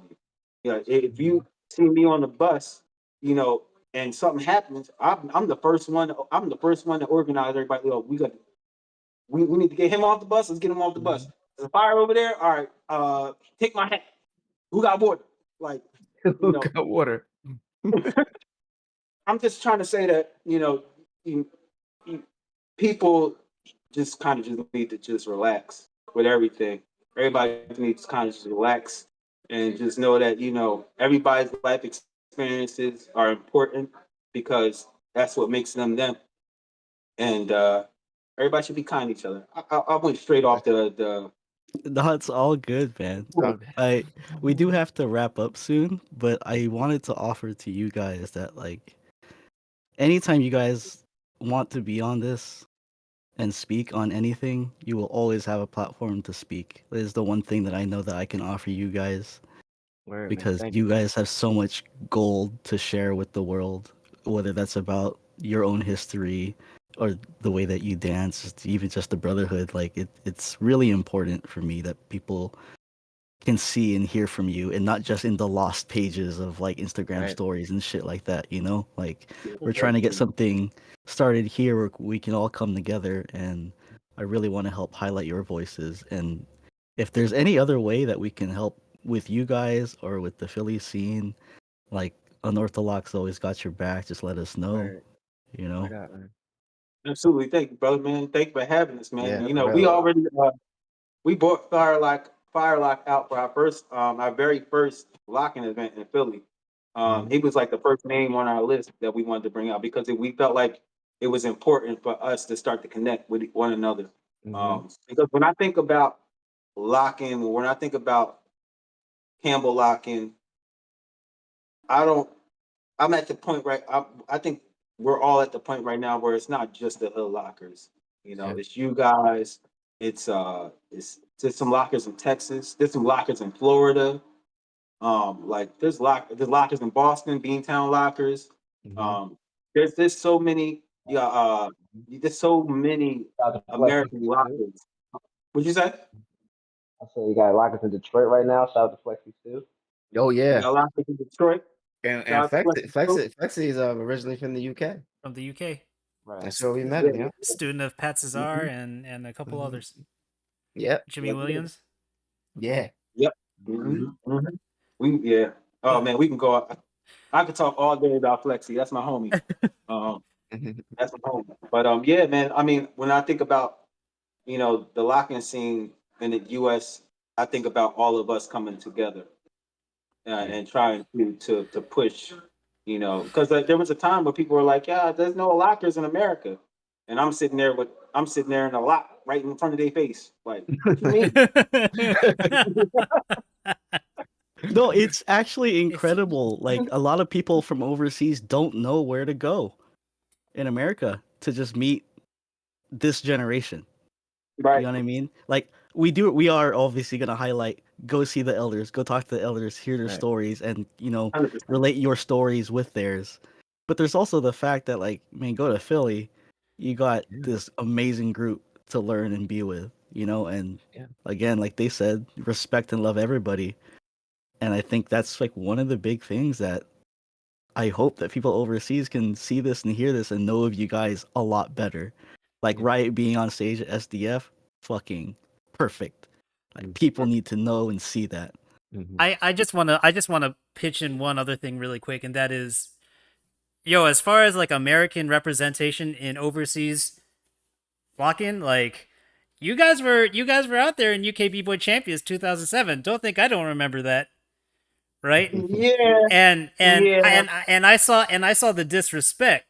you. If you see me on the bus, you know, and something happens, I'm the first one. I'm the first one to organize everybody. We need to get him off the bus. Let's get him off the bus. Mhm. There's a fire over there. All right. Take my hat. Who got water? Like, you Who know, got water? I'm just trying to say that, you, you, people just kind of just need to just relax with everything. Everybody needs to kind of just relax and just know that, everybody's life experiences are important because that's what makes them them. And everybody should be kind to each other. I went straight off the No, it's all good, man. So, We do have to wrap up soon, but I wanted to offer to you guys that like anytime you guys want to be on this and speak on anything, you will always have a platform to speak. It is the one thing that I know that I can offer you guys word, man. because Thank you you. guys have so much gold to share with the world, whether that's about your own history or the way that you dance, even just the brotherhood. Like it's really important for me that people can see and hear from you and not just in the lost pages of like Instagram Right. stories and shit like that, you know? Like we're trying to get something started here where we can all come together, and I really want to help highlight your voices. And if there's any other way that we can help with you guys or with the Philly scene, like Unorthodox always got your back, just let us know, Word. you know? Word out, man. Absolutely. Thank you, brother, man. Thank you for having us, man. Yeah, You for know, we real. already we brought Firelock out for our very first locking event in Philly. Mhm. He was like the first name on our list that we wanted to bring out because we felt like it was important for us to start to connect with one another. Mhm. Because when I think about locking, when I think about Campbell locking, I don't. I'm at the point right. I think we're all at the point right now where it's not just the hood lockers. Yeah. It's you guys. It's there's some lockers in Texas. There's some lockers in Florida. Like there's lockers in Boston, Beantown lockers. Mhm. Um, there's so many there's so many Shout out to Flexi American too. lockers. What'd you say? I said you got lockers in Detroit right now. Shout out to Flexi too. Oh We yeah, got lockers in Detroit. and Shout out to Flexi too. Flexi is originally from the UK. From the UK, Right. That's where we met Yeah, him. Yeah. student of Pat Cesar mhm, and a couple Mhm. others. Yep. Jimmy yeah, Williams. Yeah. yep. Mhm. Yeah. Oh But man, we can go. I could talk all day about Flexi. That's my homie. Um, that's my homie. But yeah, man. I mean, when I think about the locking scene in the U.S., I think about all of us coming together and trying to push. Because there was a time where people were like, "Yeah, there's no lockers in America," and I'm sitting there in a lock right in front of their face. Like, what you mean? No, it's actually It's- incredible. Like a lot of people from overseas don't know where to go in America to just meet this generation. You Right. know what I mean? Like we are obviously gonna highlight go see the elders, go talk to the elders, hear their Right. stories, and 100%. relate your stories with theirs. But there's also the fact that like, man, go to Philly, you got Yeah. this amazing group to learn and be with, and Yeah. again, like they said, respect and love everybody. And I think that's like one of the big things that I hope that people overseas can see this and hear this and know of you guys a lot better. Like Yeah. Riot being on stage at SDF, fucking perfect. Like Mm. people need to know and see that. Mhm. I just wanna pitch in one other thing really quick, and that is, as far as like American representation in overseas lock-in, like you guys were out there in UK B-Boy Champions 2007. Don't think I don't remember that, right? Yeah. And Yeah. I saw the disrespect.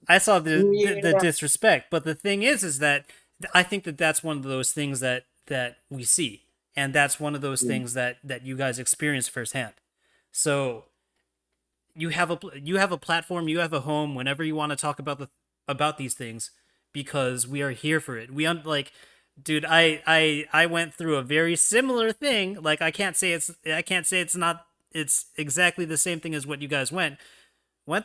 I saw the Yeah. disrespect. But the thing is that I think that that's one of those things that we see, and that's one of those things that you guys experience firsthand. So you have a platform, you have a home whenever you want to talk about these things, because we are here for it. Like, dude, I went through a very similar thing. Like I can't say it's exactly the same thing as what you guys went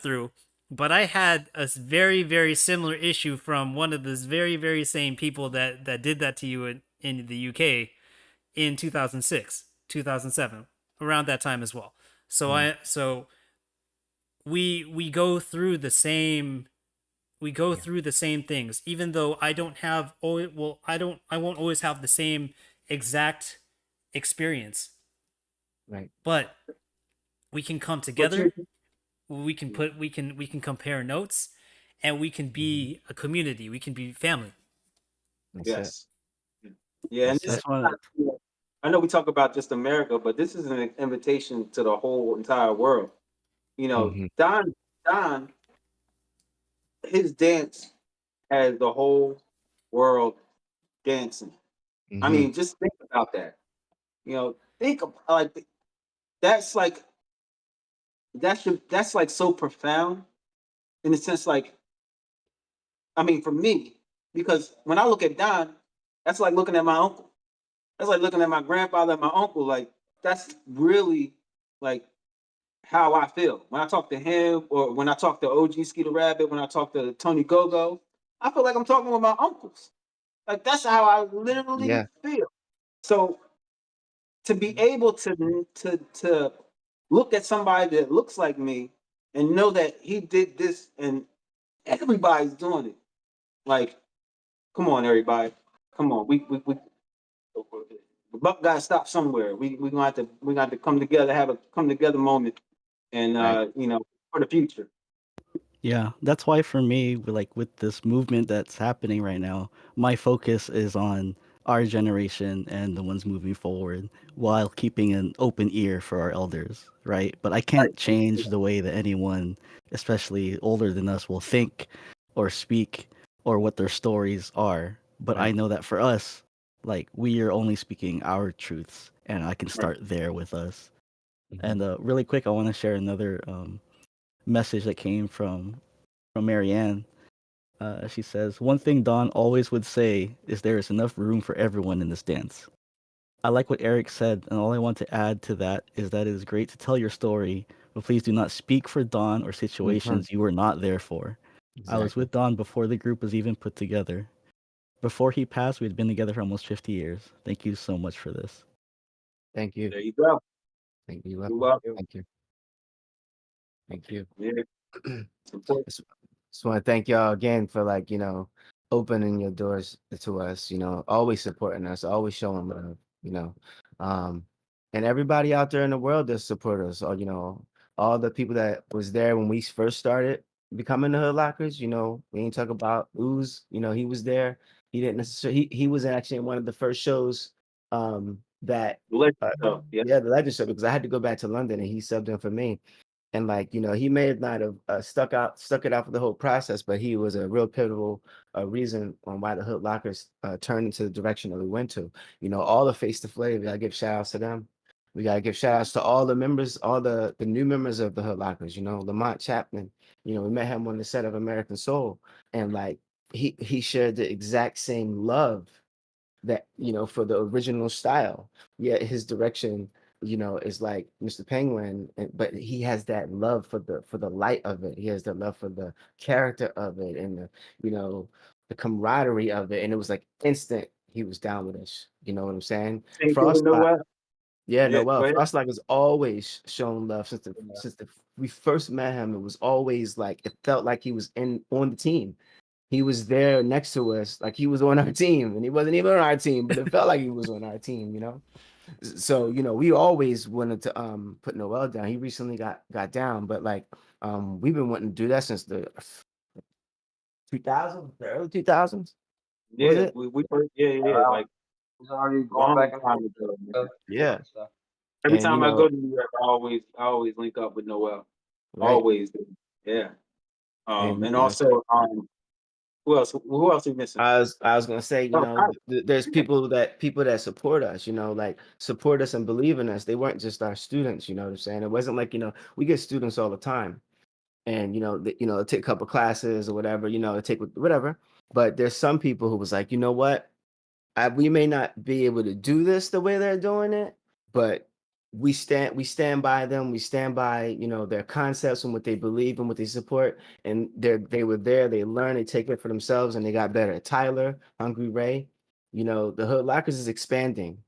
through, but I had a very, very similar issue from one of those very, very same people that did that to you in the UK in 2006, 2007, around that time as well. So we go through the same through the same things, even though I won't always have the same exact experience, Right. but we can come together. We can compare notes, and we can be a community. We can be family. That's it. Yes. Yeah, and That's this That's one. I know we talk about just America, but this is an invitation to the whole entire world. Mhm. Don, his dance has the whole world dancing. I Mhm. mean, just think about that. Think of like that's like that's like so profound in the sense like I mean for me because when I look at Don, that's like looking at my uncle. That's like looking at my grandfather and my uncle. Like that's really like how I feel when I talk to him, or when I talk to OG Skeeter Rabbit, when I talk to Tony Gogo. I feel like I'm talking with my uncles. Like that's how I literally Yeah. feel. So to be able to look at somebody that looks like me and know that he did this and everybody's doing it. Like, come on, everybody. Come on. We the buck gotta stop somewhere. We got to come together, have a come together moment and Right. for the future. Yeah, that's why for me, like with this movement that's happening right now, my focus is on our generation and the ones moving forward while keeping an open ear for our elders, right? But I can't change the way that anyone, especially older than us, will think or speak or what their stories are. But I Right. know that for us, like we are only speaking our truths, and I can Right. start there with us. Mhm. And really quick, I want to share another message that came from Marianne. She says, "One thing Don always would say is there is enough room for everyone in this dance." I like what Eric said, and all I want to add to that is that it is great to tell your story, but please do not speak for Don or situations you were not there for. I was Exactly. with Don before the group was even put together. Before he passed, we had been together for almost 50 years. Thank you so much for this. Thank you. There you go. Thank you. You're Welcome. welcome. Thank you. Thank you. Yeah, it's important. Just want to thank y'all again for like, opening your doors to us, always supporting us, always showing love, Um, and everybody out there in the world that support us, or all the people that was there when we first started becoming the Hood Lockers, we ain't talk about Ooze, he was there. He didn't necessarily he was actually in one of the first shows that Legend stuff. Yeah. yeah, the Legend Show, because I had to go back to London and he subbed in for me. And like, he may have not have stuck it out for the whole process, but he was a real pivotal reason on why the Hood Lockers turned into the direction that we went to. All the Face to Flavor, we gotta give shout outs to them. We gotta give shout outs to all the members, all the new members of the Hood Lockers. Lamont Chapman. We met him on the set of American Soul, and like he shared the exact same love that for the original style. Yeah, his direction is like Mr. Penguin, but he has that love for the light of it. He has that love for the character of it, and the camaraderie of it. And it was like instant. He was down with us. You know what I'm saying? Same thing with Frostbite, Noel. yeah, Yeah, Noel. go ahead. Frostbite has always shown love since we first met him. It was always like it felt like he was on the team. He was there next to us, like he was on our team, and he wasn't even on our team, but it felt like he was on our team. So we always wanted to put Noel down. He recently got down, but like we've been wanting to do that since the 2000s, the early 2000s. Was Yeah, it? we first, yeah, like He's already going long back and time forth ago, man. Yeah. and stuff. Every And time I go to New York, I always link up with Noel. right. Always do. Yeah. And And also, who else? Who else are we missing? I was gonna say, Oh, there's people that support us, like support us and believe in us. They weren't just our students, you know what I'm saying? It wasn't like, we get students all the time, and take a couple classes or whatever, take whatever. But there's some people who was like, you know what? We may not be able to do this the way they're doing it, but we stand by them. We stand by their concepts and what they believe and what they support. And they were there. They learned. They take it for themselves, and they got better. Tyler, Hungry Ray, the Hood Lockers is expanding,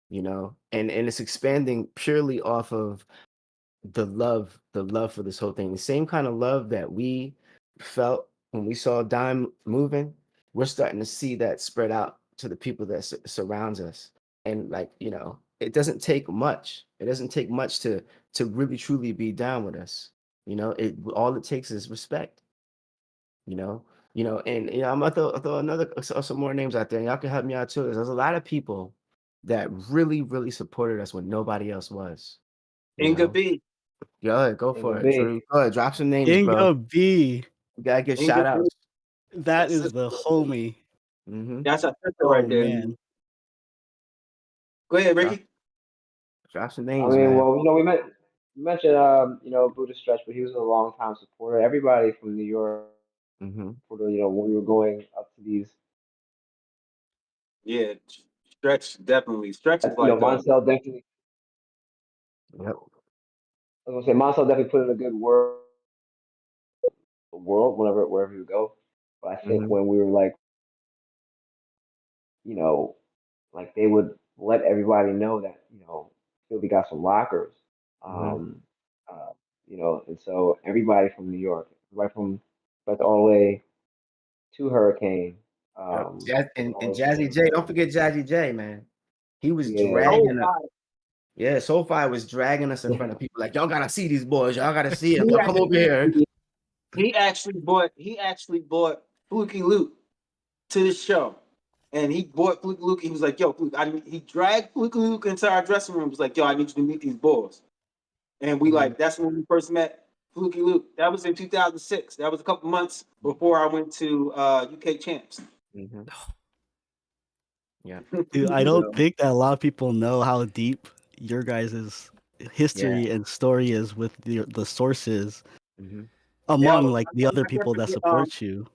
and it's expanding purely off of the love for this whole thing. The same kind of love that we felt when we saw Dime moving, we're starting to see that spread out to the people that surrounds us. And like, it doesn't take much. It doesn't take much to really truly be down with us. It all it takes is respect. You know, and I'm gonna throw some more names out there, and y'all can help me out too. There's a lot of people that really, really supported us when nobody else was. Inga B. Go for Inga it, B. Drew. Go ahead, drop some names, bro. Inga B, You gotta give Inga shout B. outs. that That's is a- the homie. Mm-hmm. That's a sister Oh right there. man, Go ahead, Ricky. Drop some I names, mean, man. well, we mentioned, Buddha Stretch, but he was a long time supporter. Everybody from New York, Mm-hmm. when we were going up to these, Yeah, Stretch definitely. Stretch is like Monsell definitely. Yep. I was gonna say Monsell definitely put in a good world wherever you go. But I think Mm-hmm. when we were like, like they would let everybody know that Philly got some lockers, Mm-hmm. um, and so everybody from New York, everybody from but all the way to Hurricane, Yep. And all the Jazzy way J, don't forget Jazzy J, man. He was yeah, oh, dragging us. Yeah, SoFi was dragging us in front of people like, y'all gotta see these boys. Y'all gotta see them. he Y'all come over here. actually bought Fluky Luke to the show. And he bought Fluky Luke. He was like, yo, Fluke, he dragged Fluky Luke into our dressing room. He was like, yo, I need you to meet these boys. And we Mhm. that's when we first met Fluky Luke. That was in 2006. That was a couple months before I went to UK Champs. Mhm. Yeah. dude, I don't think that a lot of people know how deep your guys' history and story is with the sources Mm-hmm. among Yeah, like the other people that support you.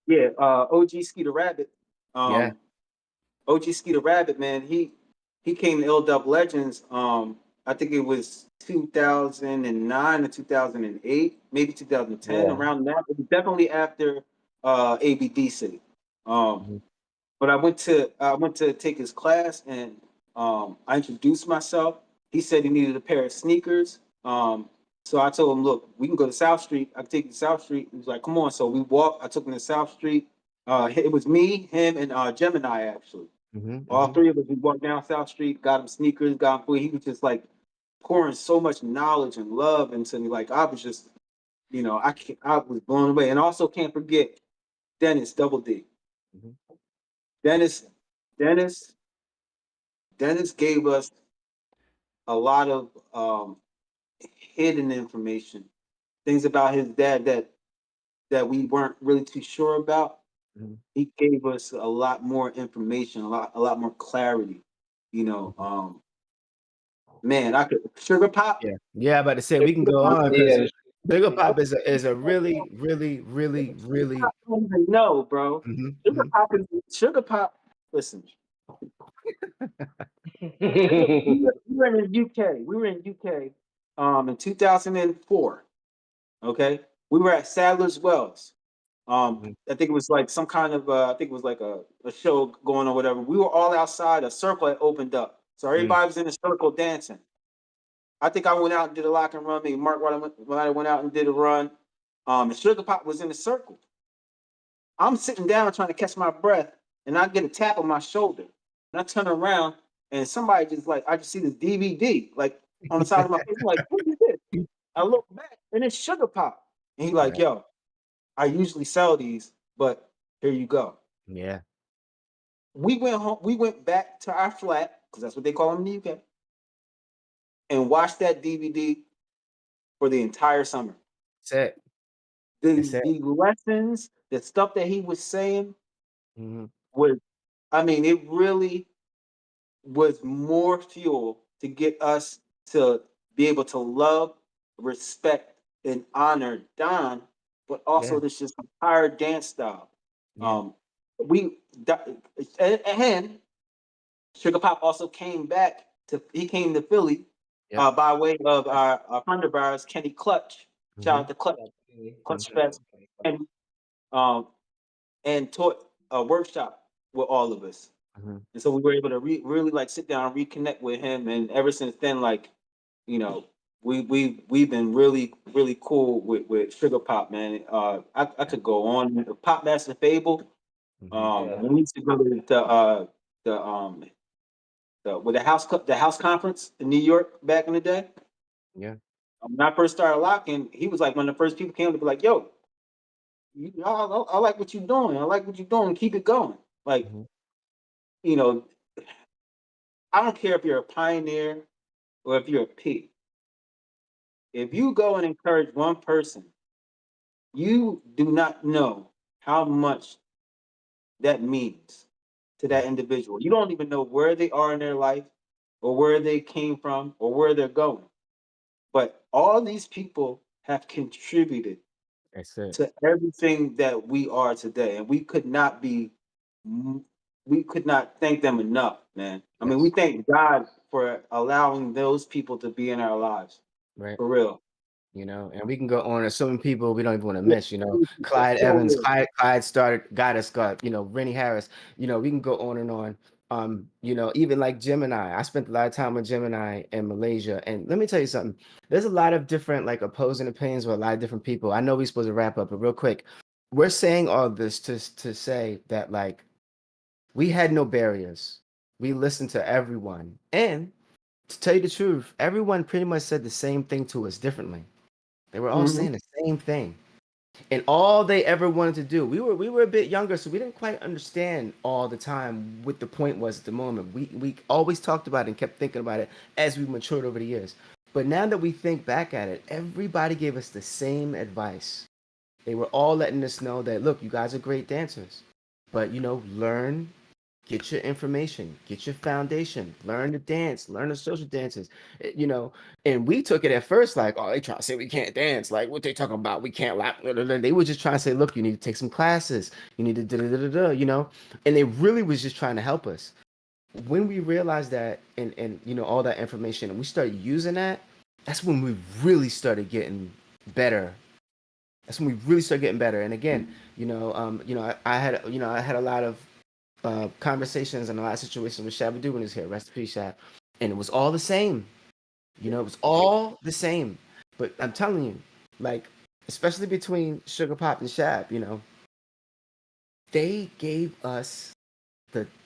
Yeah, OG Skeeter Rabbit. Yeah. OG Skeeter Rabbit, man, he came to LW Legends I think it was 2009 or 2008, maybe 2010, Yeah. around that. It was definitely after ABDC. Mhm. But I went to take his class, and I introduced myself. He said he needed a pair of sneakers. So I told him, look, we can go to South Street. I can take you to South Street. He was like, come on. So we walked. I took him to South Street. It was me, him, and Gemini actually. Mhm. All Mhm. three of us. We walked down South Street, got him sneakers, got him food. He was just like pouring so much knowledge and love into me. Like I was just, I was blown away. And also can't forget Dennis Double D. Mhm. Dennis, Dennis, Dennis gave us a lot of hidden information, things about his dad that we weren't really too sure about. Mhm. He gave us a lot more information, a lot more clarity. You know, Mhm. man, I could Sugar Pop. Yeah. Yeah, about to say we can Sugar go Pop, on because Yeah. Sugar Pop is a really, really, really, Sugar really. Pop don't even know, bro. Mhm. Sugar Mhm. Pop is Sugar Pop. Listen, we were in the UK. We were in UK in 2004. Okay. We were at Sadler's Wells. Mhm. I think it was like some kind of I think it was like a show going on, whatever. We were all outside, a circle had opened up. So Mm. everybody was in a circle dancing. I think I went out and did a lock and run. Maybe Mark went out and did a run. And Sugar Pop was in the circle. I'm sitting down trying to catch my breath, and I get a tap on my shoulder. And I turn around, and somebody just like, I just see this DVD like on the side of my face. I'm like, what is this? I look back, and it's Sugar Pop. And he like, Right. yo, I usually sell these, but here you go. Yeah. We went home, we went back to our flat, because that's what they call them in the UK, and watched that DVD for the entire summer. That's it. The That's it. the lessons, the stuff that he was saying Mhm. was, I mean, it really was more fuel to get us to be able to love, respect, and honor Don, but Yeah. also this just entire dance style. Yeah. Um, we and Sugar Pop also came back he came to Philly Yep. by way of our friend of ours, Kenny Clutch. Shout out Mhm. to Clutch, Clutch Okay. Fest, and um, and taught a workshop with all of us. Mhm. And so we were able to really like sit down and reconnect with him. And ever since then, like, you know, we've been really cool with Sugar Pop, man. I could go on. Pop Master Fable. Mhm. Yeah. We used to go to with the house conference in New York back in the day. Yeah. When I first started locking, he was like one of the first people came to be like, "Yo, I like what you're doing. I like what you're doing. Keep it going." Like, Mhm. you know, I don't care if you're a pioneer or if you're a P. If you go and encourage one person, you do not know how much that means to that Right. individual. You don't even know where they are in their life or where they came from or where they're going. But all these people have contributed That's it. to everything that we are today. And we could not thank them enough, man. I mean, we Yes. thank God for allowing those people to be in our lives. Right. For real. And we can go on. There's so many people we don't even want to Yeah, miss. for Clyde sure. Evans, Clyde got us, Rennie Harris. We can go on and on. Even like Gemini. I spent a lot of time with Gemini in Malaysia. And let me tell you something. There's a lot of different like opposing opinions with a lot of different people. I know we're supposed to wrap up, but real quick, we're saying all this to say that like we had no barriers. We listened to everyone. And to tell you the truth, everyone pretty much said the same thing to us differently. They were all Mhm. saying the same thing. And all they ever wanted to do, we were a bit younger, so we didn't quite understand all the time what the point was at the moment. We always talked about it and kept thinking about it as we matured over the years. But now that we think back at it, everybody gave us the same advice. They were all letting us know that look, you guys are great dancers, but learn, get your information, get your foundation, learn to dance, learn the social dances, and we took it at first like, oh, they trying to say we can't dance, like what they talking about, we can't lap. They were just trying to say, look, you need to take some classes, you need to and they really was just trying to help us. when we realized that, and you know, all that information, and we started using that, that's when we really started getting better. That's when we really started getting better. And again, I had, I had a lot of conversations and a lot of situations with Shabba when he was here. Rest in peace, Shab. And it was all the same. You know, it was all the same. But I'm telling you, like, especially between Sugar Pop and Shab, you know, they gave us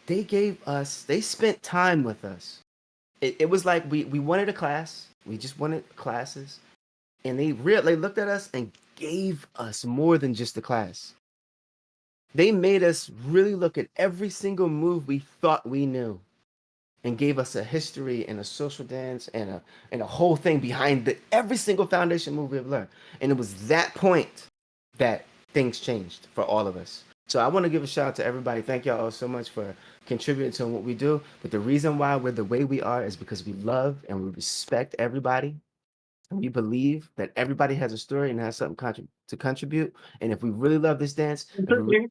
they spent time with us. It was like we wanted a class. We just wanted classes. And they looked at us and gave us more than just the class. They made us really look at every single move we thought we knew and gave us a history and a social dance and a whole thing behind every single foundation move we've learned. And it was that point that things changed for all of us. So I want to give a shout out to everybody. Thank y'all all so much for contributing to what we do. But the reason why we're the way we are is because we love and we respect everybody. And we believe that everybody has a story and has something to contribute. And if we really love this dance, if we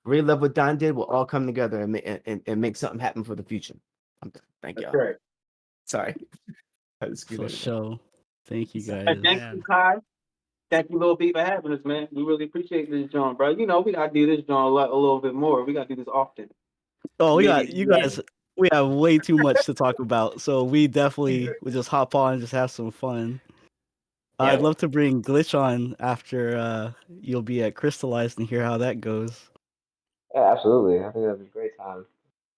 really love what Don did, we'll all come together and make something happen for the future. I'm done. Thank That's y'all. right. Sorry. I just For sure. Thank you guys. And thank you, Kai. Thank you, Lil B, for having us, man. We really appreciate this, John, bro. You know, we gotta do this, John, a little bit more. We gotta do this often. Oh, we got Maybe- you guys. We have way too much to talk about, so we definitely would just hop on and just have some fun. Yeah. I'd love to bring Glitch on after you'll be at Crystallized and hear how that goes. Yeah, absolutely. I think that'd be a great time.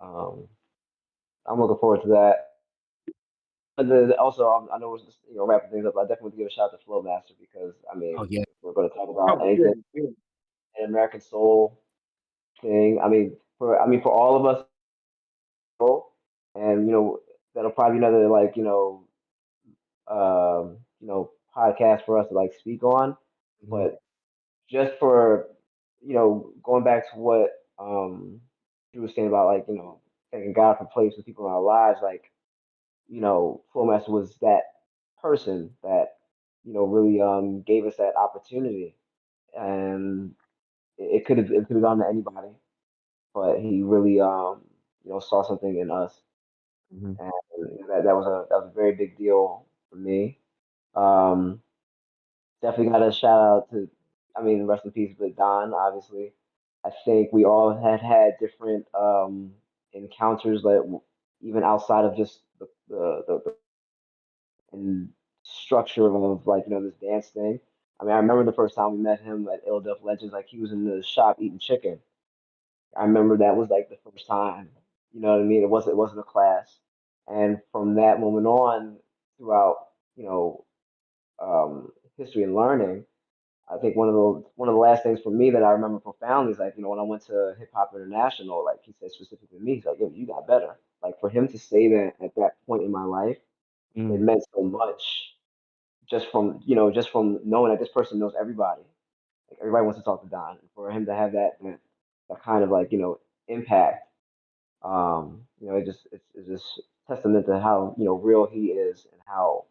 I'm looking forward to that. And then also, I know we're just wrapping things up. I definitely want to give a shout out to Flowmaster because I mean, Oh yeah. we're going to talk Oh, about anything yeah. an American Soul thing. I mean, for all of us, and that'll probably be another like podcast for us to like speak on. But just for going back to what you were saying about like thanking God for placing people in our lives, like Flowmaster was that person that really gave us that opportunity, and it could have gone to anybody, but he really saw something in us, Mhm. and that was a very big deal for me. Um, Definitely got a shout out to, I mean, rest in peace, but Don, obviously. I think we all had different encounters, like even outside of just the and structure of like this dance thing. I mean, I remember the first time we met him at Ill Def Legends, like he was in the shop eating chicken. I remember that was like the first time. You know what I mean? It wasn't a class, and from that moment on, throughout you know history and learning, I think one of the last things for me that I remember profoundly is like when I went to Hip Hop International, like he said specifically to me, he's like, "Yo, you got better." Like for him to say that at that point in my life, it Mm. meant so much just from knowing that this person knows everybody. Like everybody wants to talk to Don. And for him to have that kind of like impact, it's just testament to how real he is and how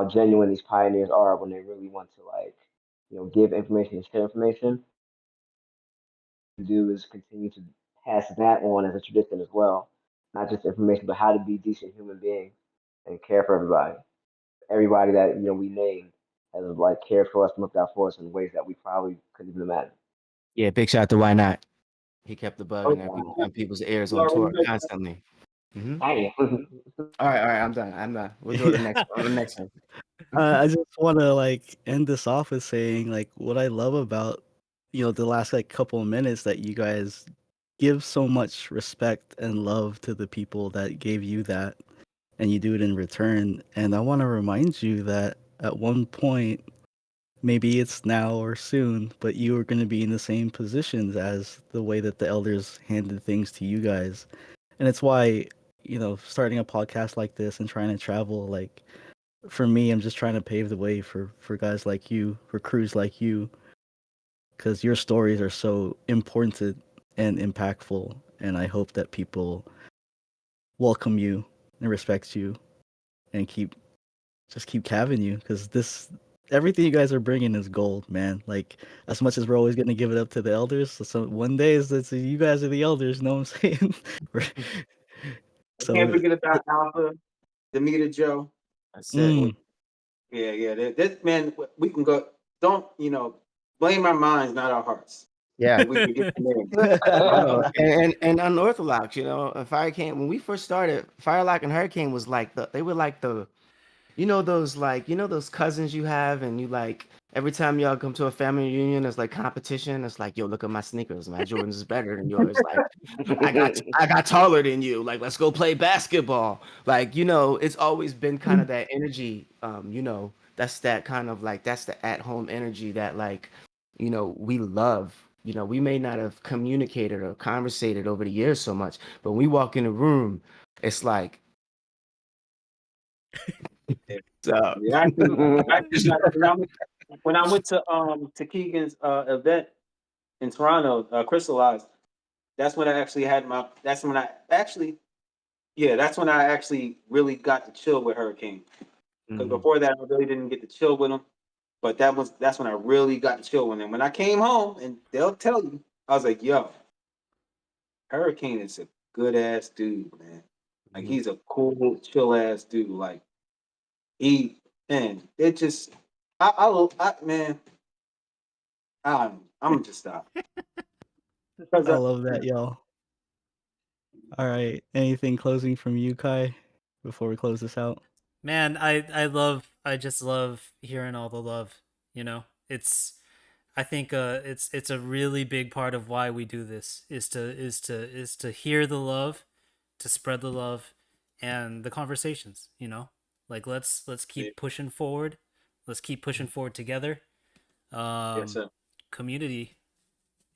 genuine these pioneers are when they really want to like give information and share information. To do is continue to pass that on as a tradition as well, not just information, but how to be decent human beings and care for everybody. Everybody that we named has like cared for us and looked out for us in ways that we probably couldn't even imagine. Yeah, big shout out to Why Not. He kept the bug in Oh, on people's ears You on already tour know. constantly. Mhm. dang. All right, I'm done. We'll do the next on the next one. I just want to like end this off with saying like what I love about the last like couple of minutes that you guys give so much respect and love to the people that gave you that, and you do it in return. And I want to remind you that at one point, maybe it's now or soon, but you are going to be in the same positions as the way that the elders handed things to you guys. And it's why starting a podcast like this and trying to travel, like for me, I'm just trying to pave the way for guys like you, for crews like you, because your stories are so important and impactful. And I hope that people welcome you and respect you and keep having you, because everything you guys are bringing is gold, man. Like as much as we're always going to give it up to the elders, so one day it's you guys are the elders. Know what I'm saying? I So can't forget about Alpha, Demeter Joe. That's it. mm, Yeah. This man, we can go. Don't blame our minds, not our hearts. Yeah. We can get the name. No, and unorthodox, Fire came when we first started. Firelock and Hurricane was like they were like the, those cousins you have, and you like every time y'all come to a family reunion, it's like competition. It's like, yo, look at my sneakers, man. Jordan's is better than yours. Like, I got taller than you. Like, let's go play basketball. Like, it's always been kind of that energy. That's that kind of like that's the at home energy that like, we love. We may not have communicated or conversated over the years so much, but when we walk in the room, it's like, so Yeah, actually, when I went to Keegan's event in Toronto, Crystallized, that's when I actually had my. That's when I actually, yeah, that's when I actually really got to chill with Hurricane. Because before that, I really didn't get to chill with him. But that's when I really got to chill with him. When I came home, and they'll tell you, I was like, yo, Hurricane is a good ass dude, man. Like he's a cool, chill ass dude. Like man, it just man, I'm just stop. Because I love that, y'all. All right. Anything closing from you, Kai, before we close this out? Man, I just love hearing all the love, I think it's a really big part of why we do this is to hear the love, to spread the love and the conversations, Like let's keep pushing forward. Let's keep pushing forward together. yes, sir. Community.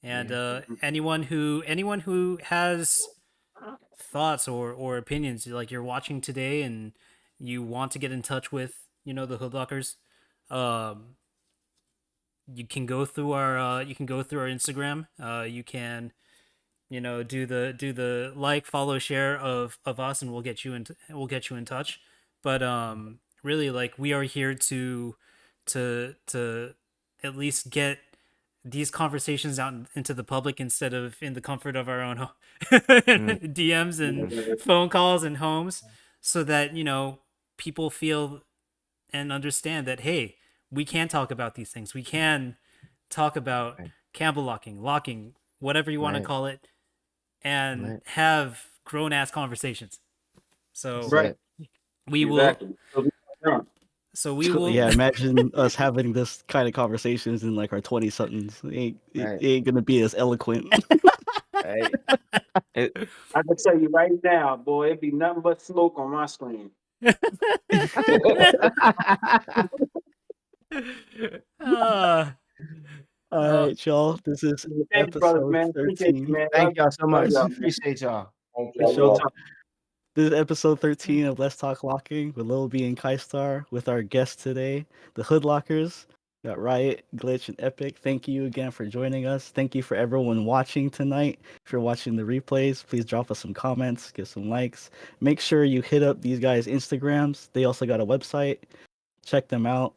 And anyone who has thoughts or opinions, like you're watching today and you want to get in touch with the Hoodlockers, you can go through our Instagram. You can do the like, follow, share of us, and we'll get you in touch. But really, like, we are here to at least get these conversations out into the public instead of in the comfort of our own DMs and phone calls and homes, so that people feel and understand that, hey, we can talk about these things. We can talk about Campbell locking, whatever you want to Right. call it, and Right. have grown ass conversations. So That's Right. it. we Exactly. will. Yeah, imagine us having this kind of conversations in like our 20 somethings. It Right. ain't gonna be as eloquent. Right. I can tell you right now, boy, it'd be nothing but smoke on my screen. uh, All right, y'all. This is Thank you, brothers, episode man. Appreciate you, 13. man. Thank y'all so much. Love y'all, man. Appreciate y'all. Thank For you, sure. bro. This is episode 13 of Let's Talk Locking with Lil B and Kai-Star with our guests today, the Hoodlockers. Got Riot, Glitch, and Epic. Thank you again for joining us. Thank you for everyone watching tonight. If you're watching the replays, please drop us some comments, give some likes. Make sure you hit up these guys' Instagrams. They also got a website. Check them out.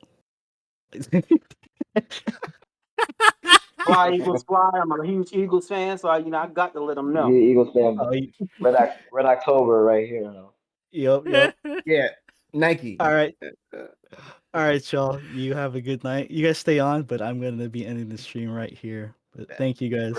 Fly Eagles fly. I'm a huge Eagles fan, so I got to let them know. Yeah, Eagles fan. Oh, Red October right here. yep. Yeah. Nike. All right. All right, y'all. You have a good night. You guys stay on, but I'm going to be ending the stream right here. But thank you guys.